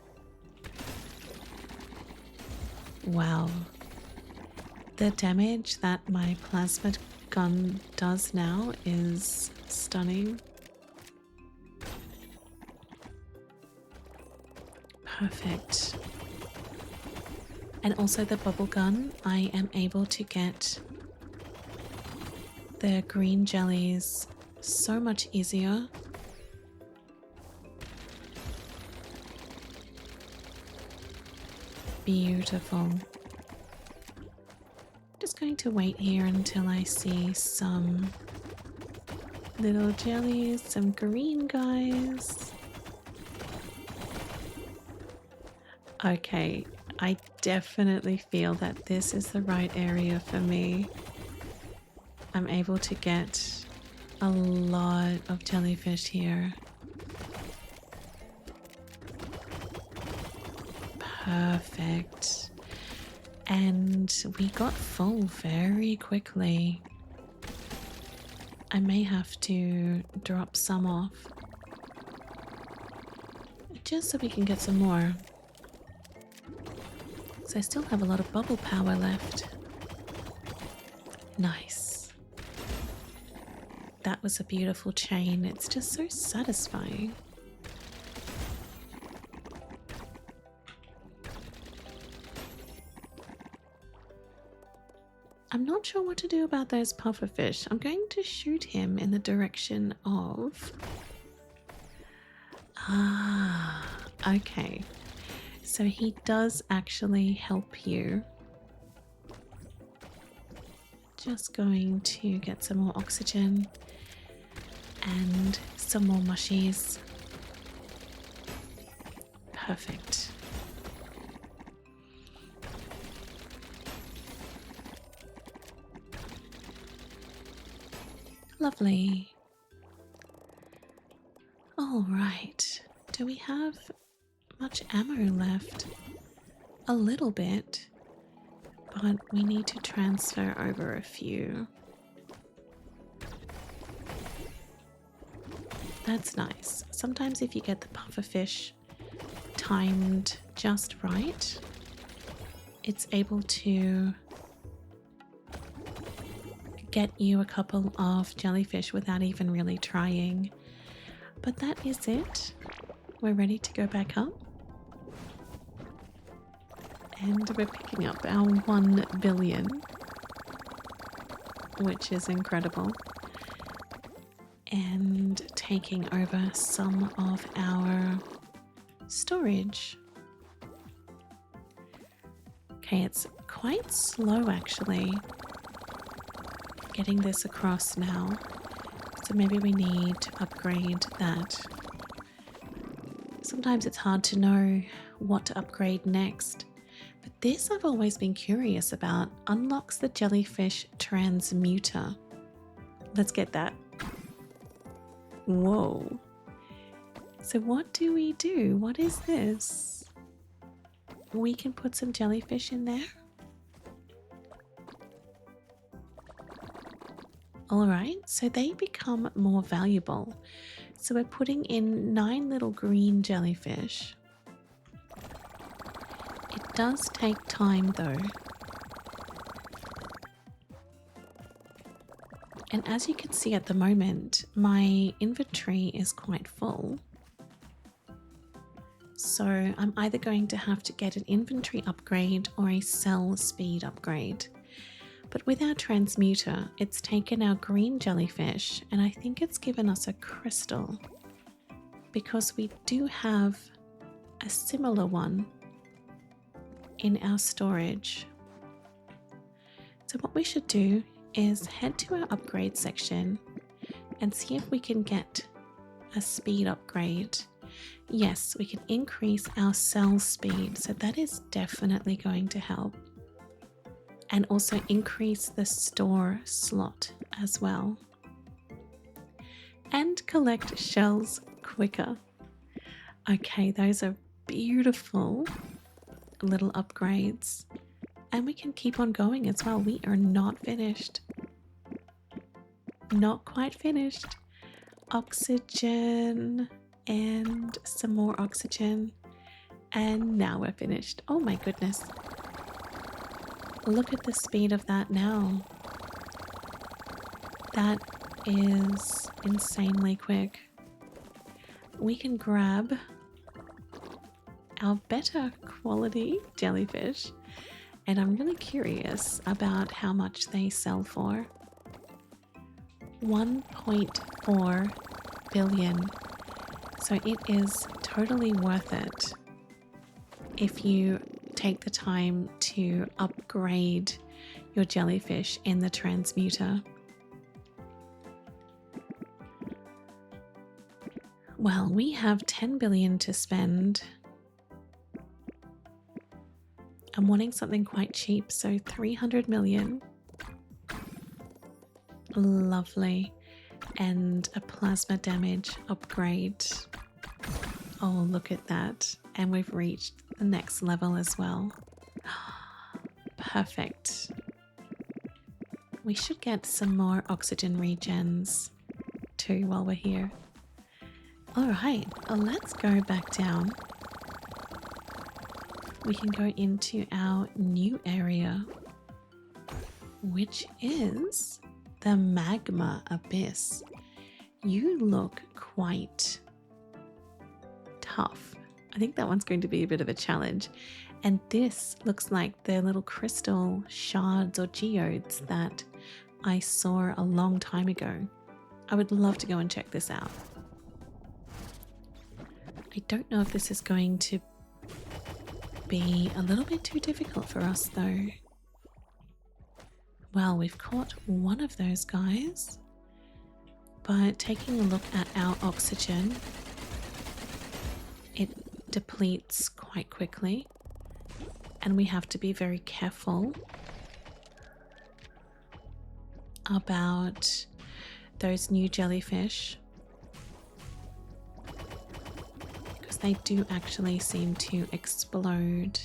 Wow. The damage that my plasma gun does now is stunning. Perfect. And also the bubble gun, I am able to get the green jellies so much easier. Beautiful. Just going to wait here until I see some little jellies, some green guys. Okay, I definitely feel that this is the right area for me. I'm able to get a lot of jellyfish here. Perfect. And we got full very quickly. I may have to drop some off just so we can get some more. So I still have a lot of bubble power left. Nice. That was a beautiful chain. It's just so satisfying. I'm not sure what to do about those pufferfish. I'm going to shoot him in the direction of... Ah, okay. So he does actually help you. Just going to get some more oxygen and some more mushies. Perfect. Lovely. All right. Do we have much ammo left? A little bit, but we need to transfer over a few. That's nice. Sometimes if you get the pufferfish timed just right, it's able to get you a couple of jellyfish without even really trying. But that is it. We're ready to go back up. And we're picking up our 1 billion, which is incredible. And taking over some of our storage. Okay, it's quite slow actually getting this across now. So maybe we need to upgrade that Sometimes it's hard to know what to upgrade next. But this I've always been curious about. Unlocks the Jellyfish Transmuter. Let's get that. Whoa. So what do we do? What is this? We can put some jellyfish in there. Alright, so they become more valuable. So we're putting in 9 little green jellyfish. It does take time though. And as you can see at the moment, my inventory is quite full. So I'm either going to have to get an inventory upgrade or a cell speed upgrade. But with our transmuter, it's taken our green jellyfish and I think it's given us a crystal because we do have a similar one in our storage. So what we should do is head to our upgrade section and see if we can get a speed upgrade. Yes, we can increase our cell speed, so that is definitely going to help. And also increase the store slot as well. And collect shells quicker. Okay, those are beautiful little upgrades. And we can keep on going as well. We are not finished. Not quite finished. Oxygen and some more oxygen. And now we're finished. Oh my goodness. Look at the speed of that now. That is insanely quick. We can grab our better quality jellyfish, and I'm really curious about how much they sell for. 1.4 billion. So it is totally worth it if you take the time to upgrade your jellyfish in the transmuter. Well, we have 10 billion to spend. I'm wanting something quite cheap, so 300 million. Lovely. And a plasma damage upgrade. Oh, look at that. And we've reached the next level as well. Perfect. We should get some more oxygen regens too while we're here. Alright, let's go back down. We can go into our new area, which is the Magma Abyss. You look quite tough. I think that one's going to be a bit of a challenge. And this looks like the little crystal shards or geodes that I saw a long time ago. I would love to go and check this out. I don't know if this is going to be a little bit too difficult for us though. Well, we've caught one of those guys, but taking a look at our oxygen, it depletes quite quickly and we have to be very careful about those new jellyfish because they do actually seem to explode.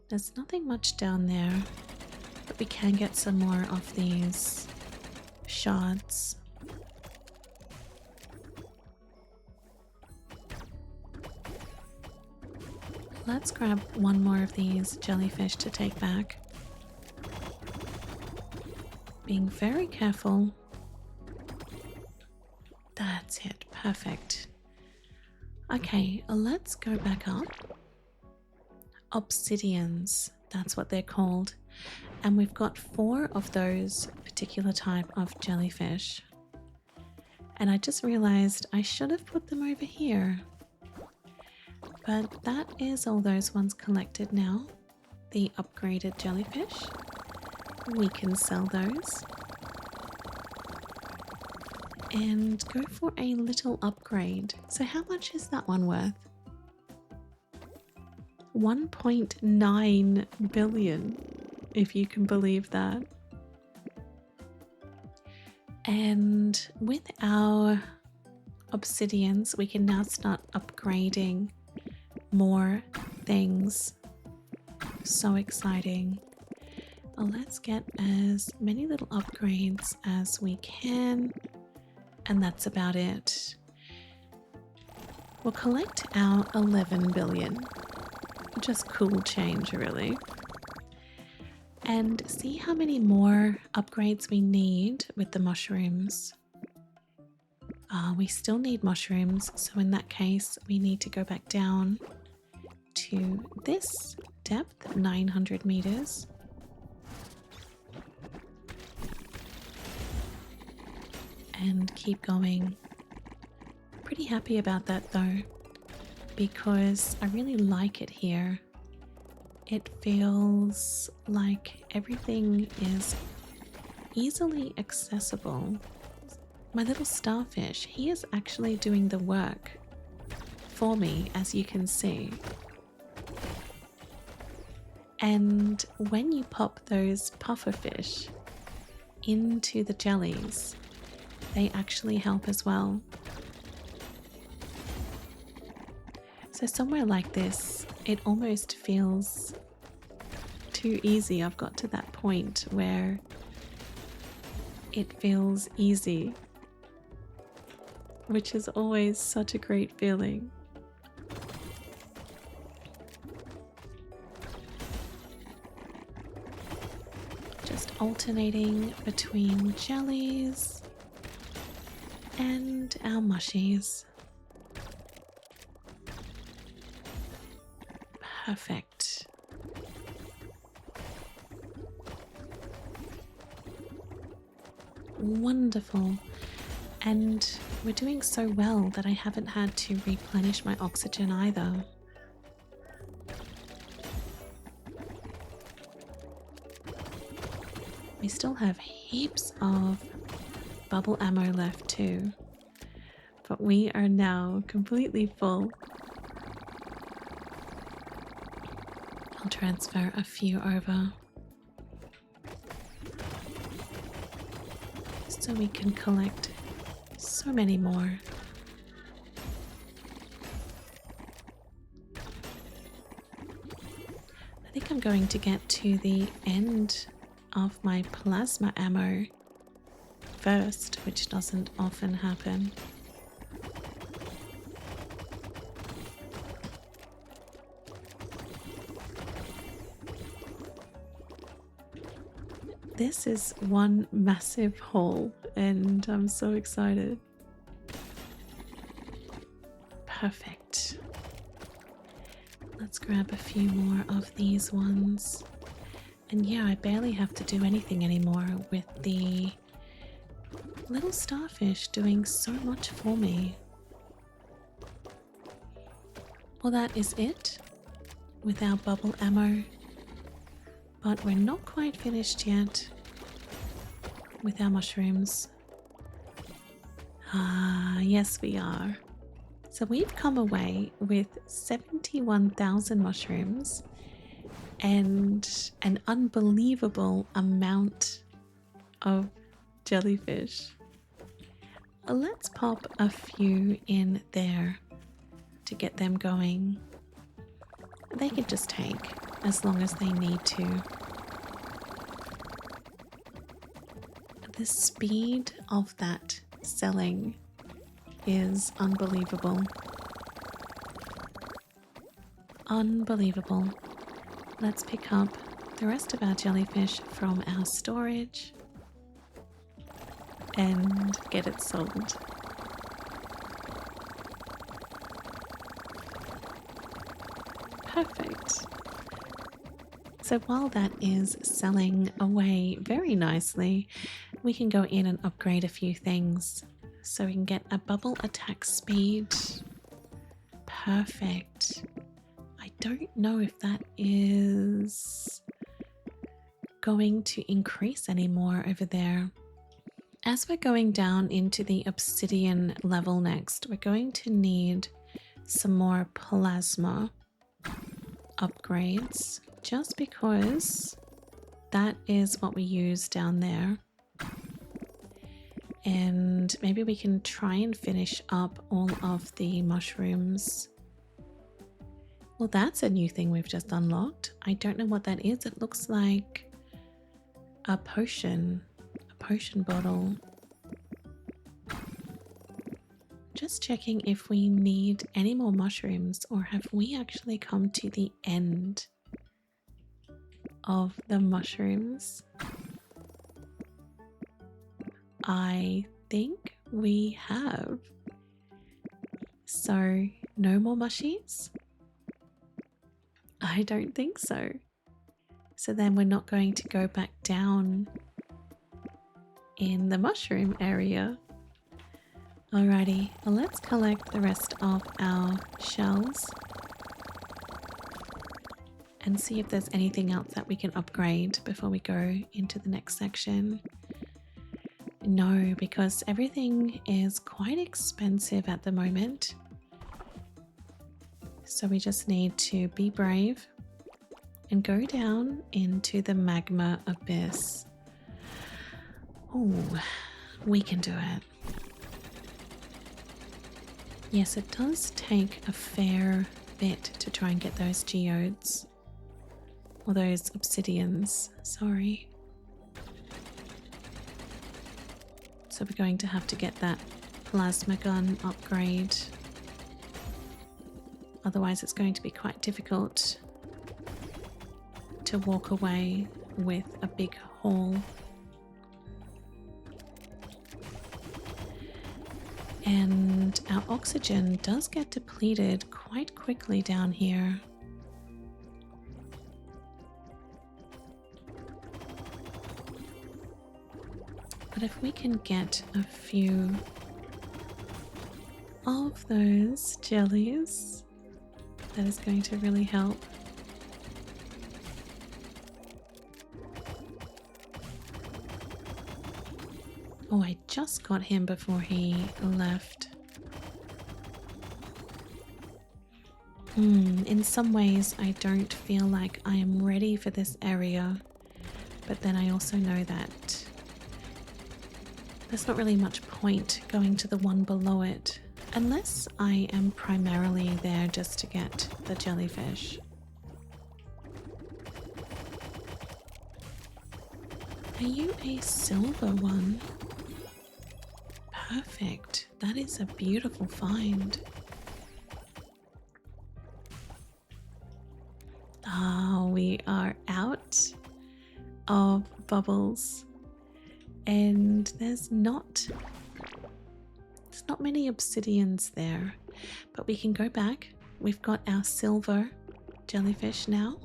There's nothing much down there, but we can get some more of these shards. Let's grab one more of these jellyfish to take back. Being very careful. That's it, perfect. Okay, let's go back up. Obsidians, that's what they're called. And we've got 4 of those particular type of jellyfish. And I just realized I should have put them over here. But that is all those ones collected now. The upgraded jellyfish. We can sell those. and go for a little upgrade. So how much is that one worth? 1.9 billion, if you can believe that. And with our obsidians, we can now start upgrading more things. So exciting. Well, let's get as many little upgrades as we can, and that's about it. We'll collect our 11 billion. Just cool change, really. And see how many more upgrades we need with the mushrooms. We still need mushrooms, so in that case we need to go back down to this depth, 900 meters. And keep going. Pretty happy about that though, because I really like it here. It feels like everything is easily accessible. My little starfish, he is actually doing the work for me, as you can see. And when you pop those pufferfish into the jellies, they actually help as well. So somewhere like this, it almost feels too easy. I've got to that point where it feels easy, which is always such a great feeling. Just alternating between jellies and our mushies. Perfect. Wonderful. And we're doing so well that I haven't had to replenish my oxygen either. We still have heaps of bubble ammo left too, but we are now completely full. I'll transfer a few over so we can collect so many more. I think I'm going to get to the end of my plasma ammo first, which doesn't often happen. This is one massive haul and I'm so excited. Perfect. Let's grab a few more of these ones. And yeah, I barely have to do anything anymore with the little starfish doing so much for me. Well, that is it with our bubble ammo. But we're not quite finished yet with our mushrooms. Yes we are. So we've come away with 71,000 mushrooms and an unbelievable amount of jellyfish. Let's pop a few in there to get them going. They can just take as long as they need to. The speed of that selling is unbelievable. Unbelievable. Let's pick up the rest of our jellyfish from our storage and get it sold. Perfect. So while that is selling away very nicely, we can go in and upgrade a few things. So we can get a bubble attack speed. Perfect. I don't know if that is going to increase anymore over there. As we're going down into the obsidian level next, we're going to need some more plasma upgrades, just because that is what we use down there. And maybe we can try and finish up all of the mushrooms. Well, that's a new thing we've just unlocked. I don't know what that is. It looks like a potion bottle. Just checking if we need any more mushrooms, or have we actually come to the end of the mushrooms? I think we have. So no more mushies? I don't think so. So then we're not going to go back down in the mushroom area. Alrighty, well, let's collect the rest of our shells and see if there's anything else that we can upgrade before we go into the next section. No, because everything is quite expensive at the moment. So we just need to be brave and go down into the Magma Abyss. Oh, we can do it. Yes, it does take a fair bit to try and get those geodes. Or those obsidians, sorry. So we're going to have to get that plasma gun upgrade. Otherwise it's going to be quite difficult to walk away with a big haul. And our oxygen does get depleted quite quickly down here. But if we can get a few of those jellies, that is going to really help. Oh, I just got him before he left. In some ways, I don't feel like I am ready for this area, but then I also know that there's not really much point going to the one below it, unless I am primarily there just to get the jellyfish. Are you a silver one? Perfect. That is a beautiful find. Oh, we are out of bubbles. And there's not many obsidians there. But we can go back. We've got our silver jellyfish now.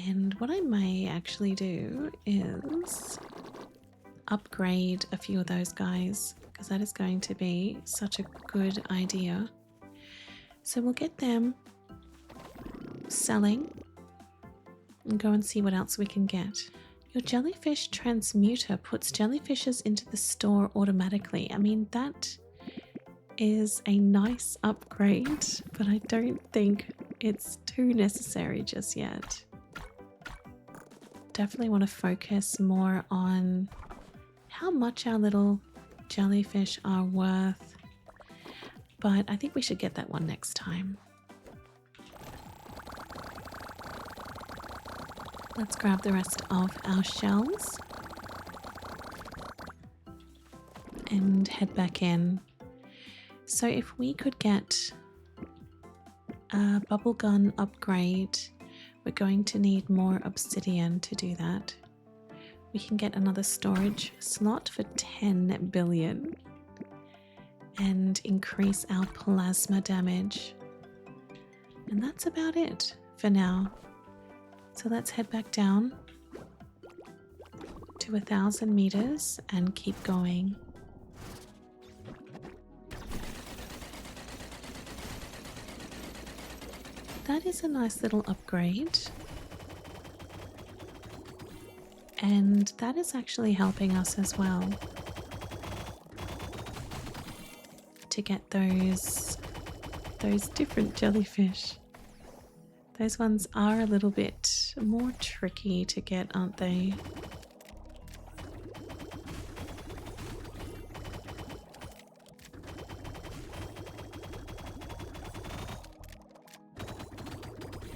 And what I may actually do is upgrade a few of those guys, because that is going to be such a good idea. So we'll get them selling and go and see what else we can get. Your jellyfish transmuter puts jellyfishes into the store automatically. I mean, that is a nice upgrade, but I don't think it's too necessary just yet. Definitely want to focus more on how much our little jellyfish are worth, but I think we should get that one next time. Let's grab the rest of our shells and head back in. So if we could get a bubble gun upgrade, we're going to need more obsidian to do that. We can get another storage slot for 10 billion and increase our plasma damage. And that's about it for now. So let's head back down to 1,000 meters and keep going. That is a nice little upgrade. And that is actually helping us as well to get those different jellyfish. Those ones are a little bit more tricky to get, aren't they?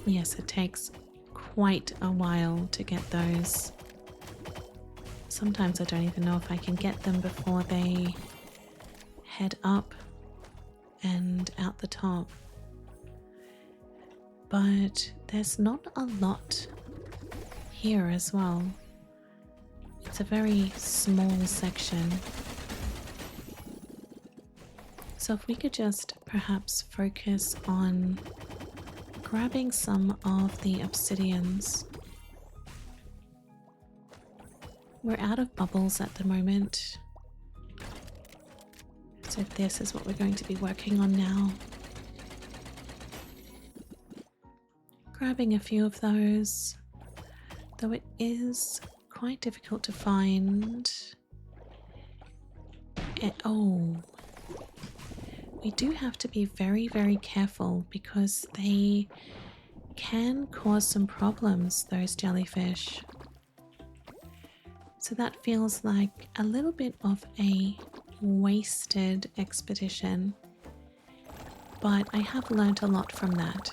Yes, it takes quite a while to get those. Sometimes I don't even know if I can get them before they head up and out the top. But there's not a lot here as well. It's a very small section. So if we could just perhaps focus on grabbing some of the obsidians. We're out of bubbles at the moment. So this is what we're going to be working on now. Grabbing a few of those, though it is quite difficult to find. Oh, we do have to be very, very careful because they can cause some problems, those jellyfish. So that feels like a little bit of a wasted expedition, but I have learnt a lot from that.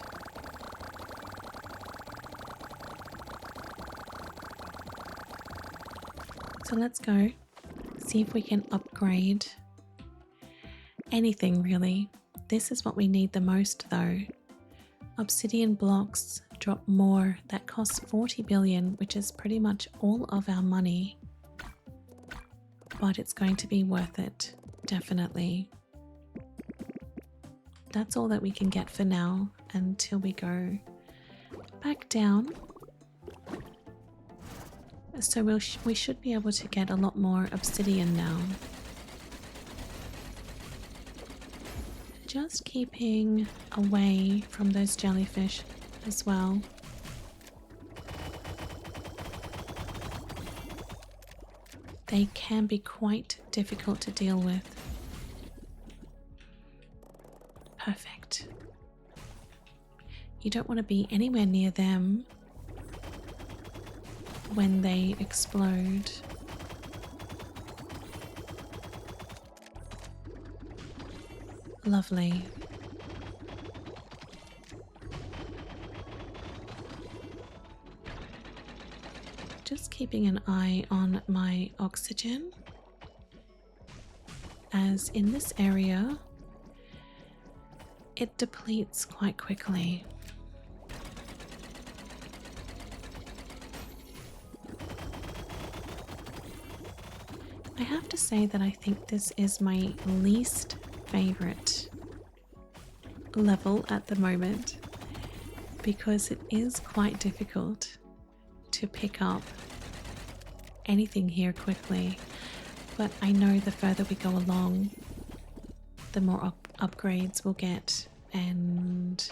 So let's go see if we can upgrade anything really. This is what we need the most though. Obsidian blocks drop more. That costs 40 billion, which is pretty much all of our money. But it's going to be worth it, definitely. That's all that we can get for now until we go back down. So we should be able to get a lot more obsidian now. Just keeping away from those jellyfish as well. They can be quite difficult to deal with. Perfect. You don't want to be anywhere near them when they explode. Lovely. Just keeping an eye on my oxygen, as in this area it depletes quite quickly. I have to say that I think this is my least favorite level at the moment because it is quite difficult to pick up anything here quickly, but I know the further we go along the more upgrades we'll get and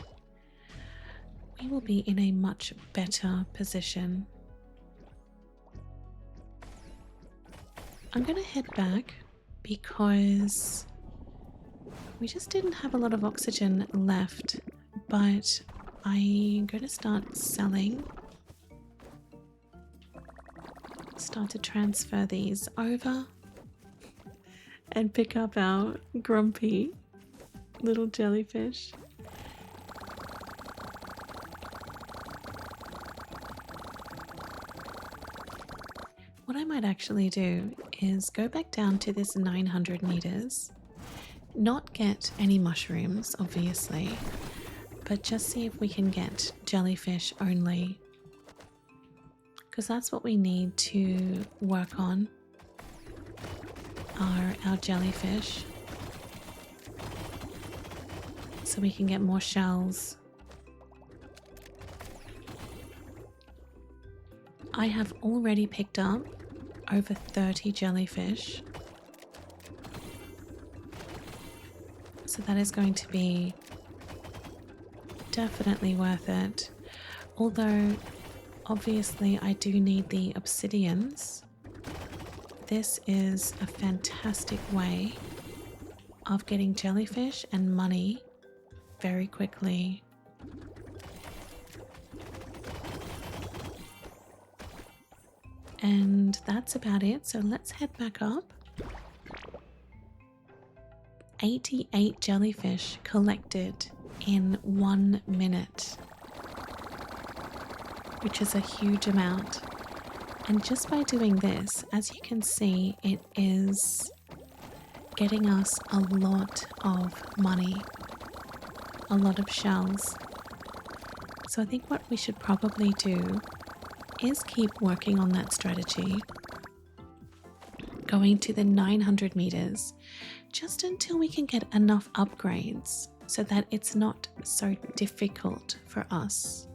we will be in a much better position. I'm going to head back because we just didn't have a lot of oxygen left, but I'm going to start selling. Start to transfer these over and pick up our grumpy little jellyfish. What I might actually do is go back down to this 900 meters, not get any mushrooms, obviously, but just see if we can get jellyfish only, because that's what we need to work on, are our jellyfish, so we can get more shells. I have already picked up over 30 jellyfish, so that is going to be definitely worth it. Although Obviously, I do need the obsidians. This is a fantastic way of getting jellyfish and money very quickly. And that's about it, so let's head back up. 88 jellyfish collected in 1 minute, which is a huge amount. And just by doing this, as you can see, it is getting us a lot of money, a lot of shells. So I think what we should probably do is keep working on that strategy, going to the 900 meters just until we can get enough upgrades so that it's not so difficult for us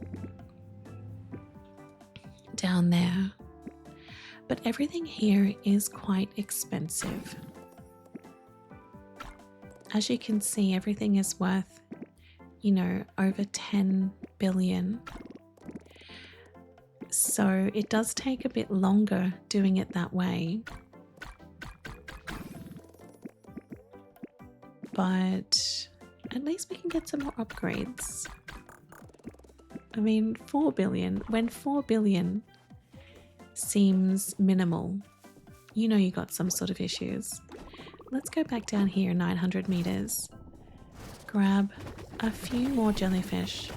down there. But everything here is quite expensive. As you can see, everything is worth, you know, over 10 billion. So it does take a bit longer doing it that way. But at least we can get some more upgrades. I mean, 4 billion, when 4 billion seems minimal, you know you got some sort of issues. Let's go back down here 900 meters, grab a few more jellyfish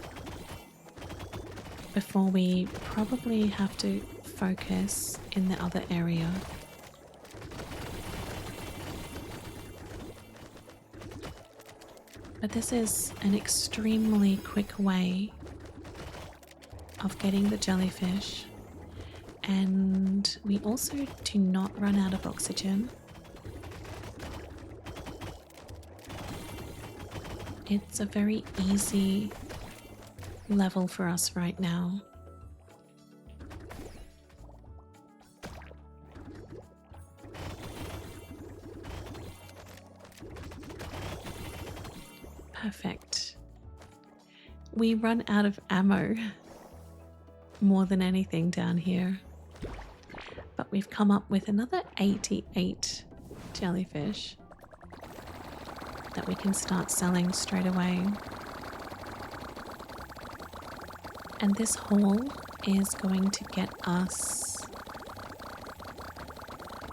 before we probably have to focus in the other area. But this is an extremely quick way of getting the jellyfish, and we also do not run out of oxygen. It's a very easy level for us right now. Perfect. We run out of ammo more than anything down here. But we've come up with another 88 jellyfish that we can start selling straight away. And this haul is going to get us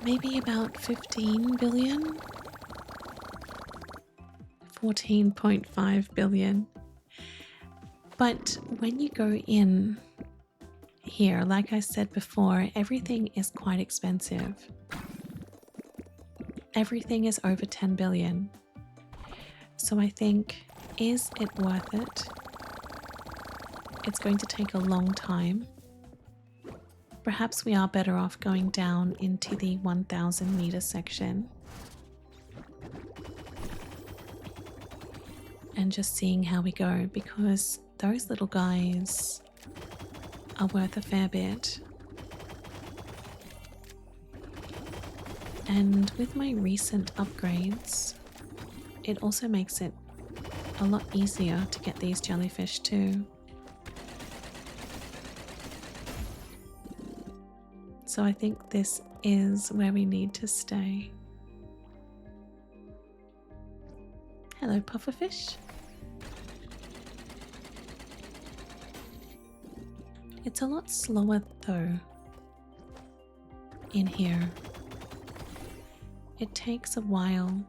maybe about 15 billion? 14.5 billion. But when you go in here, like I said before, everything is quite expensive. Everything is over 10 billion. So I think, is it worth it? It's going to take a long time. Perhaps we are better off going down into the 1000 meter section and just seeing how we go, because those little guys are worth a fair bit. And with my recent upgrades, it also makes it a lot easier to get these jellyfish too. So I think this is where we need to stay. Hello, pufferfish. It's a lot slower though in here. It takes a while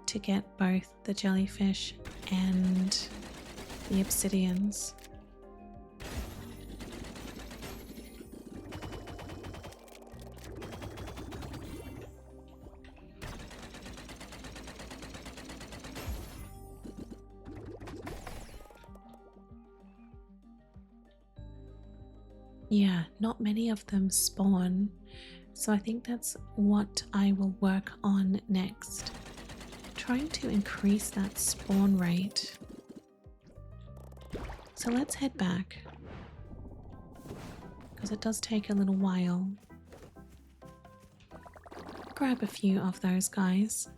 to get both the jellyfish and the obsidians. Yeah, not many of them spawn, so I think that's what I will work on next. Trying to increase that spawn rate. So let's head back, because it does take a little while. Grab a few of those guys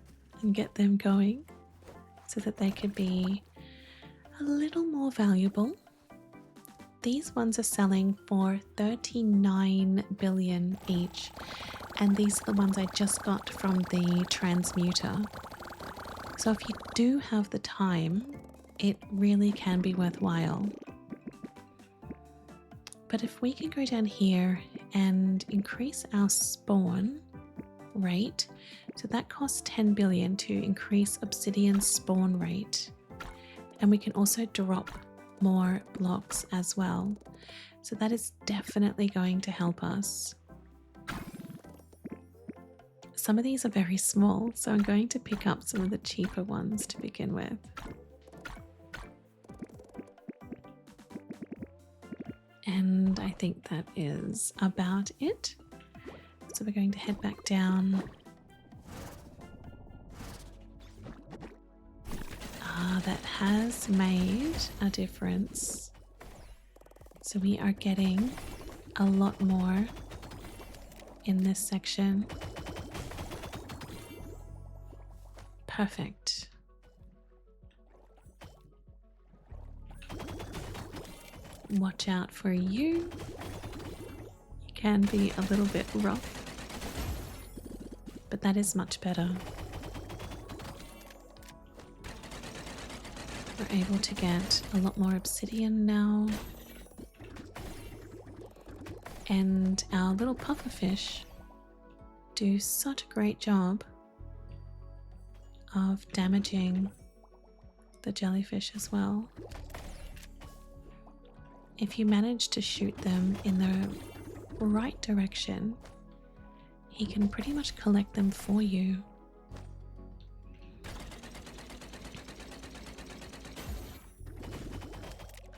and get them going so that they could be a little more valuable. these ones are selling for 39 billion each, and these are the ones I just got from the Transmuter. So if you do have the time, it really can be worthwhile. But if we can go down here and increase our spawn rate, so that costs 10 billion to increase obsidian spawn rate. And we can also drop more blocks as well. So that is definitely going to help us. Some of these are very small, so I'm going to pick up some of the cheaper ones to begin with. And I think that is about it. So we're going to head back down. That has made a difference. So we are getting a lot more in this section. Perfect. Watch out for you. You can be a little bit rough, but that is much better. We're able to get a lot more obsidian now. And our little pufferfish do such a great job of damaging the jellyfish as well. If you manage to shoot them in the right direction, he can pretty much collect them for you.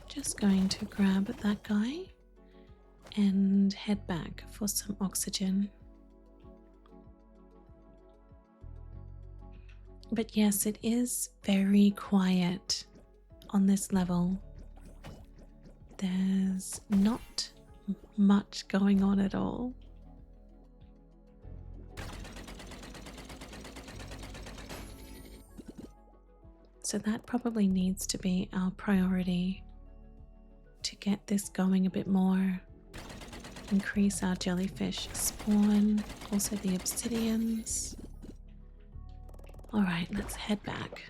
Just going to grab that guy and head back for some oxygen. But yes, it is very quiet on this level. There's not much going on at all. So that probably needs to be our priority, to get this going a bit more. Increase our jellyfish spawn, also the obsidians. Alright, let's head back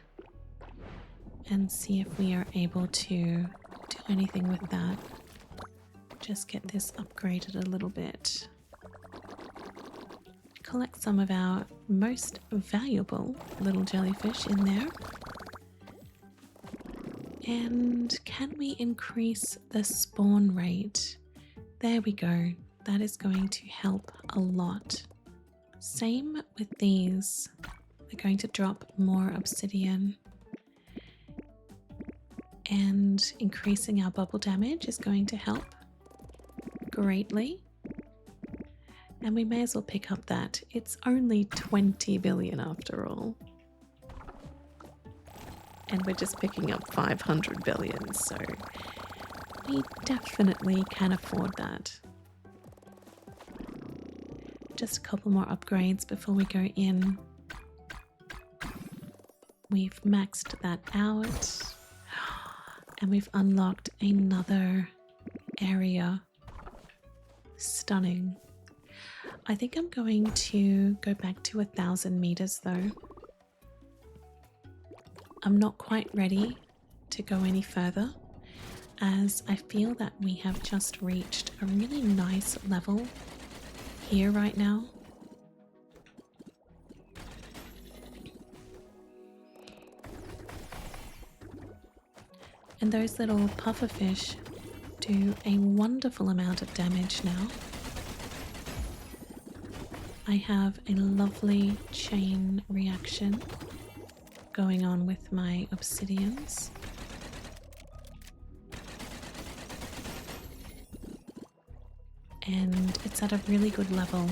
and see if we are able to do anything with that. Just get this upgraded a little bit. Collect some of our most valuable little jellyfish in there. And can we increase the spawn rate? There we go. That is going to help a lot. Same with these. They're going to drop more obsidian. And increasing our bubble damage is going to help greatly. And we may as well pick up that. It's only 20 billion after all. And we're just picking up 500 billion, so we definitely can afford that. Just a couple more upgrades before we go in. We've maxed that out, and we've unlocked another area. Stunning. I think I'm going to go back to 1,000 meters though. I'm not quite ready to go any further, as I feel that we have just reached a really nice level here right now. And those little pufferfish do a wonderful amount of damage now. I have a lovely chain reaction going on with my obsidians. And it's at a really good level.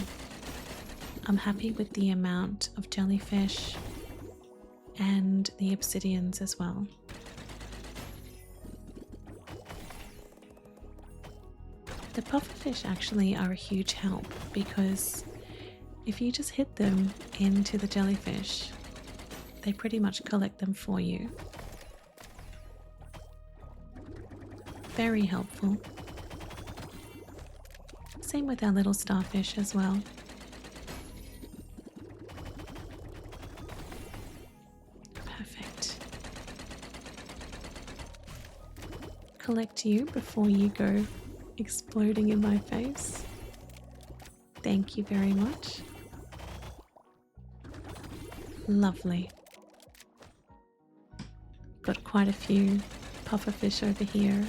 I'm happy with the amount of jellyfish and the obsidians as well. The pufferfish actually are a huge help, because if you just hit them into the jellyfish, they pretty much collect them for you. Very helpful. Same with our little starfish as well. Perfect. Collect you before you go exploding in my face. Thank you very much. Lovely. Got quite a few pufferfish over here.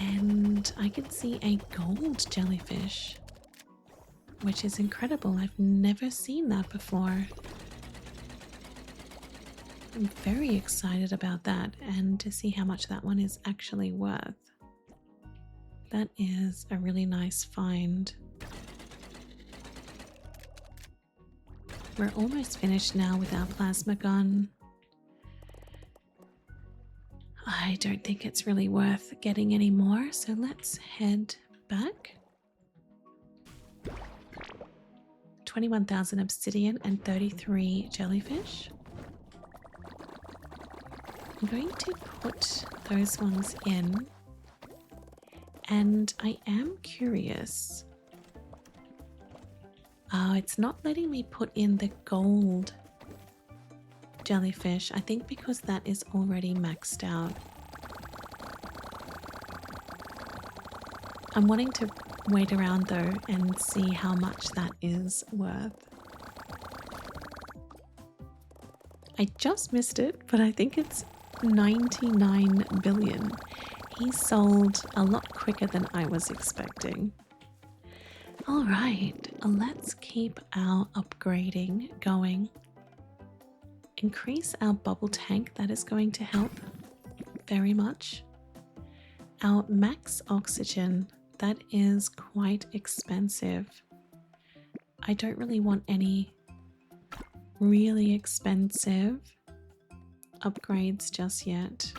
And I can see a gold jellyfish, which is incredible. I've never seen that before. I'm very excited about that and to see how much that one is actually worth. That is a really nice find. We're almost finished now with our plasma gun. I don't think it's really worth getting any more, so let's head back. 21,000 obsidian and 33 jellyfish. I'm going to put those ones in, and I am curious. Oh, it's not letting me put in the gold jellyfish. I think because that is already maxed out. I'm wanting to wait around though and see how much that is worth. I just missed it, but I think it's 99 billion. He sold a lot quicker than I was expecting. All right, let's keep our upgrading going. Increase our bubble tank, that is going to help very much. Our max oxygen, that is quite expensive. I don't really want any really expensive upgrades just yet.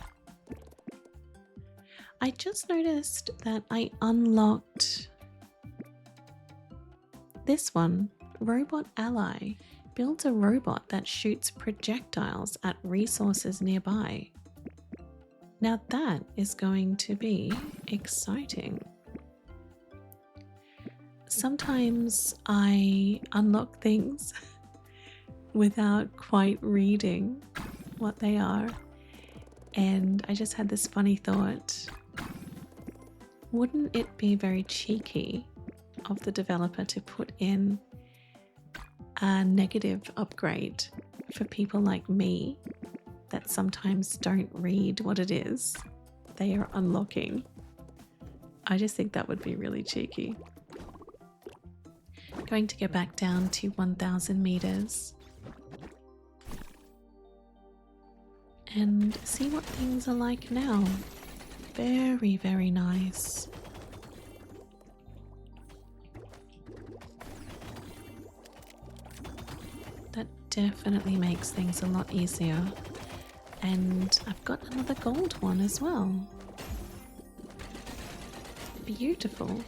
I just noticed that I unlocked this one, Robot Ally. Builds a robot that shoots projectiles at resources nearby. Now that is going to be exciting. Sometimes I unlock things without quite reading what they are, and I just had this funny thought. Wouldn't it be very cheeky of the developer to put in a negative upgrade for people like me that sometimes don't read what it is they are unlocking? I just think that would be really cheeky. Going to go back down to 1,000 meters and see what things are like now. Very, very nice. That definitely makes things a lot easier. And I've got another gold one as well. Beautiful.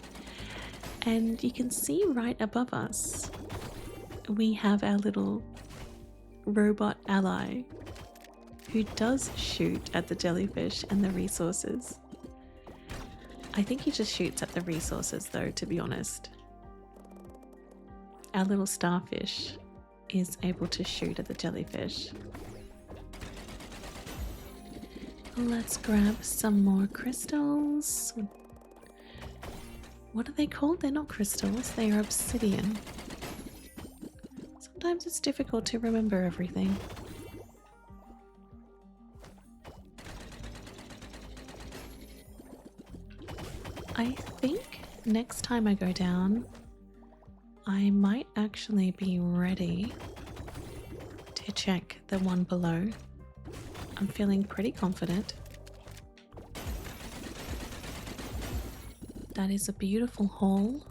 And you can see right above us, we have our little robot ally who does shoot at the jellyfish and the resources. I think he just shoots at the resources though, to be honest. Our little starfish is able to shoot at the jellyfish. Let's grab some more crystals. What are they called? They're not crystals, they are obsidian. Sometimes it's difficult to remember everything. I think next time I go down, I might actually be ready to check the one below. I'm feeling pretty confident. That is a beautiful haul.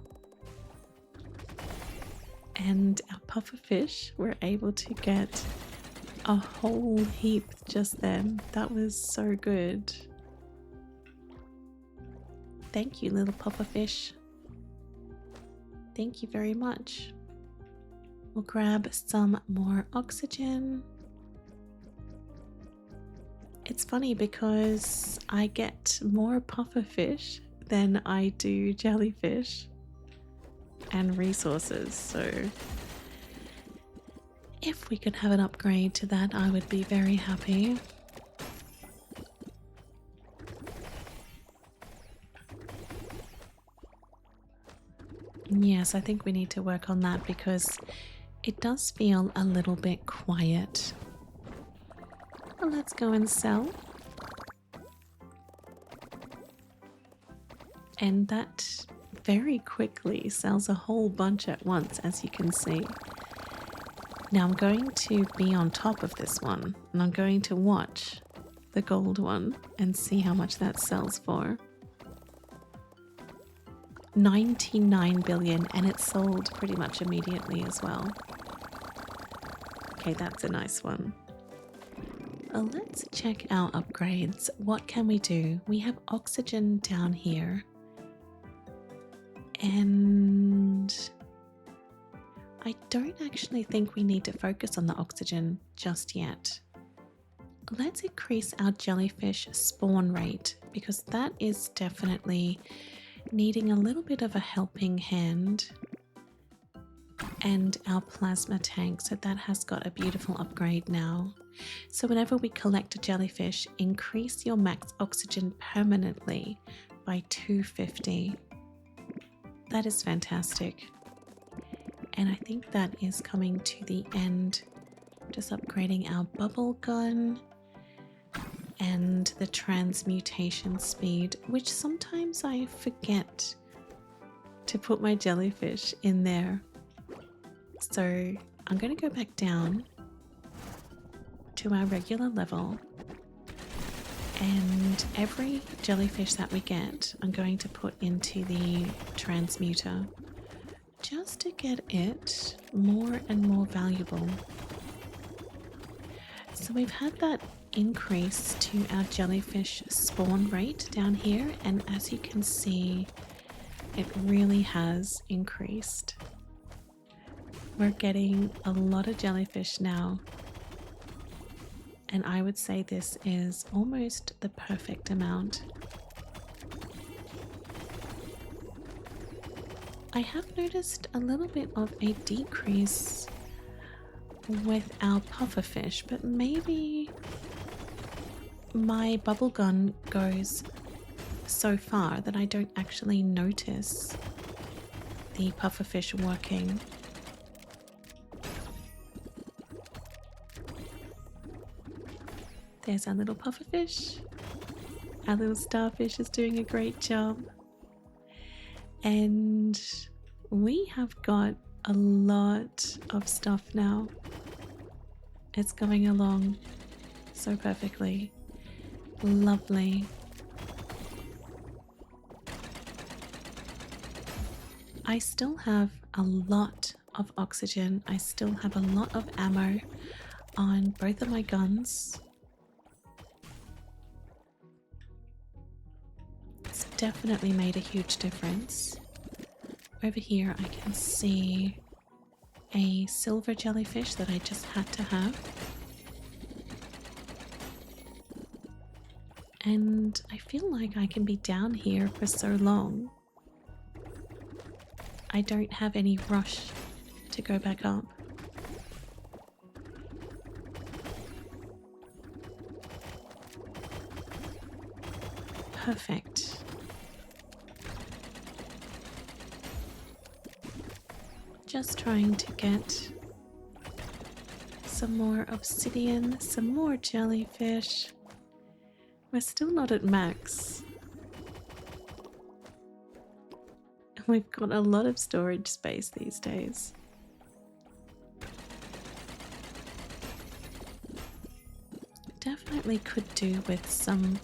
And our pufferfish were able to get a whole heap just then. That was so good. Thank you, little pufferfish. Thank you very much. We'll grab some more oxygen. It's funny because I get more pufferfish than I do jellyfish and resources, so if we could have an upgrade to that, I would be very happy. Yes, I think we need to work on that because it does feel a little bit quiet. Well, let's go and sell. And that very quickly sells a whole bunch at once, as you can see. Now I'm going to be on top of this one, and I'm going to watch the gold one and see how much that sells for. 99 billion, and it sold pretty much immediately as well. Okay, that's a nice one. Well, let's check our upgrades. What can we do? We have oxygen down here. And I don't actually think we need to focus on the oxygen just yet. Let's increase our jellyfish spawn rate because that is definitely needing a little bit of a helping hand. And our plasma tank, so that has got a beautiful upgrade now. So whenever we collect a jellyfish, increase your max oxygen permanently by 250. That is fantastic. And I think that is coming to the end. Just upgrading our bubble gun and the transmutation speed, which sometimes I forget to put my jellyfish in there. So I'm going to go back down to our regular level, and every jellyfish that we get I'm going to put into the transmuter just to get it more and more valuable. So we've had that increase to our jellyfish spawn rate down here, and as you can see, it really has increased. We're getting a lot of jellyfish now, and I would say this is almost the perfect amount. I have noticed a little bit of a decrease with our pufferfish, but maybe my bubble gun goes so far that I don't actually notice the pufferfish working. There's our little pufferfish. Our little starfish is doing a great job. And we have got a lot of stuff now. It's going along so perfectly. Lovely. I still have a lot of oxygen. I still have a lot of ammo on both of my guns. It's definitely made a huge difference. Over here I can see a silver jellyfish that I just had to have. And I feel like I can be down here for so long. I don't have any rush to go back up. Perfect. Just trying to get some more obsidian, some more jellyfish. We're still not at max. We've got a lot of storage space these days. Definitely could do with some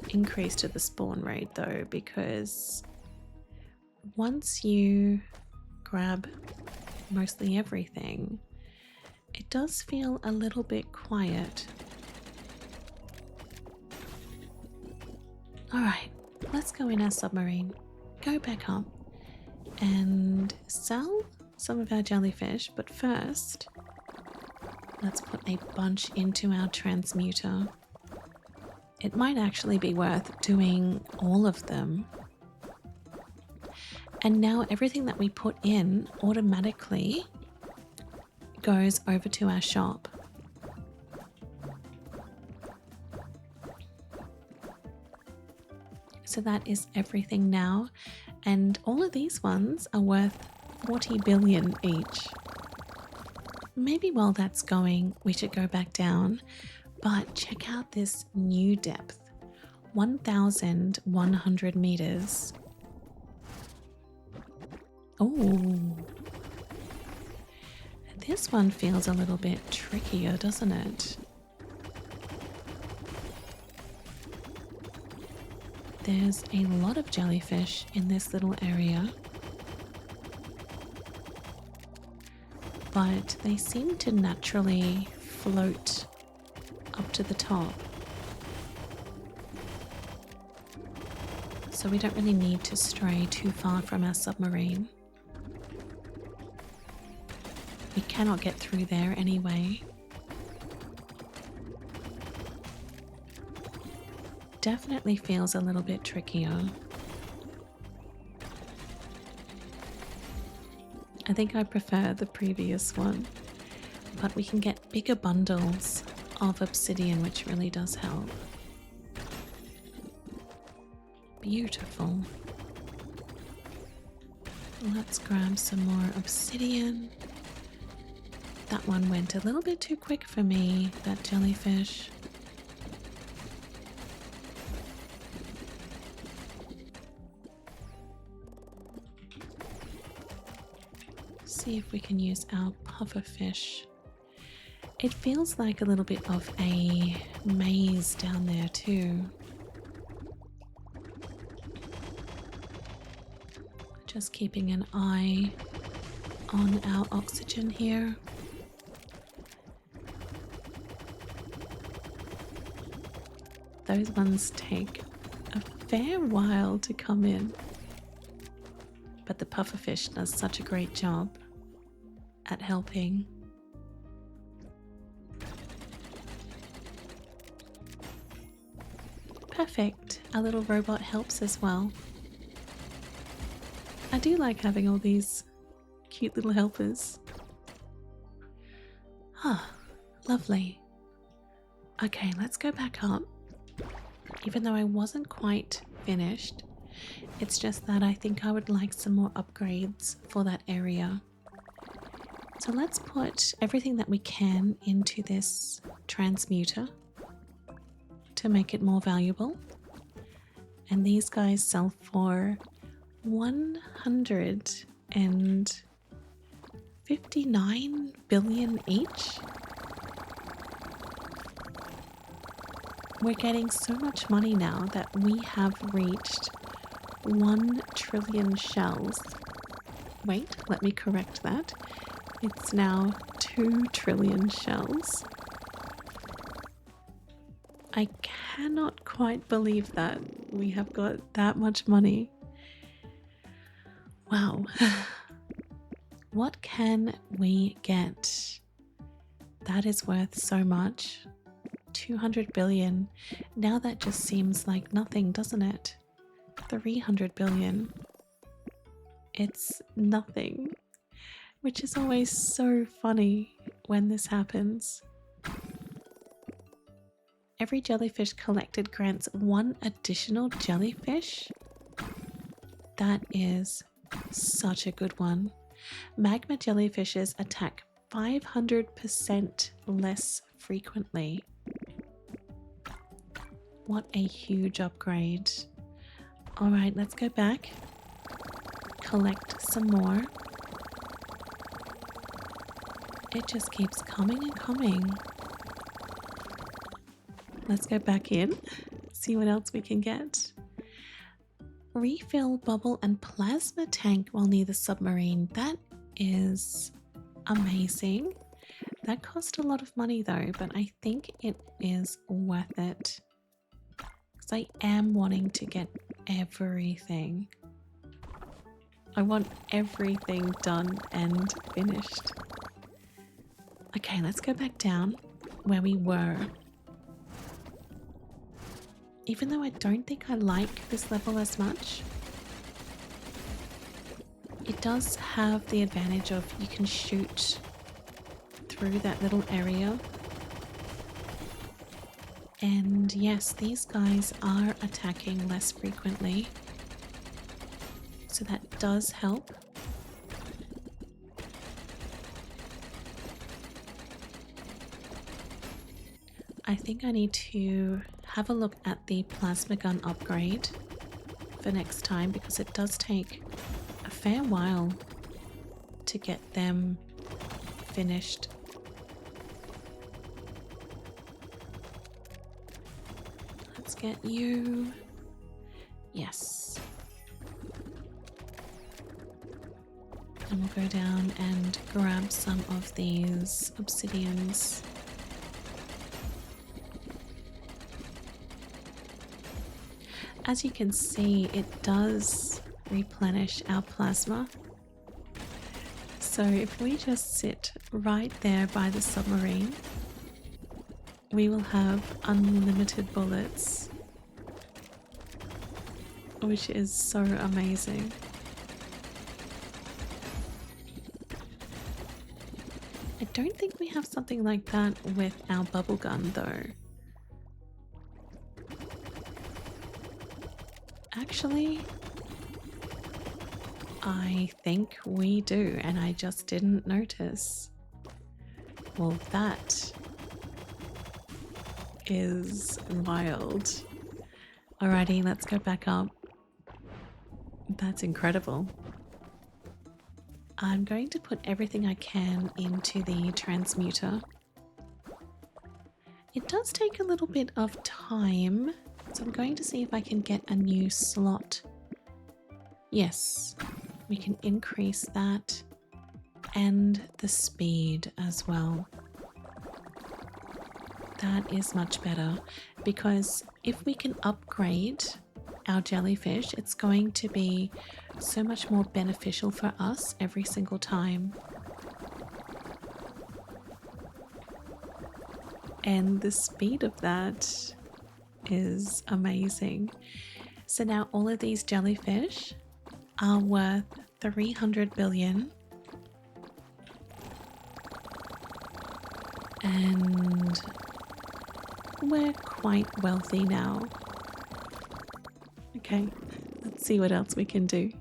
increase to the spawn rate though, because once you grab mostly everything, it does feel a little bit quiet. Alright, let's go in our submarine, go back up and sell some of our jellyfish, but first let's put a bunch into our transmuter. it might actually be worth doing all of them. And now everything that we put in automatically goes over to our shop. So that is everything now. And all of these ones are worth 40 billion each. Maybe while that's going, we should go back down. But check out this new depth, 1,100 meters. Oh, this one feels a little bit trickier, doesn't it? There's a lot of jellyfish in this little area, but they seem to naturally float up to the top. So we don't really need to stray too far from our submarine. We cannot get through there anyway. Definitely feels a little bit trickier. I think I prefer the previous one, but we can get bigger bundles of obsidian, which really does help. Beautiful. Let's grab some more obsidian. That one went a little bit too quick for me, that jellyfish. See if we can use our pufferfish. It feels like a little bit of a maze down there too. Just keeping an eye on our oxygen here. Those ones take a fair while to come in, but the pufferfish does such a great job at helping. Perfect. Our little robot helps as well. I do like having all these cute little helpers. Ah, lovely. Okay, let's go back up. Even though I wasn't quite finished, it's just that I think I would like some more upgrades for that area. So let's put everything that we can into this transmuter to make it more valuable. And these guys sell for 159 billion each. We're getting so much money now that we have reached 1 trillion shells. Wait, let me correct that. It's now 2 trillion shells. I cannot quite believe that we have got that much money. Wow. What can we get? That is worth so much. 200 billion. Now that just seems like nothing, doesn't it? 300 billion. It's nothing. Which is always so funny when this happens. Every jellyfish collected grants 1 additional jellyfish. That is such a good one. Magma jellyfishes attack 500% less frequently. What a huge upgrade. Alright, let's go back. Collect some more. It just keeps coming and coming. Let's go back in, see what else we can get. Refill bubble and plasma tank while near the submarine. That is amazing. That cost a lot of money though, but I think it is worth it. Because I am wanting to get everything. I want everything done and finished. Okay, let's go back down where we were. even though I don't think I like this level as much, it does have the advantage of you can shoot through that little area. And yes, these guys are attacking less frequently, so that does help. I think I need to have a look at the plasma gun upgrade for next time, because it does take a fair while to get them finished. Let's get you. Yes. And we'll go down and grab some of these obsidians. As you can see, it does replenish our plasma. So if we just sit right there by the submarine, we will have unlimited bullets, which is so amazing. I don't think we have something like that with our bubble gun though. Actually, I think we do, and I just didn't notice. Well, that is wild. Alrighty, let's go back up. That's incredible. I'm going to put everything I can into the transmuter. It does take a little bit of time, so I'm going to see if I can get a new slot. Yes, we can increase that and the speed as well. That is much better, because if we can upgrade our jellyfish, it's going to be so much more beneficial for us every single time. And the speed of that is amazing. So now all of these jellyfish are worth 300 billion. And we're quite wealthy now. Okay, let's see what else we can do.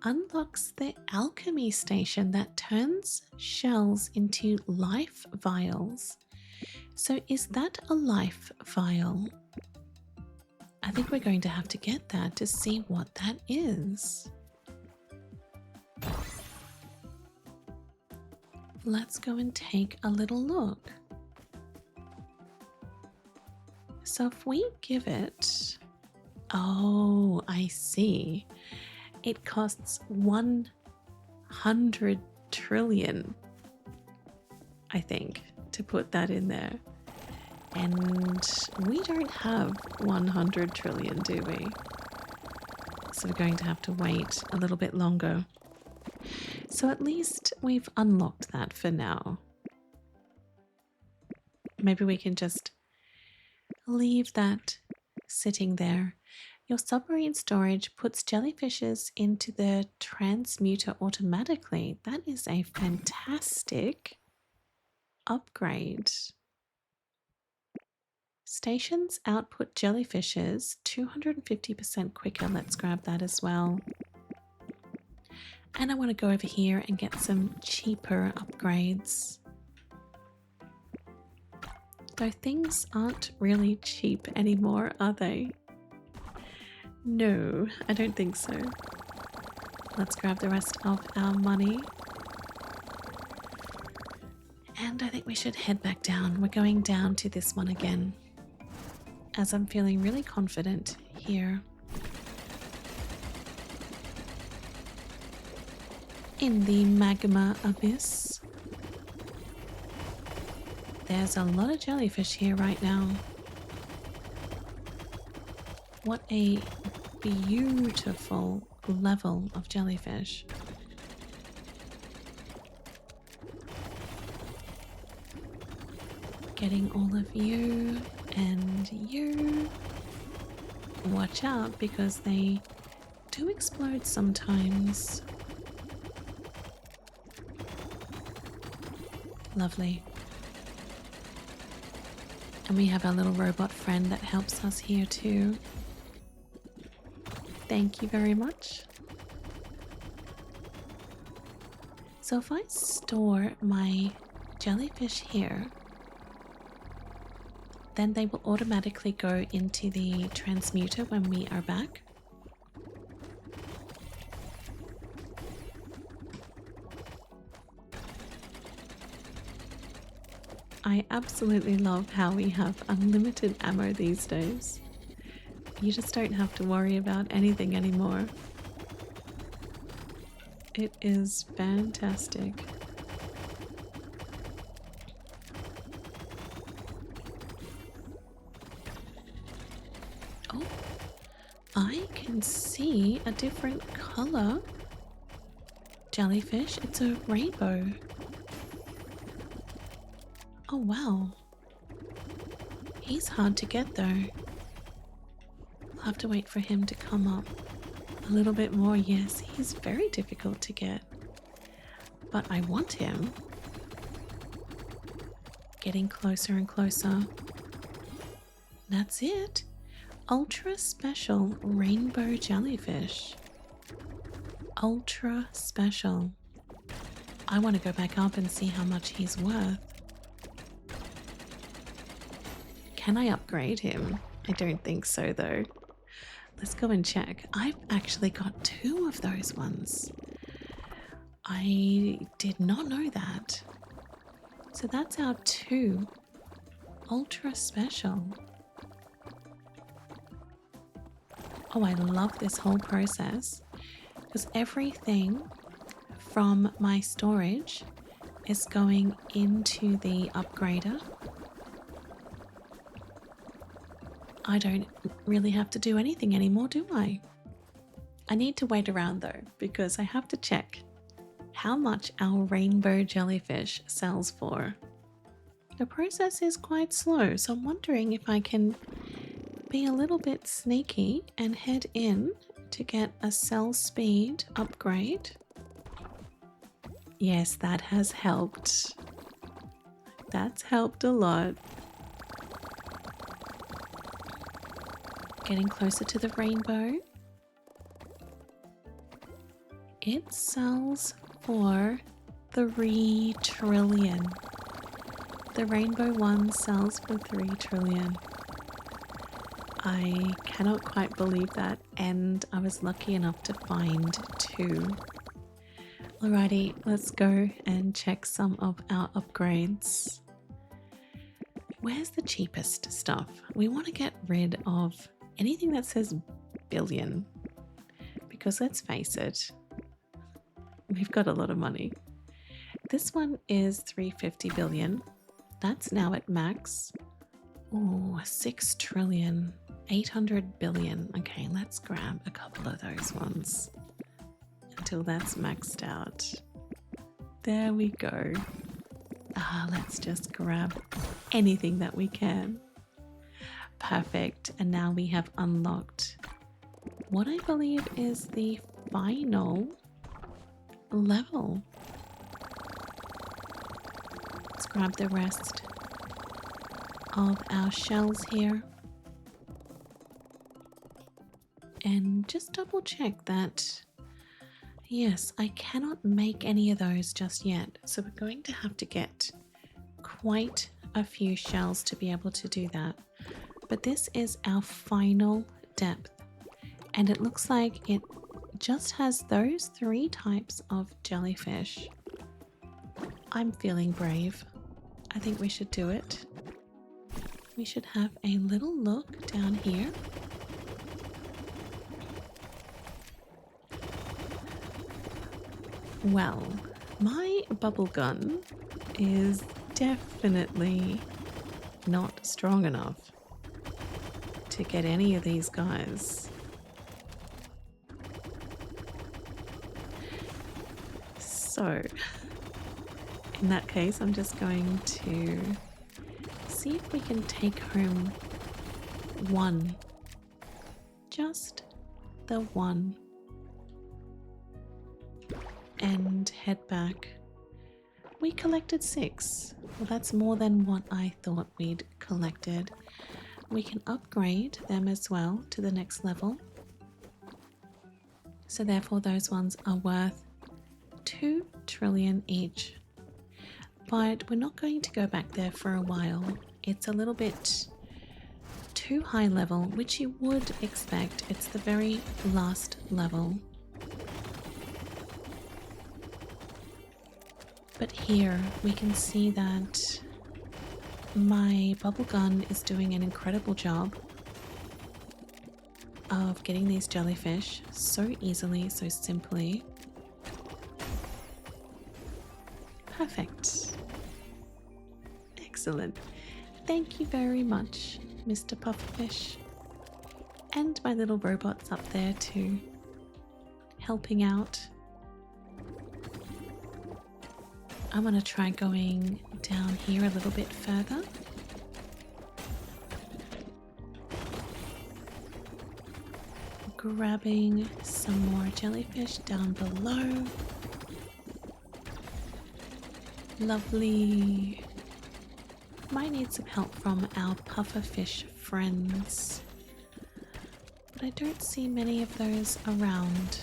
Unlocks the Alchemy station that turns shells into life vials. So is that a life vial? I think we're going to have to get that to see what that is. Let's go and take a little look. So if we give it... Oh, I see. It costs 100 trillion, I think, to put that in there. And we don't have 100 trillion, do we? So we're going to have to wait a little bit longer. So at least we've unlocked that for now. Maybe we can just leave that sitting there. Your submarine storage puts jellyfishes into the transmuter automatically. That is a fantastic upgrade. Stations output jellyfishes 250% quicker. Let's grab that as well. And I want to go over here and get some cheaper upgrades. Though things aren't really cheap anymore, are they? No, I don't think so. Let's grab the rest of our money. And I think we should head back down. We're going down to this one again, as I'm feeling really confident here. In the Magma Abyss. There's a lot of jellyfish here right now. What a beautiful level of jellyfish. Getting all of you and you. watch out because they do explode sometimes. Lovely. And we have our little robot friend that helps us here too. Thank you very much. So if I store my jellyfish here, then they will automatically go into the transmuter when we are back. I absolutely love how we have unlimited ammo these days. You just don't have to worry about anything anymore. It is fantastic. Oh, I can see a different color jellyfish. It's a rainbow. Oh wow. He's hard to get though. I'll have to wait for him to come up a little bit more. Yes, he's very difficult to get. But I want him. Getting closer and closer. That's it. Ultra special rainbow jellyfish. Ultra special. I want to go back up and see how much he's worth. Can I upgrade him? I don't think so though. Let's go and check. I've actually got 2 of those ones. I did not know that. So that's our 2 ultra special. Oh, I love this whole process because everything from my storage is going into the upgrader. I don't really have to do anything anymore, do I? I need to wait around though, because I have to check how much our rainbow jellyfish sells for. The process is quite slow, so I'm wondering if I can be a little bit sneaky and head in to get a sell speed upgrade. Yes, that has helped. That's helped a lot. Getting closer to the rainbow. It sells for 3 trillion. The rainbow one sells for 3 trillion. I cannot quite believe that, and I was lucky enough to find 2. Alrighty, let's go and check some of our upgrades. Where's the cheapest stuff? We want to get rid of anything that says billion, because let's face it, we've got a lot of money. This one is 350 billion. That's now at max. Ooh, 6 trillion, 800 billion. Okay, let's grab a couple of those ones until that's maxed out. There we go. Let's just grab anything that we can. Perfect, and now we have unlocked what I believe is the final level. Let's grab the rest of our shells here and just double check that yes, I cannot make any of those just yet, so we're going to have to get quite a few shells to be able to do that. But this is our final depth, and it looks like it just has those 3 types of jellyfish. I'm feeling brave. I think we should do it. We should have a little look down here. Well, my bubble gun is definitely not strong enough to get any of these guys. So, in that case, I'm just going to see if we can take home 1 just the one and head back. We collected 6. Well, that's more than what I thought we'd collected. We can upgrade them as well to the next level. So therefore those ones are worth 2 trillion each. But we're not going to go back there for a while. It's a little bit too high level, which you would expect. It's the very last level. But here we can see that my bubble gun is doing an incredible job of getting these jellyfish so easily, so simply. Perfect. Excellent. Thank you very much, Mr. Pufferfish. And my little robots up there too, helping out. I'm going to try going down here a little bit further. Grabbing some more jellyfish down below. Lovely. Might need some help from our pufferfish friends, but I don't see many of those around.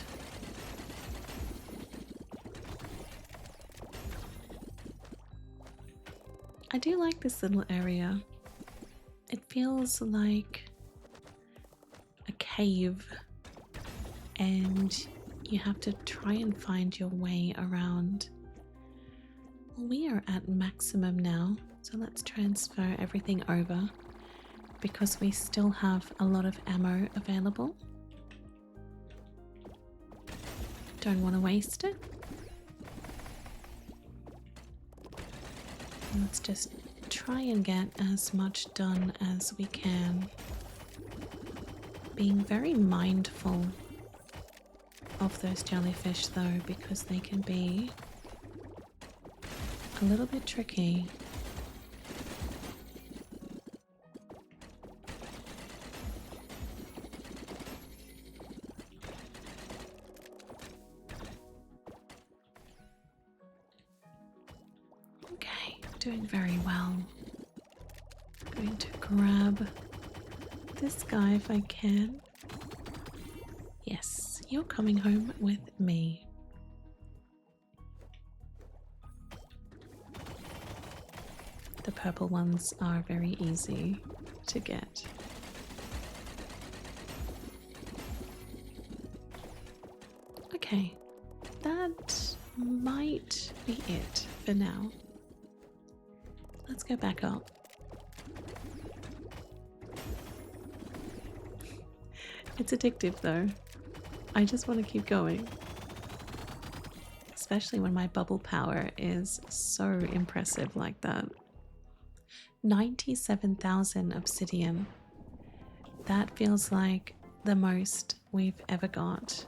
I do like this little area. It feels like a cave and you have to try and find your way around. Well, we are at maximum now, so let's transfer everything over because we still have a lot of ammo available. Don't want to waste it. Let's just try and get as much done as we can. Being very mindful of those jellyfish though, because they can be a little bit tricky. Doing very well. I'm going to grab this guy if I can. Yes, you're coming home with me. The purple ones are very easy to get. Okay, that might be it for now. Let's go back up. It's addictive though. I just want to keep going. Especially when my bubble power is so impressive like that. 97,000 obsidian. That feels like the most we've ever got.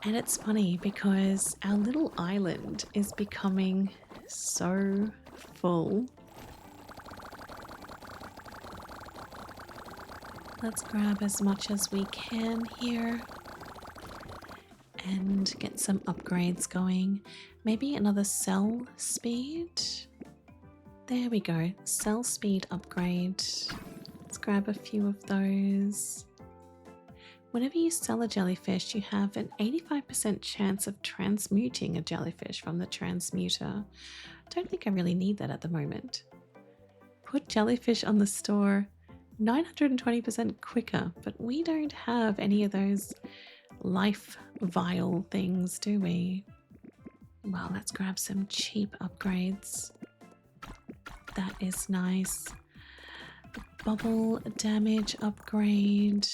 And it's funny because our little island is becoming so full. Let's grab as much as we can here and get some upgrades going. Maybe another cell speed. There we go, cell speed upgrade. Let's grab a few of those. Whenever you sell a jellyfish, you have an 85% chance of transmuting a jellyfish from the Transmuter. Don't think I really need that at the moment. Put jellyfish on the store 920% quicker, but we don't have any of those life vial things, do we? Well, let's grab some cheap upgrades. That is nice. Bubble damage upgrade.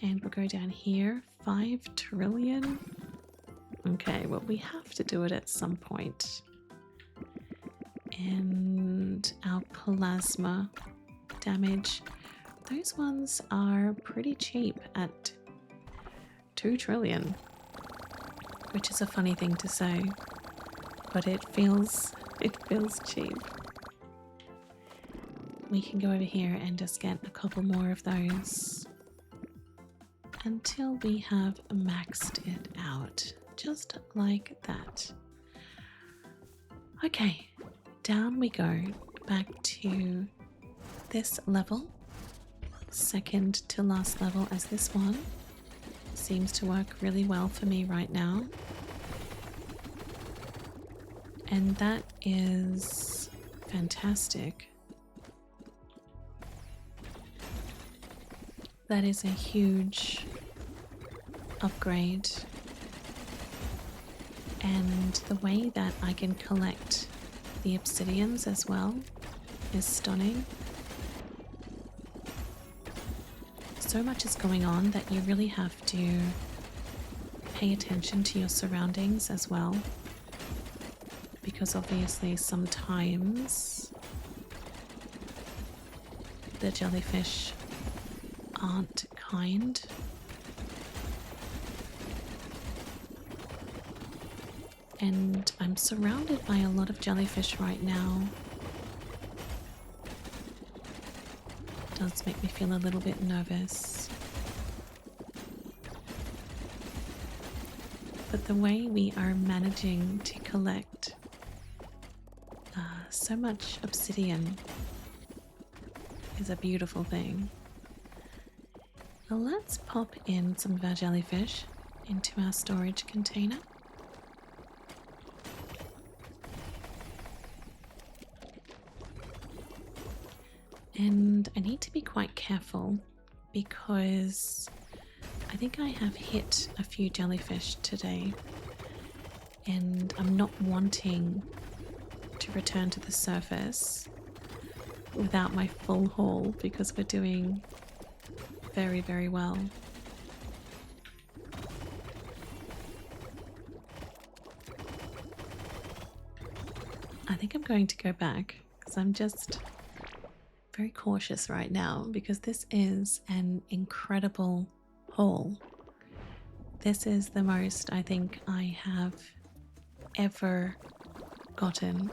And we'll go down here, 5 trillion. Okay, well, we have to do it at some point. And our plasma damage, those ones are pretty cheap at 2 trillion, which is a funny thing to say, but it feels cheap. we can go over here and just get a couple more of those until we have maxed it out, just like that. Okay, down we go, back to this level, second to last level, as this one seems to work really well for me right now. And that is fantastic. That is a huge upgrade. And the way that I can collect the obsidians as well is stunning. So much is going on that you really have to pay attention to your surroundings as well. Because obviously sometimes the jellyfish aren't kind. And I'm surrounded by a lot of jellyfish right now. It does make me feel a little bit nervous. But the way we are managing to collect so much obsidian is a beautiful thing. Now let's pop in some of our jellyfish into our storage container. And I need to be quite careful because I think I have hit a few jellyfish today and I'm not wanting to return to the surface without my full haul because we're doing very, very well. I think I'm going to go back because I'm just very cautious right now because this is an incredible haul. This is the most I think I have ever gotten.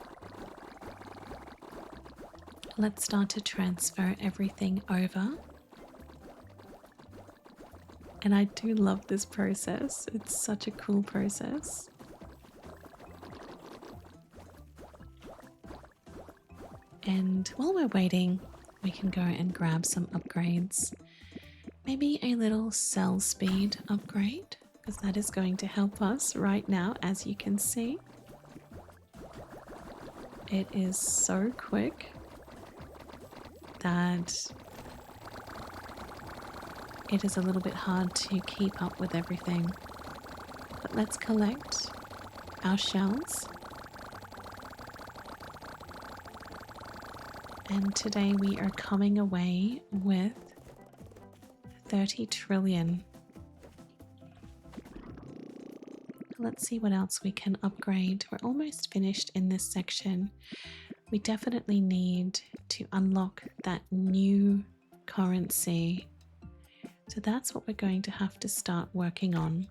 Let's start to transfer everything over. And I do love this process. It's such a cool process. And while we're waiting, we can go and grab some upgrades. Maybe a little cell speed upgrade, because that is going to help us right now, as you can see. It is so quick that it is a little bit hard to keep up with everything. But let's collect our shells. And today we are coming away with 30 trillion. Let's see what else we can upgrade. We're almost finished in this section. We definitely need to unlock that new currency. So that's what we're going to have to start working on.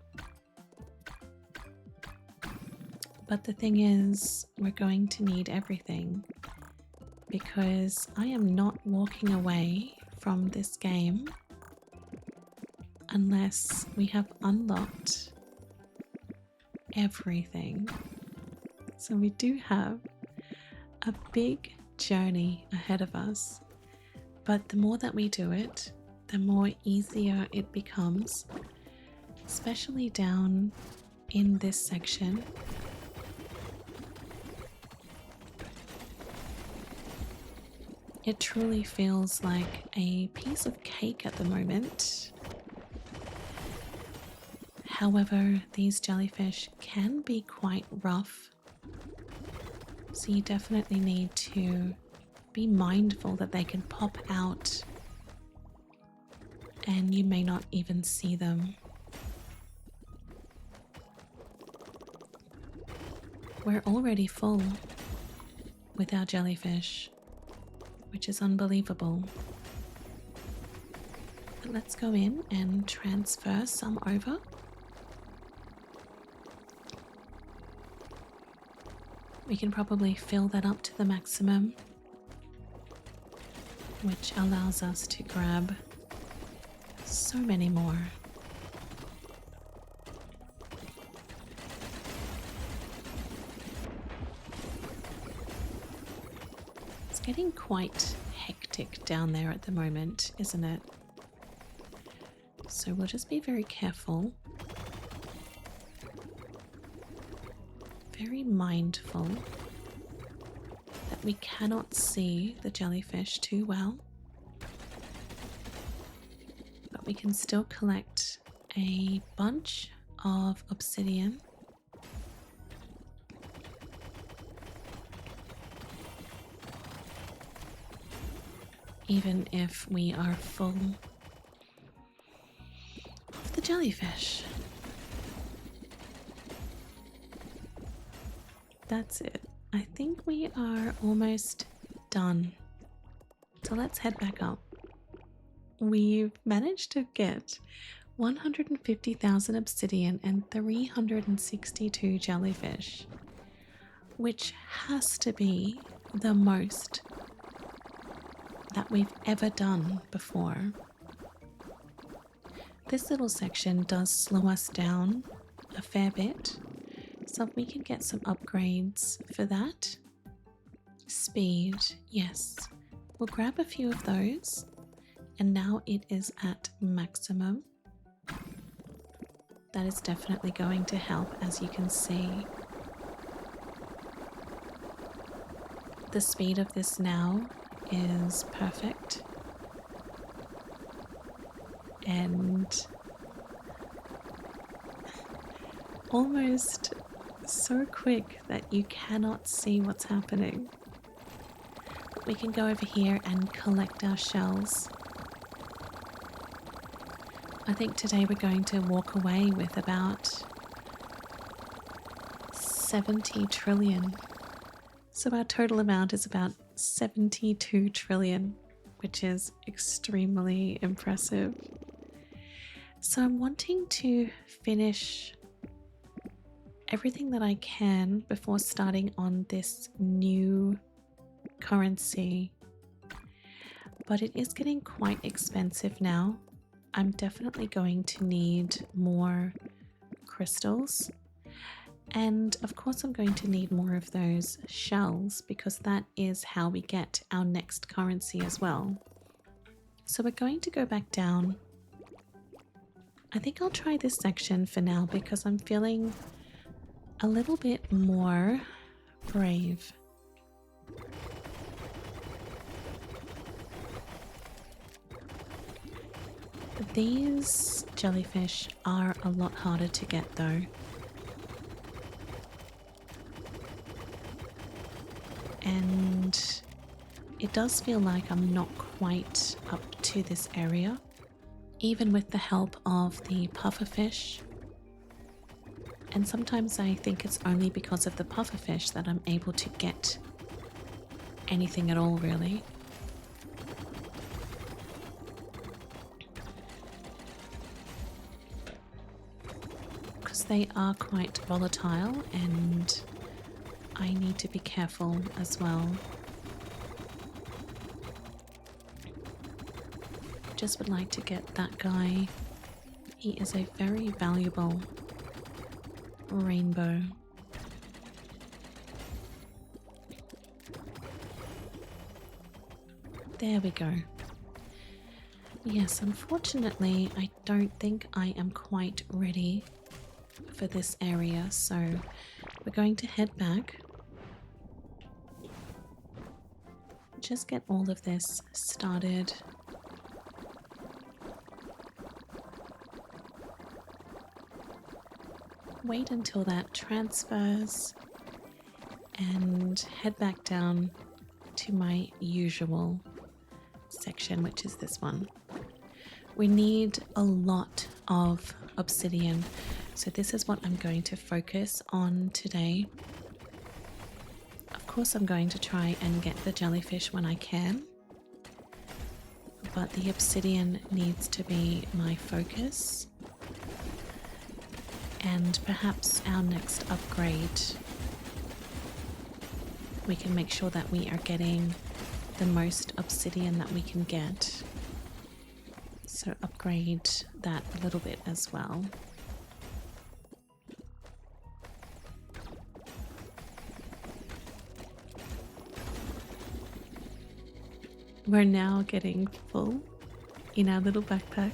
But the thing is, we're going to need everything because I am not walking away from this game unless we have unlocked everything. So we do have a big journey ahead of us, but the more that we do it, the more easier it becomes, especially down in this section. It truly feels like a piece of cake at the moment. However, these jellyfish can be quite rough, so you definitely need to be mindful that they can pop out and you may not even see them. We're already full with our jellyfish, which is unbelievable. But let's go in and transfer some over. We can probably fill that up to the maximum. which allows us to grab so many more. It's getting quite hectic down there at the moment, isn't it? So we'll just be very careful, very mindful that we cannot see the jellyfish too well, but we can still collect a bunch of obsidian. Even if we are full of the jellyfish. That's it. I think we are almost done. So let's head back up. We've managed to get 150,000 obsidian and 362 jellyfish, which has to be the most that we've ever done before. This little section does slow us down a fair bit, so we can get some upgrades for that. Speed, yes. We'll grab a few of those, and now it is at maximum. That is definitely going to help, as you can see. The speed of this now is perfect, and almost so quick that you cannot see what's happening. We can go over here and collect our shells. I think today we're going to walk away with about 70 trillion. So our total amount is about 72 trillion, which is extremely impressive. So I'm wanting to finish everything that I can before starting on this new currency, but it is getting quite expensive now. I'm definitely going to need more crystals. And of course I'm going to need more of those shells, because that is how we get our next currency as well. So we're going to go back down. I think I'll try this section for now because I'm feeling a little bit more brave. These jellyfish are a lot harder to get though. And it does feel like I'm not quite up to this area, even with the help of the pufferfish. And sometimes I think it's only because of the pufferfish that I'm able to get anything at all, really. Because they are quite volatile and I need to be careful as well. Just would like to get that guy. He is a very valuable rainbow. There we go. Yes, unfortunately, I don't think I am quite ready for this area, so we're going to head back. Just get all of this started. Wait until that transfers and head back down to my usual section, which is this one. We need a lot of obsidian, so this is what I'm going to focus on today. Of course, I'm going to try and get the jellyfish when I can, but the obsidian needs to be my focus. And perhaps our next upgrade, we can make sure that we are getting the most obsidian that we can get. So upgrade that a little bit as well. We're now getting full in our little backpack,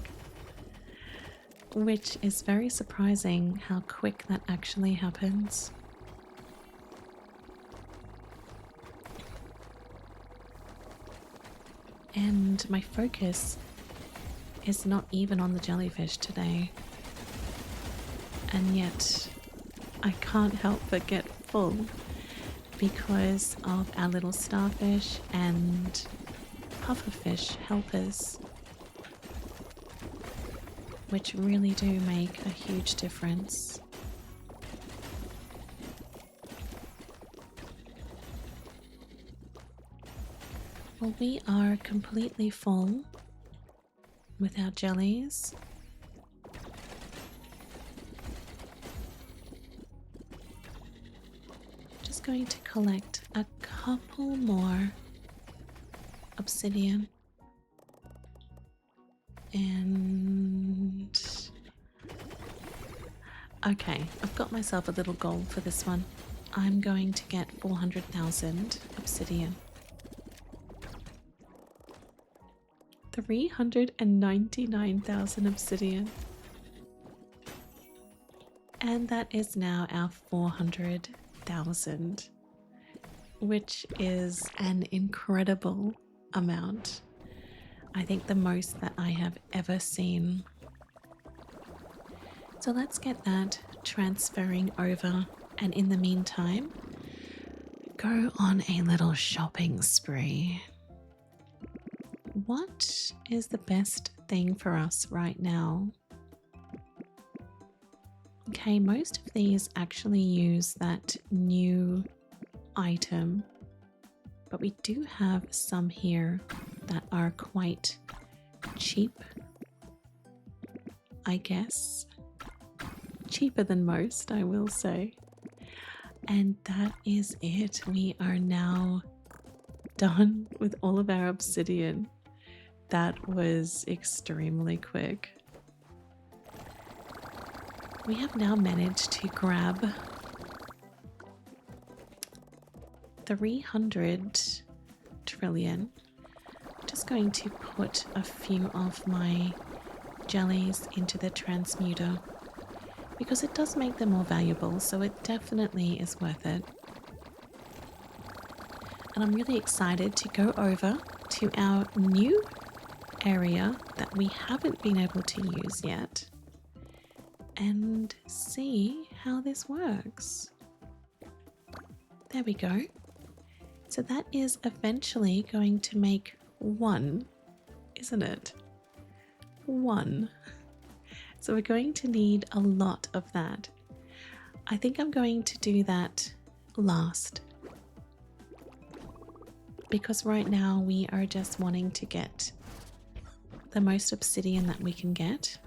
which is very surprising how quick that actually happens. And my focus is not even on the jellyfish today. And yet I can't help but get full because of our little starfish and pufferfish helpers, which really do make a huge difference. Well, we are completely full with our jellies. Just going to collect a couple more obsidian. And okay, I've got myself a little goal for this one. I'm going to get 400,000 obsidian. 399,000 obsidian. And that is now our 400,000, which is an incredible amount. I think the most that I have ever seen. So let's get that transferring over, and in the meantime, go on a little shopping spree. What is the best thing for us right now? Okay, most of these actually use that new item, but we do have some here that are quite cheap, I guess. Cheaper than most, I will say. And that is it. We are now done with all of our obsidian. That was extremely quick. We have now managed to grab 300 trillion. Just going to put a few of my jellies into the transmuter because it does make them more valuable, so it definitely is worth it. And I'm really excited to go over to our new area that we haven't been able to use yet and see how this works. There we go. So that is eventually going to make 1, isn't it? 1. So we're going to need a lot of that. I think I'm going to do that last, because right now we are just wanting to get the most obsidian that we can get.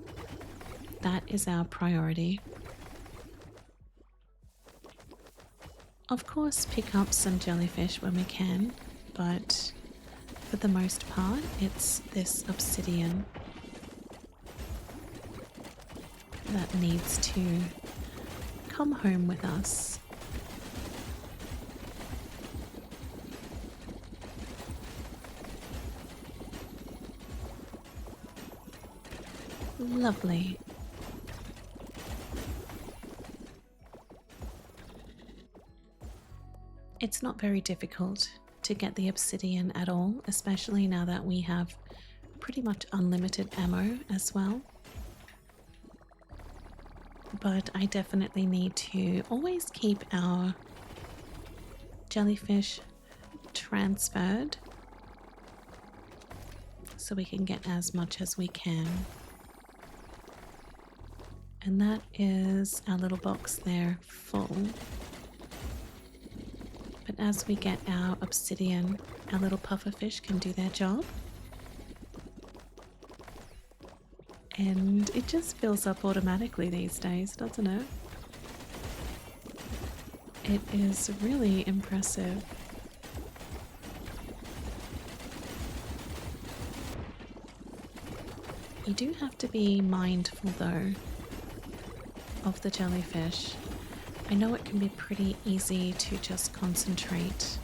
That is our priority. Of course, pick up some jellyfish when we can, but for the most part, it's this obsidian that needs to come home with us. Lovely. It's not very difficult to get the obsidian at all, especially now that we have pretty much unlimited ammo as well. But I definitely need to always keep our jellyfish transferred so we can get as much as we can. And that is our little box there full. But as we get our obsidian, our little pufferfish can do their job. And it just fills up automatically these days, doesn't it? It is really impressive. You do have to be mindful though of the jellyfish. I know it can be pretty easy to just concentrate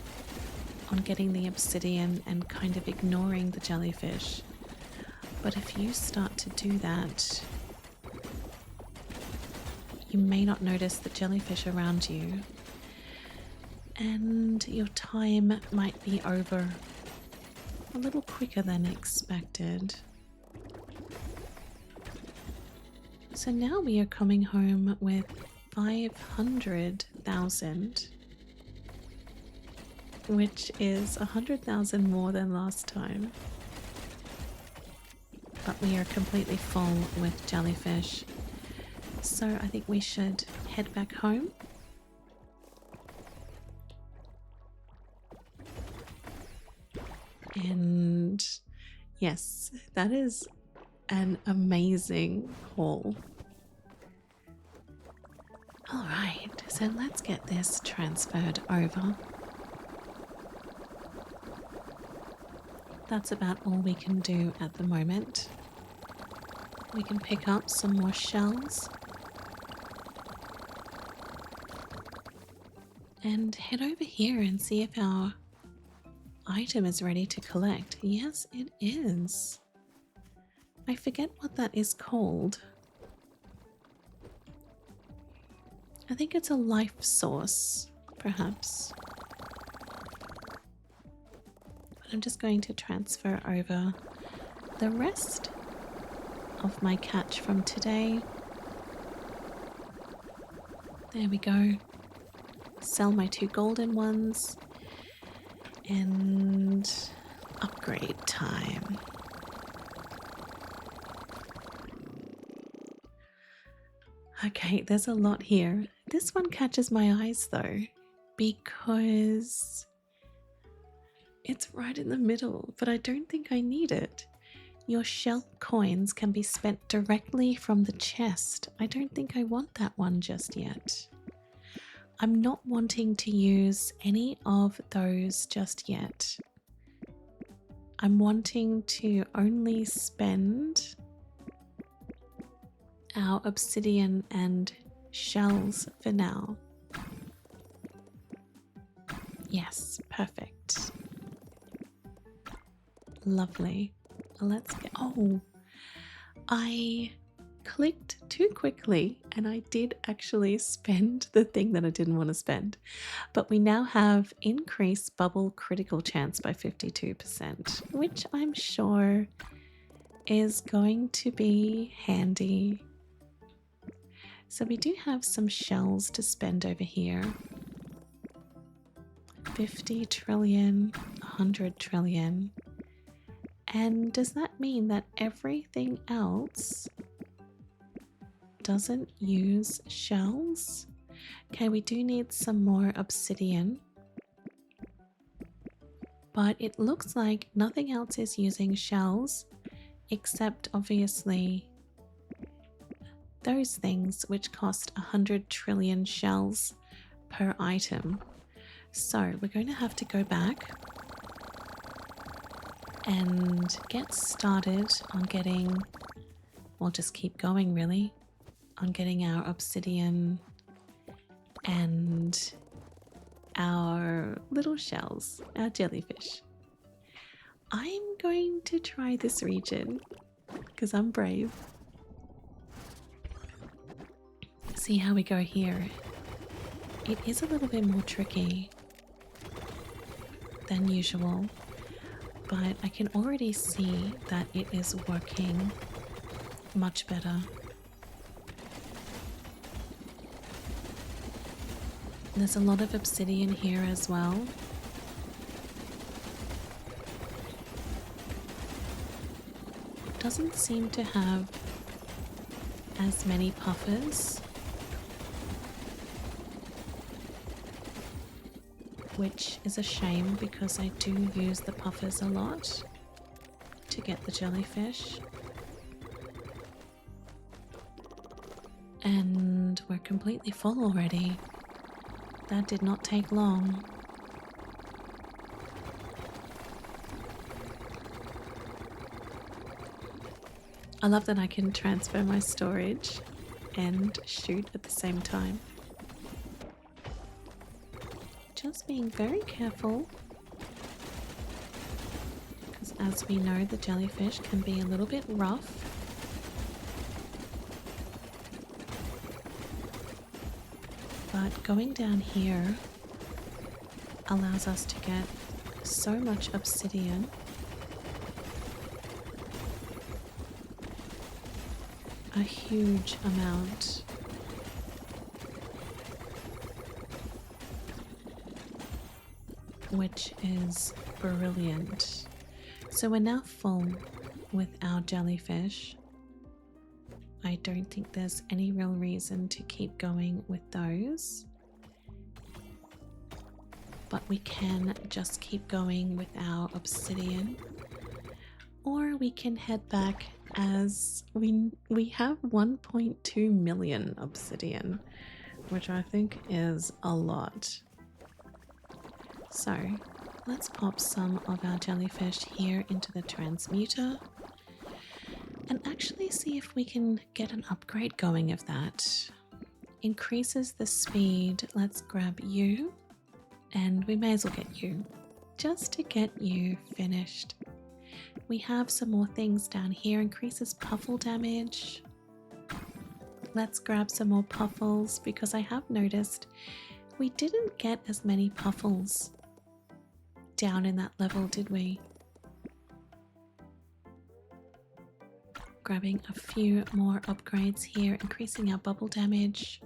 on getting the obsidian and kind of ignoring the jellyfish. But if you start to do that, you may not notice the jellyfish around you, and your time might be over a little quicker than expected. So now we are coming home with 500,000, which is 100,000 more than last time. But we are completely full with jellyfish. So I think we should head back home. And yes, that is an amazing haul. Alright, so let's get this transferred over. That's about all we can do at the moment. We can pick up some more shells and head over here and see if our item is ready to collect. Yes, it is. I forget what that is called. I think it's a life source, perhaps. But I'm just going to transfer over the rest of my catch from today. There we go. Sell my 2 golden ones and upgrade time. Okay, there's a lot here. This one catches my eyes though, because it's right in the middle, but I don't think I need it. Your shell coins can be spent directly from the chest. I don't think I want that one just yet. I'm not wanting to use any of those just yet. I'm wanting to only spend our obsidian and shells for now. Yes, perfect. Lovely. Let's get... Oh, I clicked too quickly and I did actually spend the thing that I didn't want to spend. But we now have increased bubble critical chance by 52%, which I'm sure is going to be handy. So we do have some shells to spend over here. 50 trillion, 100 trillion. And does that mean that everything else doesn't use shells? Okay, we do need some more obsidian. But it looks like nothing else is using shells, except obviously those things which cost 100 trillion shells per item. So we're going to have to go back and get started on getting, well, just keep going really, on getting our obsidian and our little shells, our jellyfish. I'm going to try this region because I'm brave. See how we go here. It is a little bit more tricky than usual, but I can already see that it is working much better. There's a lot of obsidian here as well. Doesn't seem to have as many puffers, which is a shame because I do use the puffers a lot to get the jellyfish. And we're completely full already. That did not take long. I love that I can transfer my storage and shoot at the same time. Just being very careful, because as we know, the jellyfish can be a little bit rough. But going down here allows us to get so much obsidian. A huge amount. Which is brilliant. So we're now full with our jellyfish. I don't think there's any real reason to keep going with those. But we can just keep going with our obsidian. Or we can head back as we have 1.2 million obsidian, which I think is a lot. So let's pop some of our jellyfish here into the transmuter and actually see if we can get an upgrade going of that. Increases the speed. Let's grab you, and we may as well get you just to get you finished. We have some more things down here. Increases puffle damage. Let's grab some more puffles because I have noticed we didn't get as many puffles down in that level, did we? Grabbing a few more upgrades here, increasing our bubble damage.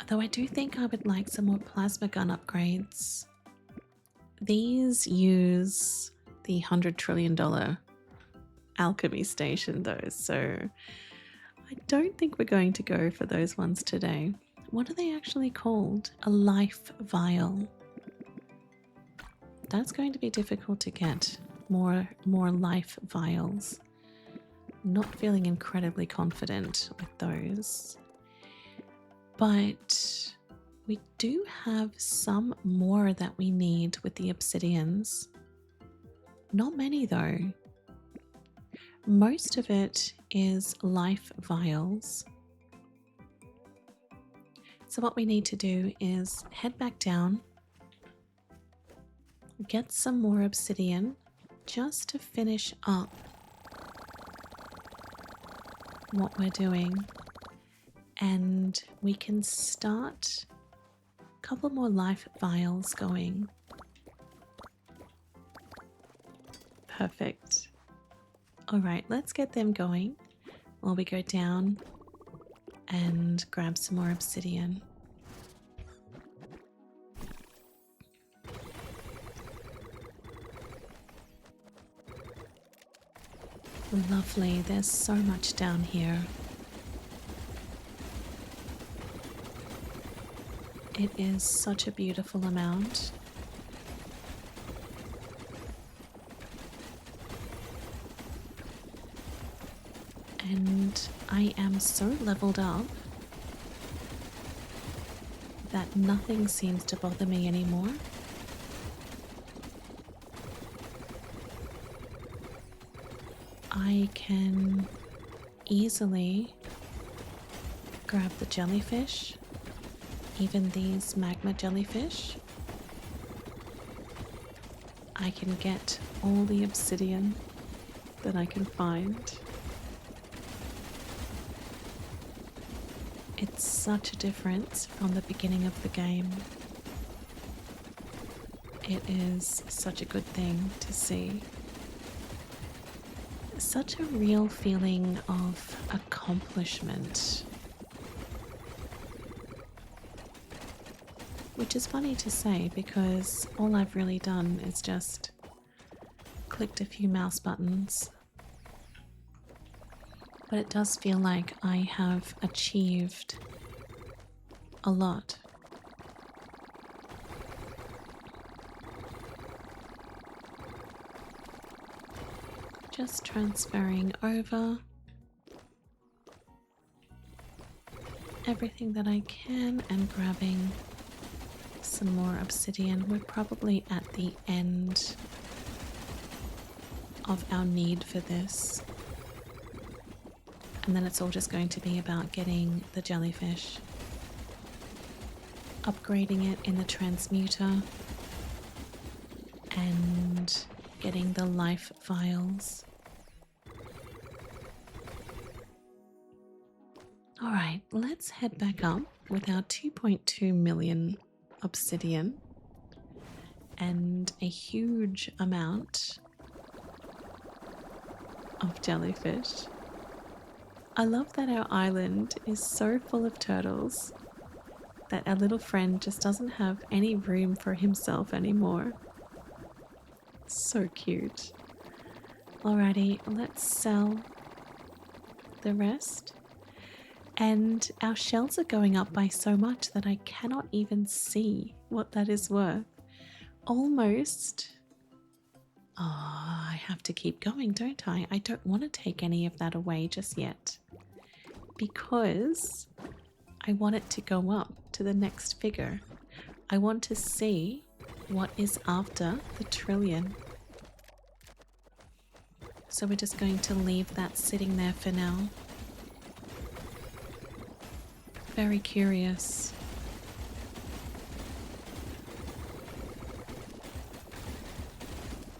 Though I do think I would like some more plasma gun upgrades. These use the $100 trillion alchemy station though, so I don't think we're going to go for those ones today. What are they actually called? A life vial. That's going to be difficult to get. More life vials. Not feeling incredibly confident with those. But we do have some more that we need with the obsidians. Not many though. Most of it is life vials. So what we need to do is head back down, get some more obsidian just to finish up what we're doing, and we can start a couple more life vials going. Perfect. All right, let's get them going while we go down and grab some more obsidian. Lovely, there's so much down here. It is such a beautiful amount. And I am so leveled up that nothing seems to bother me anymore. I can easily grab the jellyfish, even these magma jellyfish. I can get all the obsidian that I can find. It's such a difference from the beginning of the game. It is such a good thing to see. Such a real feeling of accomplishment. Which is funny to say because all I've really done is just clicked a few mouse buttons. But it does feel like I have achieved a lot. Just transferring over everything that I can and grabbing some more obsidian. We're probably at the end of our need for this. And then it's all just going to be about getting the jellyfish, upgrading it in the Transmuter, and getting the life vials. Alright, let's head back up with our 2.2 million obsidian and a huge amount of jellyfish. I love that our island is so full of turtles that our little friend just doesn't have any room for himself anymore. So cute. Alrighty, let's sell the rest. And our shells are going up by so much that I cannot even see what that is worth. Almost. Oh, I have to keep going, don't I? I don't want to take any of that away just yet, because I want it to go up to the next figure. I want to see what is after the trillion. So we're just going to leave that sitting there for now. Very curious.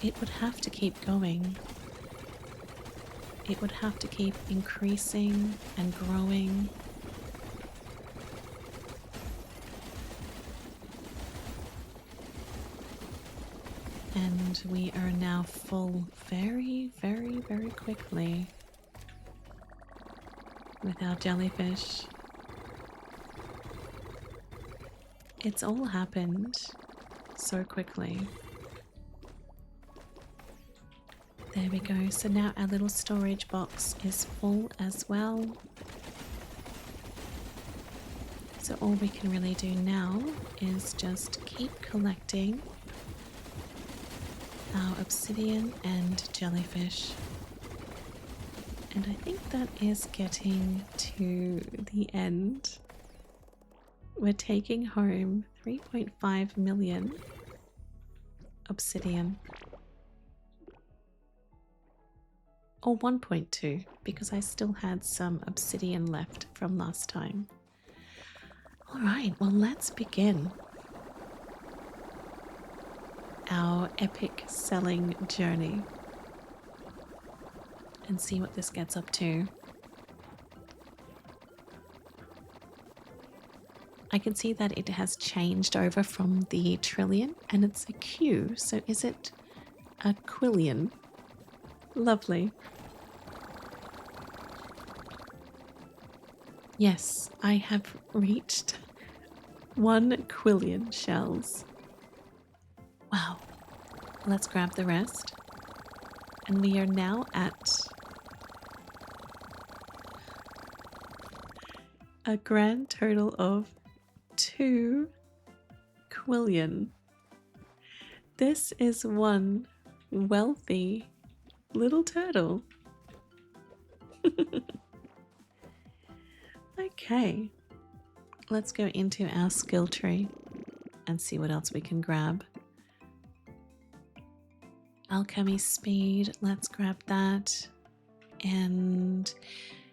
It would have to keep going. It would have to keep increasing and growing. And we are now full very, very, very quickly with our jellyfish. It's all happened so quickly. There we go. So now our little storage box is full as well. So all we can really do now is just keep collecting our obsidian and jellyfish. And I think that is getting to the end. We're taking home 3.5 million obsidian. Or 1.2, because I still had some obsidian left from last time. Alright, well, let's begin our epic selling journey and see what this gets up to. I can see that it has changed over from the trillion and it's a Q, so is it a Quillion? Lovely. Yes, I have reached 1 Quillion shells. Wow. Let's grab the rest. And we are now at a grand total of 2 Quillion. This is one wealthy little turtle. Okay, let's go into our skill tree and see what else we can grab. Alchemy speed, let's grab that. And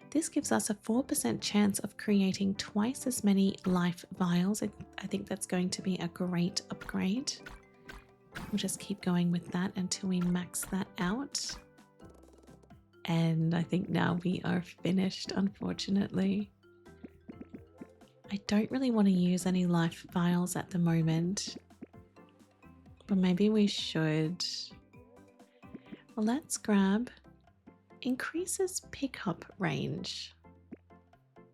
this gives us a 4% chance of creating twice as many life vials. I think that's going to be a great upgrade. We'll just keep going with that until we max that out. And I think now we are finished, unfortunately. I don't really want to use any life vials at the moment, but maybe we should. Well, let's grab increases pickup range.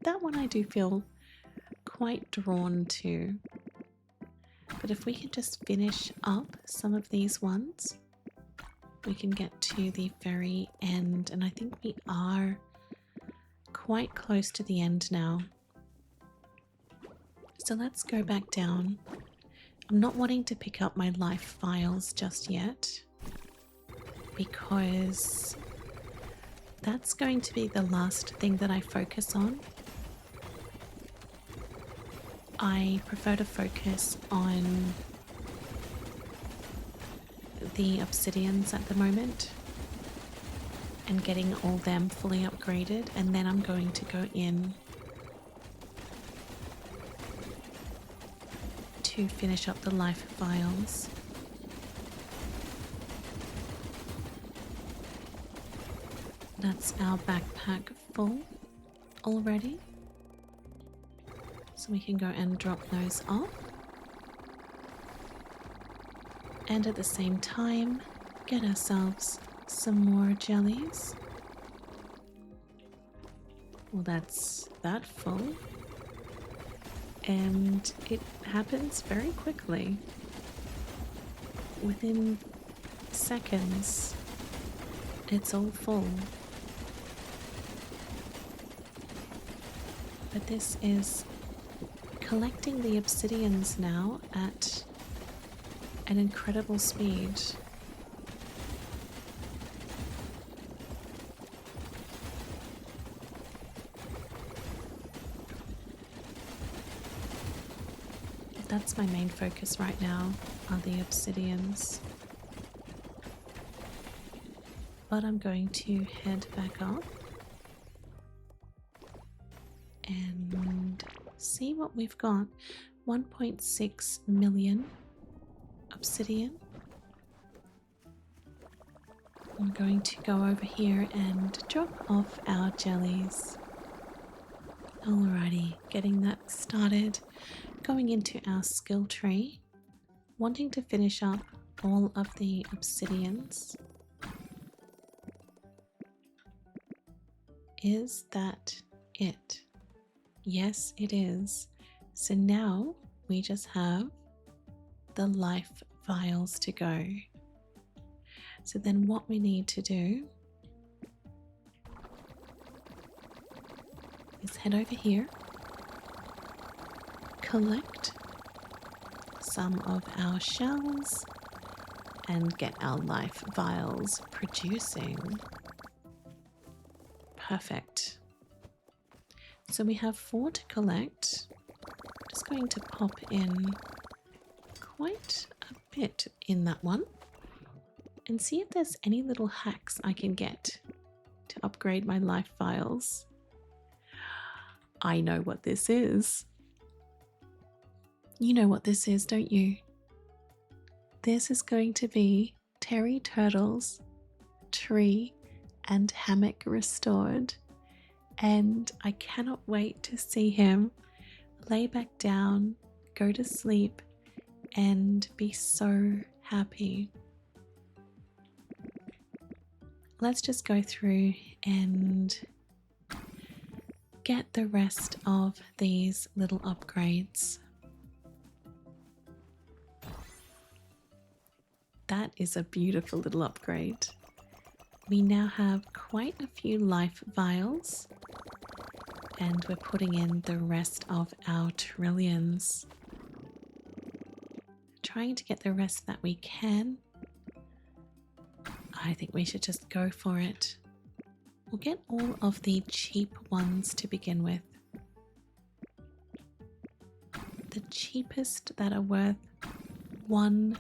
That one I do feel quite drawn to. But if we can just finish up some of these ones, we can get to the very end. And I think we are quite close to the end now. So let's go back down. I'm not wanting to pick up my life vials just yet, because that's going to be the last thing that I focus on. I prefer to focus on the obsidians at the moment, and getting all them fully upgraded, and then I'm going to go in to finish up the life vials. That's our backpack full already, so we can go and drop those off, and at the same time get ourselves some more jellies. Well, that's that full, and it happens very quickly. Within seconds it's all full. But this is collecting the obsidians now at an incredible speed. That's my main focus right now, are the obsidians. But I'm going to head back up and see what we've got. 1.6 million obsidian. I'm going to go over here and drop off our jellies. Alrighty, getting that started. Going into our skill tree, wanting to finish up all of the obsidians. Is that it? Yes, it is. So now we just have the life vials to go. So then what we need to do is head over here, collect some of our shells, and get our life vials producing. Perfect. So we have 4 to collect. Just going to pop in quite a bit in that one and see if there's any little hacks I can get to upgrade my life vials. I know what this is. You know what this is, don't you? This is going to be Terry Turtle's tree and hammock restored, and I cannot wait to see him lay back down, go to sleep, and be so happy. Let's just go through and get the rest of these little upgrades. That is a beautiful little upgrade. We now have quite a few life vials, and we're putting in the rest of our trillions. Trying to get the rest that we can. I think we should just go for it. We'll get all of the cheap ones to begin with. The cheapest that are worth 1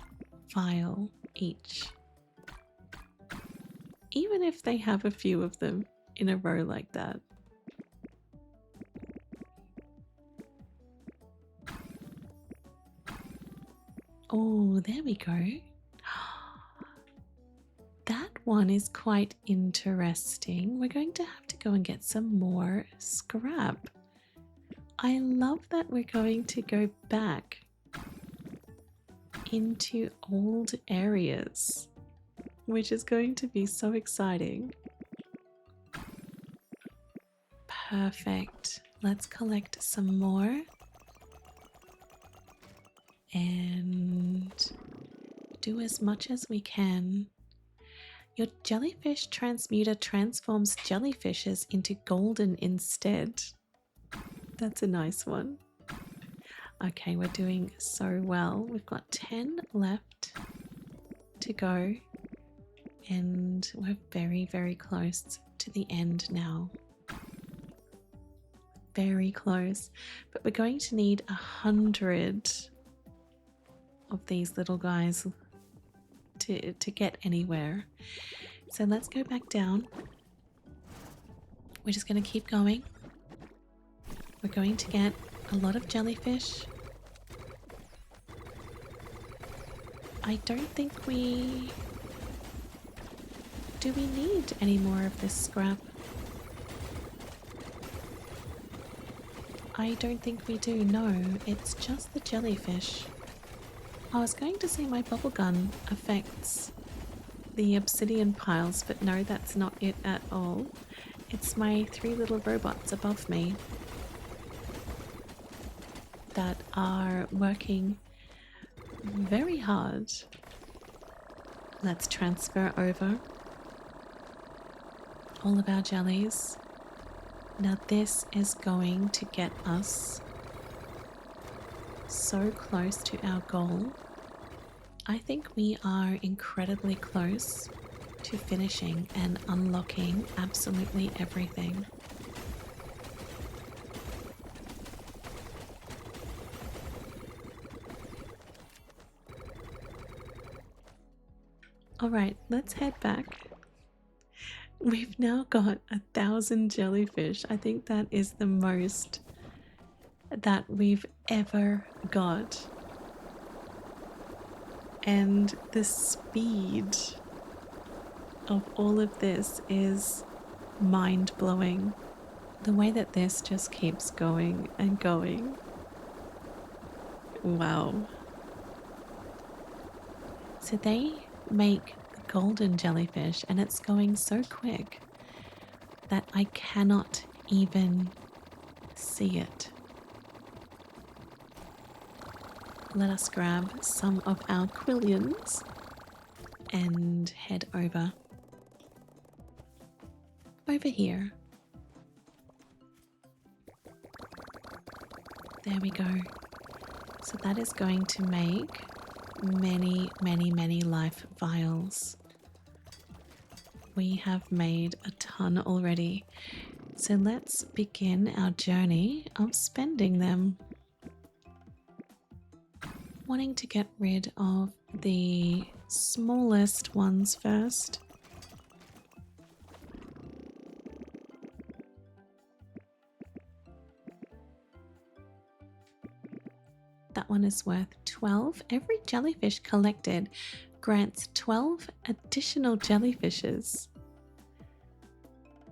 vial each. Even if they have a few of them in a row like that. Oh, there we go. That one is quite interesting. We're going to have to go and get some more scrap. I love that we're going to go back into old areas, which is going to be so exciting. Perfect. Let's collect some more and do as much as we can. Your jellyfish transmuter transforms jellyfishes into golden instead. That's a nice one. Okay, we're doing so well. We've got 10 left to go, and we're very, very close to the end now. Very close, but we're going to need 100 of these little guys to get anywhere. So let's go back down we're just going to keep going. We're going to get a lot of jellyfish. I don't think we... Do we need any more of this scrap? I don't think we do, no. It's just the jellyfish. I was going to say my bubble gun affects the obsidian piles, but no, that's not it at all. It's my 3 little robots above me that are working very hard. Let's transfer over all of our jellies. Now this is going to get us so close to our goal. I think we are incredibly close to finishing and unlocking absolutely everything. Alright, let's head back. We've now got 1,000 jellyfish. I think that is the most that we've ever got. And the speed of all of this is mind-blowing. The way that this just keeps going and going. Wow. So they make the golden jellyfish, and it's going so quick that I cannot even see it. Let us grab some of our Quillions and head over here. There we go. So that is going to make many, many, many life vials. We have made a ton already. So let's begin our journey of spending them. Wanting to get rid of the smallest ones first. That one is worth 12. Every jellyfish collected grants 12 additional jellyfishes.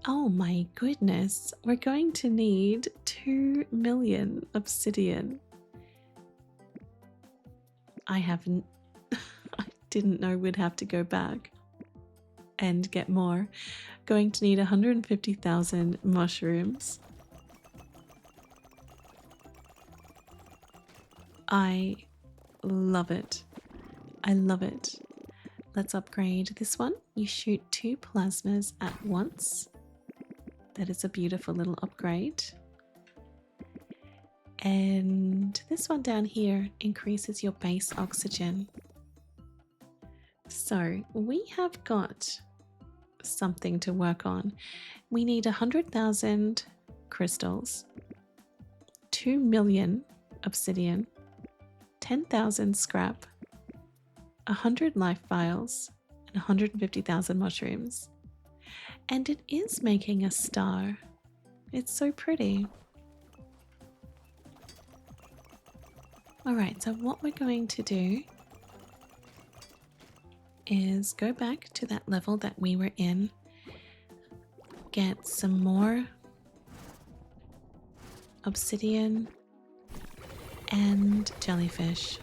Oh my goodness, we're going to need 2 million obsidian. I didn't know we'd have to go back and get more. Going to need 150,000 mushrooms. I love it. I love it. Let's upgrade this one. You shoot 2 plasmas at once. That is a beautiful little upgrade. And this one down here increases your base oxygen. So we have got something to work on. We need 100,000 crystals, 2 million obsidian, 10,000 scrap, 100 life vials, and 150,000 mushrooms. And it is making a star. It's so pretty. Alright, so what we're going to do is go back to that level that we were in, get some more obsidian and jellyfish.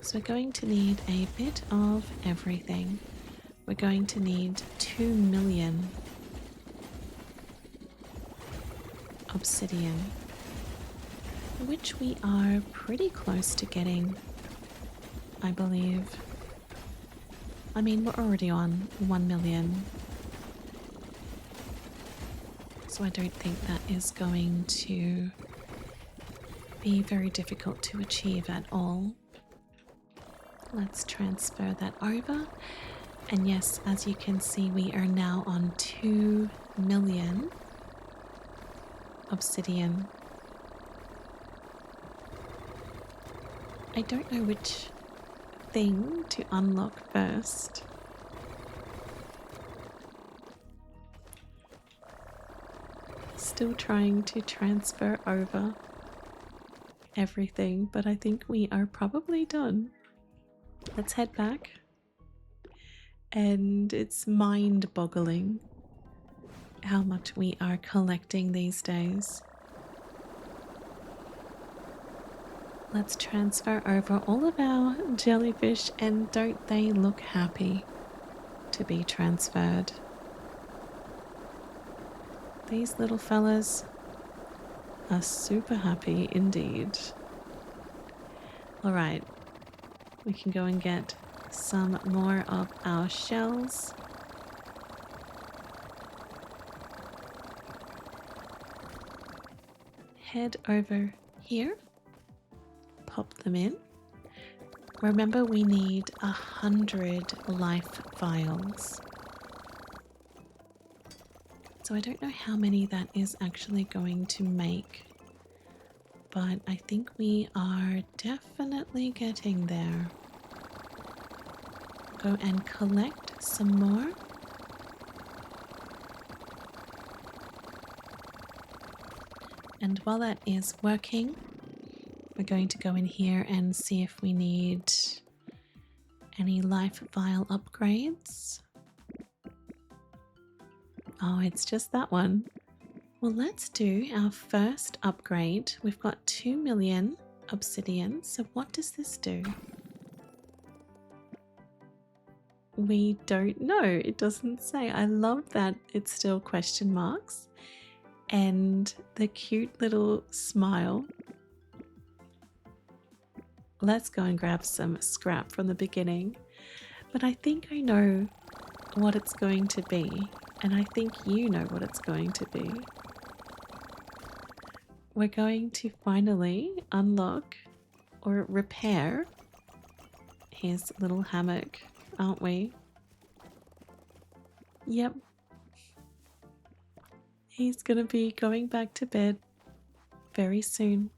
So we're going to need a bit of everything. We're going to need 2 million obsidian, which we are pretty close to getting, I believe. I mean, we're already on 1 million. So I don't think that is going to be very difficult to achieve at all. Let's transfer that over. And yes, as you can see, we are now on 2 million obsidian. I don't know which thing to unlock first. still trying to transfer over everything, but I think we are probably done. Let's head back. And it's mind-boggling how much we are collecting these days. Let's transfer over all of our jellyfish, and don't they look happy to be transferred? These little fellas are super happy indeed. Alright, we can go and get some more of our shells. Head over here. Pop them in. Remember, we need 100 life vials. So I don't know how many that is actually going to make, but I think we are definitely getting there. Go and collect some more. And while that is working, we're going to go in here and see if we need any life vial upgrades. Oh, it's just that one. Well, let's do our first upgrade. We've got 2 million obsidian. So what does this do? We don't know. It doesn't say. I love that it's still question marks. And the cute little smile. Let's go and grab some scrap from the beginning. But I think I know what it's going to be. And I think you know what it's going to be. We're going to finally unlock or repair his little hammock, aren't we? Yep. He's going to be going back to bed very soon.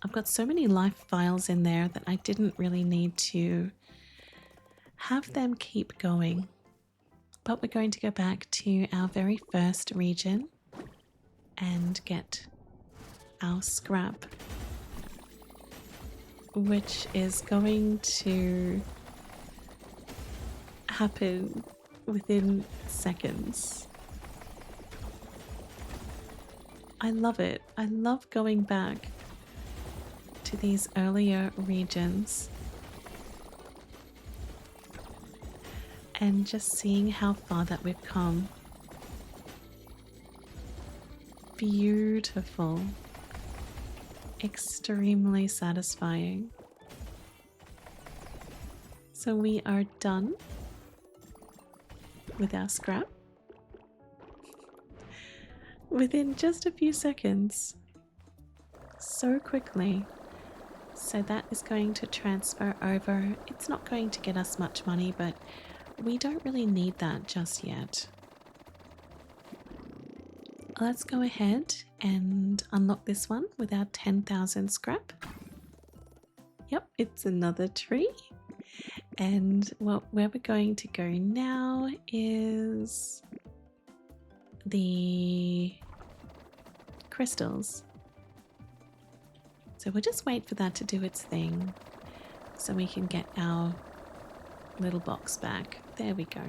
I've got so many life vials in there that I didn't really need to have them keep going. But we're going to go back to our very first region and get our scrap, which is going to happen within seconds. I love it. I love going back to these earlier regions and just seeing how far that we've come. Beautiful. Extremely satisfying. So we are done with our scrap within just a few seconds. So quickly. So that is going to transfer over. It's not going to get us much money, but we don't really need that just yet. Let's go ahead and unlock this one with our 10,000 scrap. Yep, it's another tree. And where we're going to go now is the crystals. So we'll just wait for that to do its thing so we can get our little box back. There we go.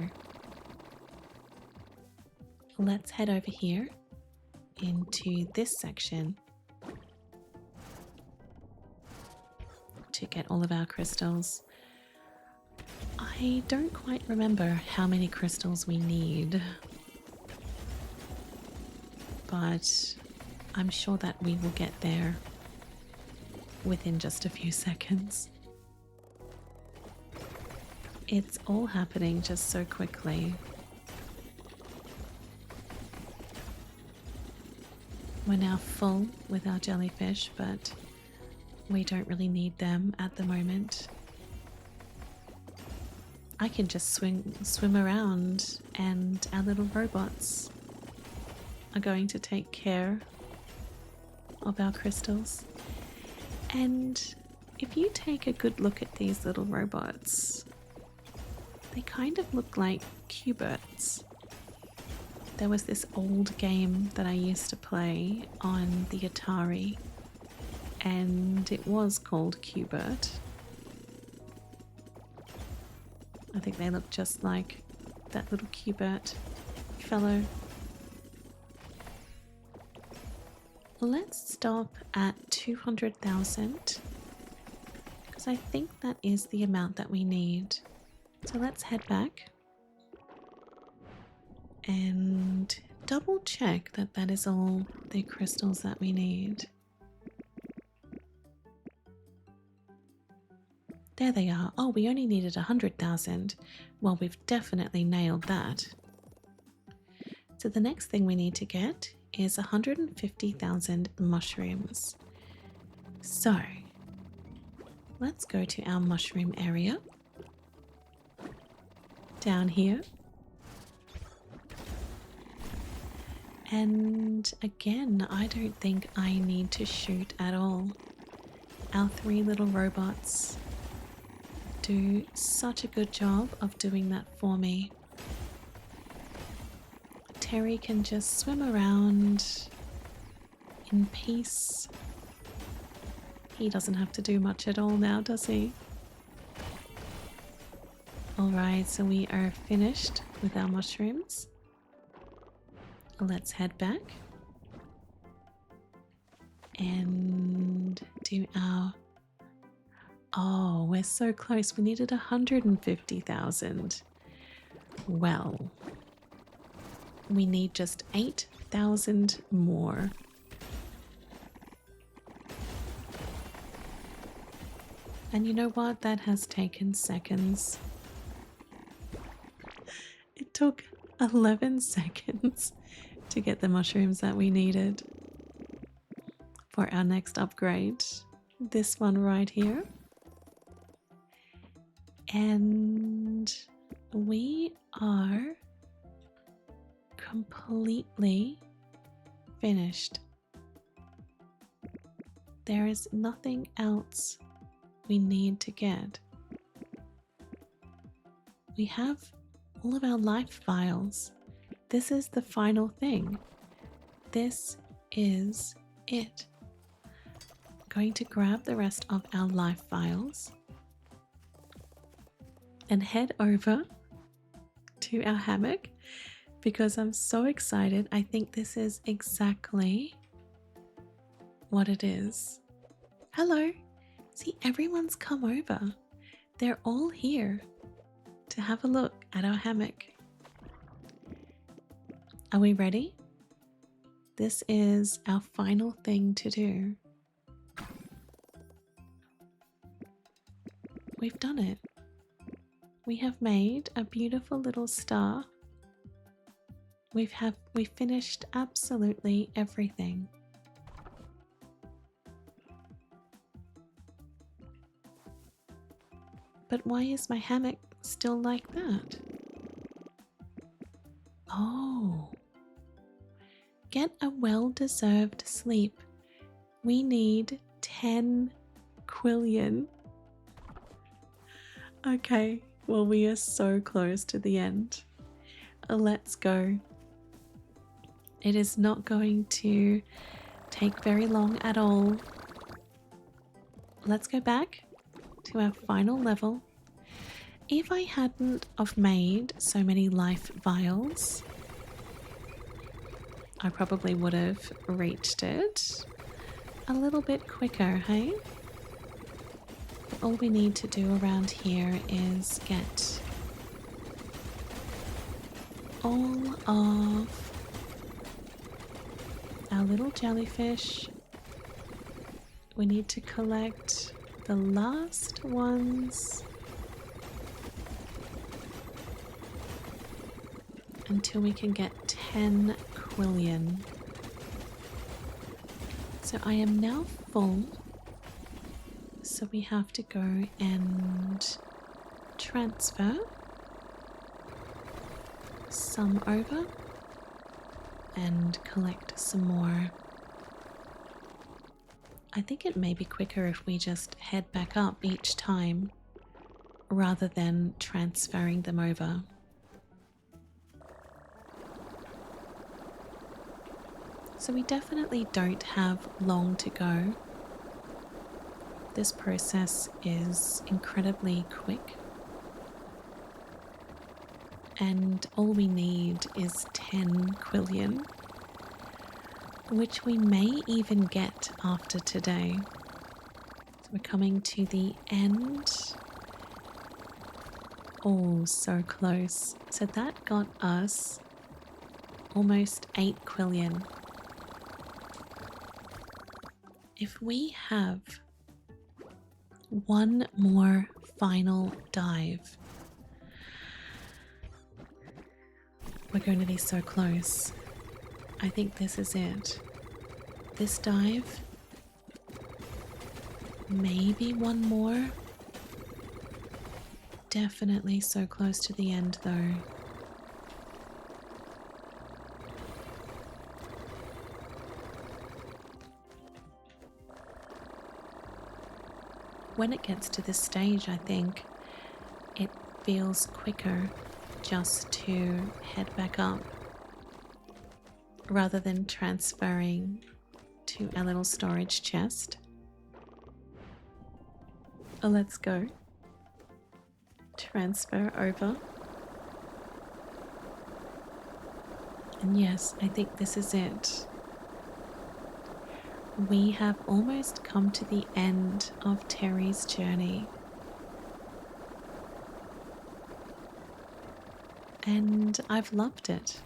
Let's head over here into this section to get all of our crystals. I don't quite remember how many crystals we need, but I'm sure that we will get there within just a few seconds. It's all happening just so quickly. We're now full with our jellyfish, but we don't really need them at the moment. I can just swim around, and our little robots are going to take care of our crystals. And if you take a good look at these little robots, they kind of look like Q-birds. There was this old game that I used to play on the Atari, and it was called Qbert. I think they look just like that little Qbert fellow. Let's stop at 200,000 because I think that is the amount that we need. So let's head back and double check that that is all the crystals that we need. There they are. Oh, we only needed 100,000. Well, we've definitely nailed that. So the next thing we need to get is 150,000 mushrooms. So let's go to our mushroom area. Down here. And again, I don't think I need to shoot at all. Our 3 little robots do such a good job of doing that for me. Terry can just swim around in peace. He doesn't have to do much at all now, does he? Alright, so we are finished with our mushrooms. Let's head back and do our... Oh, we're so close. We needed 150,000. Well, we need just 8,000 more. And you know what? That has taken seconds. It took 11 seconds to get the mushrooms that we needed for our next upgrade. This one right here. And we are completely finished. There is nothing else we need to get. We have all of our life vials. This is the final thing. This is it. I'm going to grab the rest of our life vials and head over to our hammock because I'm so excited. I think this is exactly what it is. Hello. See, everyone's come over. They're all here to have a look at our hammock. Are we ready? This is our final thing to do. We've done it. We have made a beautiful little star. We've finished absolutely everything. But why is my hammock still like that? Oh. Get a well-deserved sleep. We need 10 Quillion. Okay, well, we are so close to the end. Let's go. It is not going to take very long at all. Let's go back to our final level. If I hadn't have made so many life vials, I probably would have reached it a little bit quicker, hey? But all we need to do around here is get all of our little jellyfish. We need to collect the last ones until we can get 10 Quillion. So I am now full, so we have to go and transfer some over and collect some more. I think it may be quicker if we just head back up each time rather than transferring them over. So we definitely don't have long to go. This process is incredibly quick. And all we need is 10 Quillion, which we may even get after today. So we're coming to the end. Oh, so close. So that got us almost 8 Quillion. If we have one more final dive, we're going to be so close. I think this is it. This dive, maybe one more. Definitely so close to the end though. When it gets to this stage, I think it feels quicker just to head back up rather than transferring to a little storage chest. Oh, let's go. Transfer over. And yes, I think this is it. We have almost come to the end of Terry's journey. And I've loved it.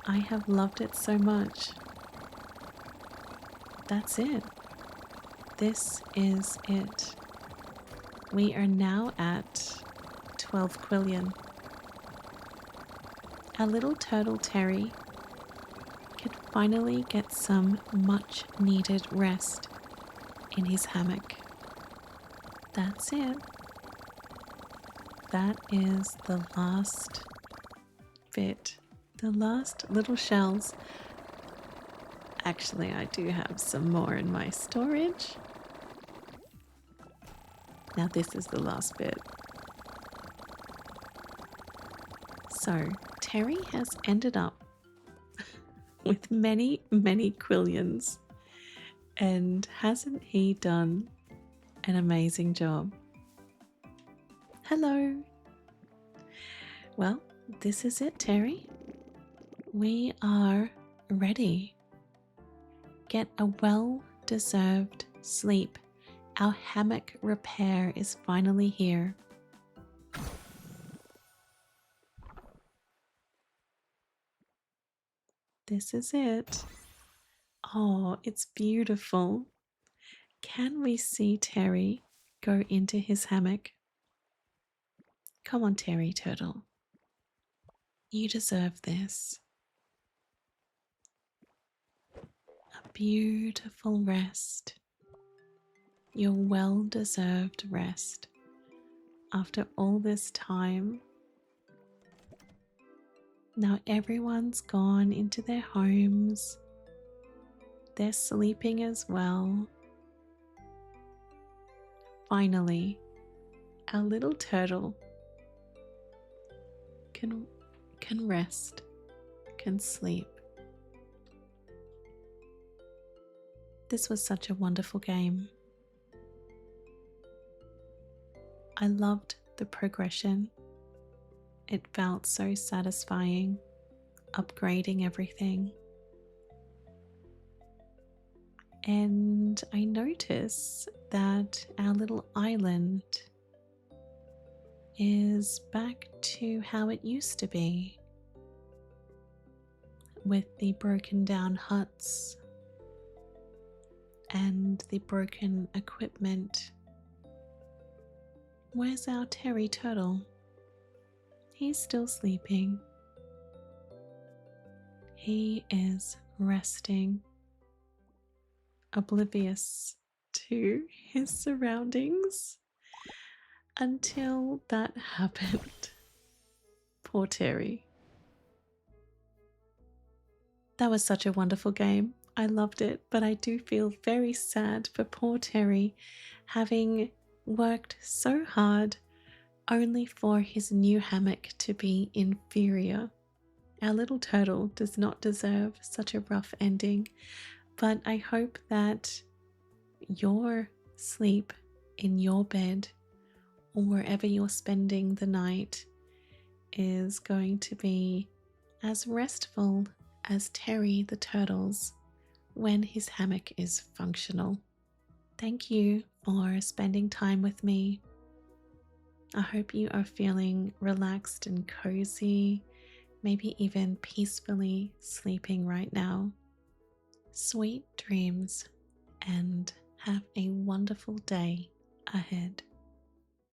I have loved it so much. That's it. This is it. We are now at 12 Quillion. Our little turtle Terry could finally get some much needed rest in his hammock. That's it. That is the last bit. The last little shells. Actually, I do have some more in my storage. Now this is the last bit. So, Terry has ended up with many, many Quillions. And hasn't he done an amazing job? Hello. Well, this is it, Terry. We are ready. Get a well-deserved sleep. Our hammock repair is finally here. This is it. Oh, it's beautiful. Can we see Terry go into his hammock? Come on, Terry Turtle. You deserve this. A beautiful rest. Your well-deserved rest. After all this time. Now everyone's gone into their homes. They're sleeping as well. Finally, our little turtle can rest, can sleep. This was such a wonderful game. I loved the progression. It felt so satisfying, upgrading everything. And I notice that our little island is back to how it used to be, with the broken down huts and the broken equipment. Where's our Terry Turtle? He's still sleeping. He is resting, oblivious to his surroundings until that happened. Poor Terry. That was such a wonderful game. I loved it, but I do feel very sad for poor Terry having worked so hard only for his new hammock to be inferior. Our little turtle does not deserve such a rough ending, but I hope that your sleep in your bed or wherever you're spending the night is going to be as restful as Terry the turtle's when his hammock is functional. Thank you for spending time with me. I hope you are feeling relaxed and cozy, maybe even peacefully sleeping right now. Sweet dreams and have a wonderful day ahead.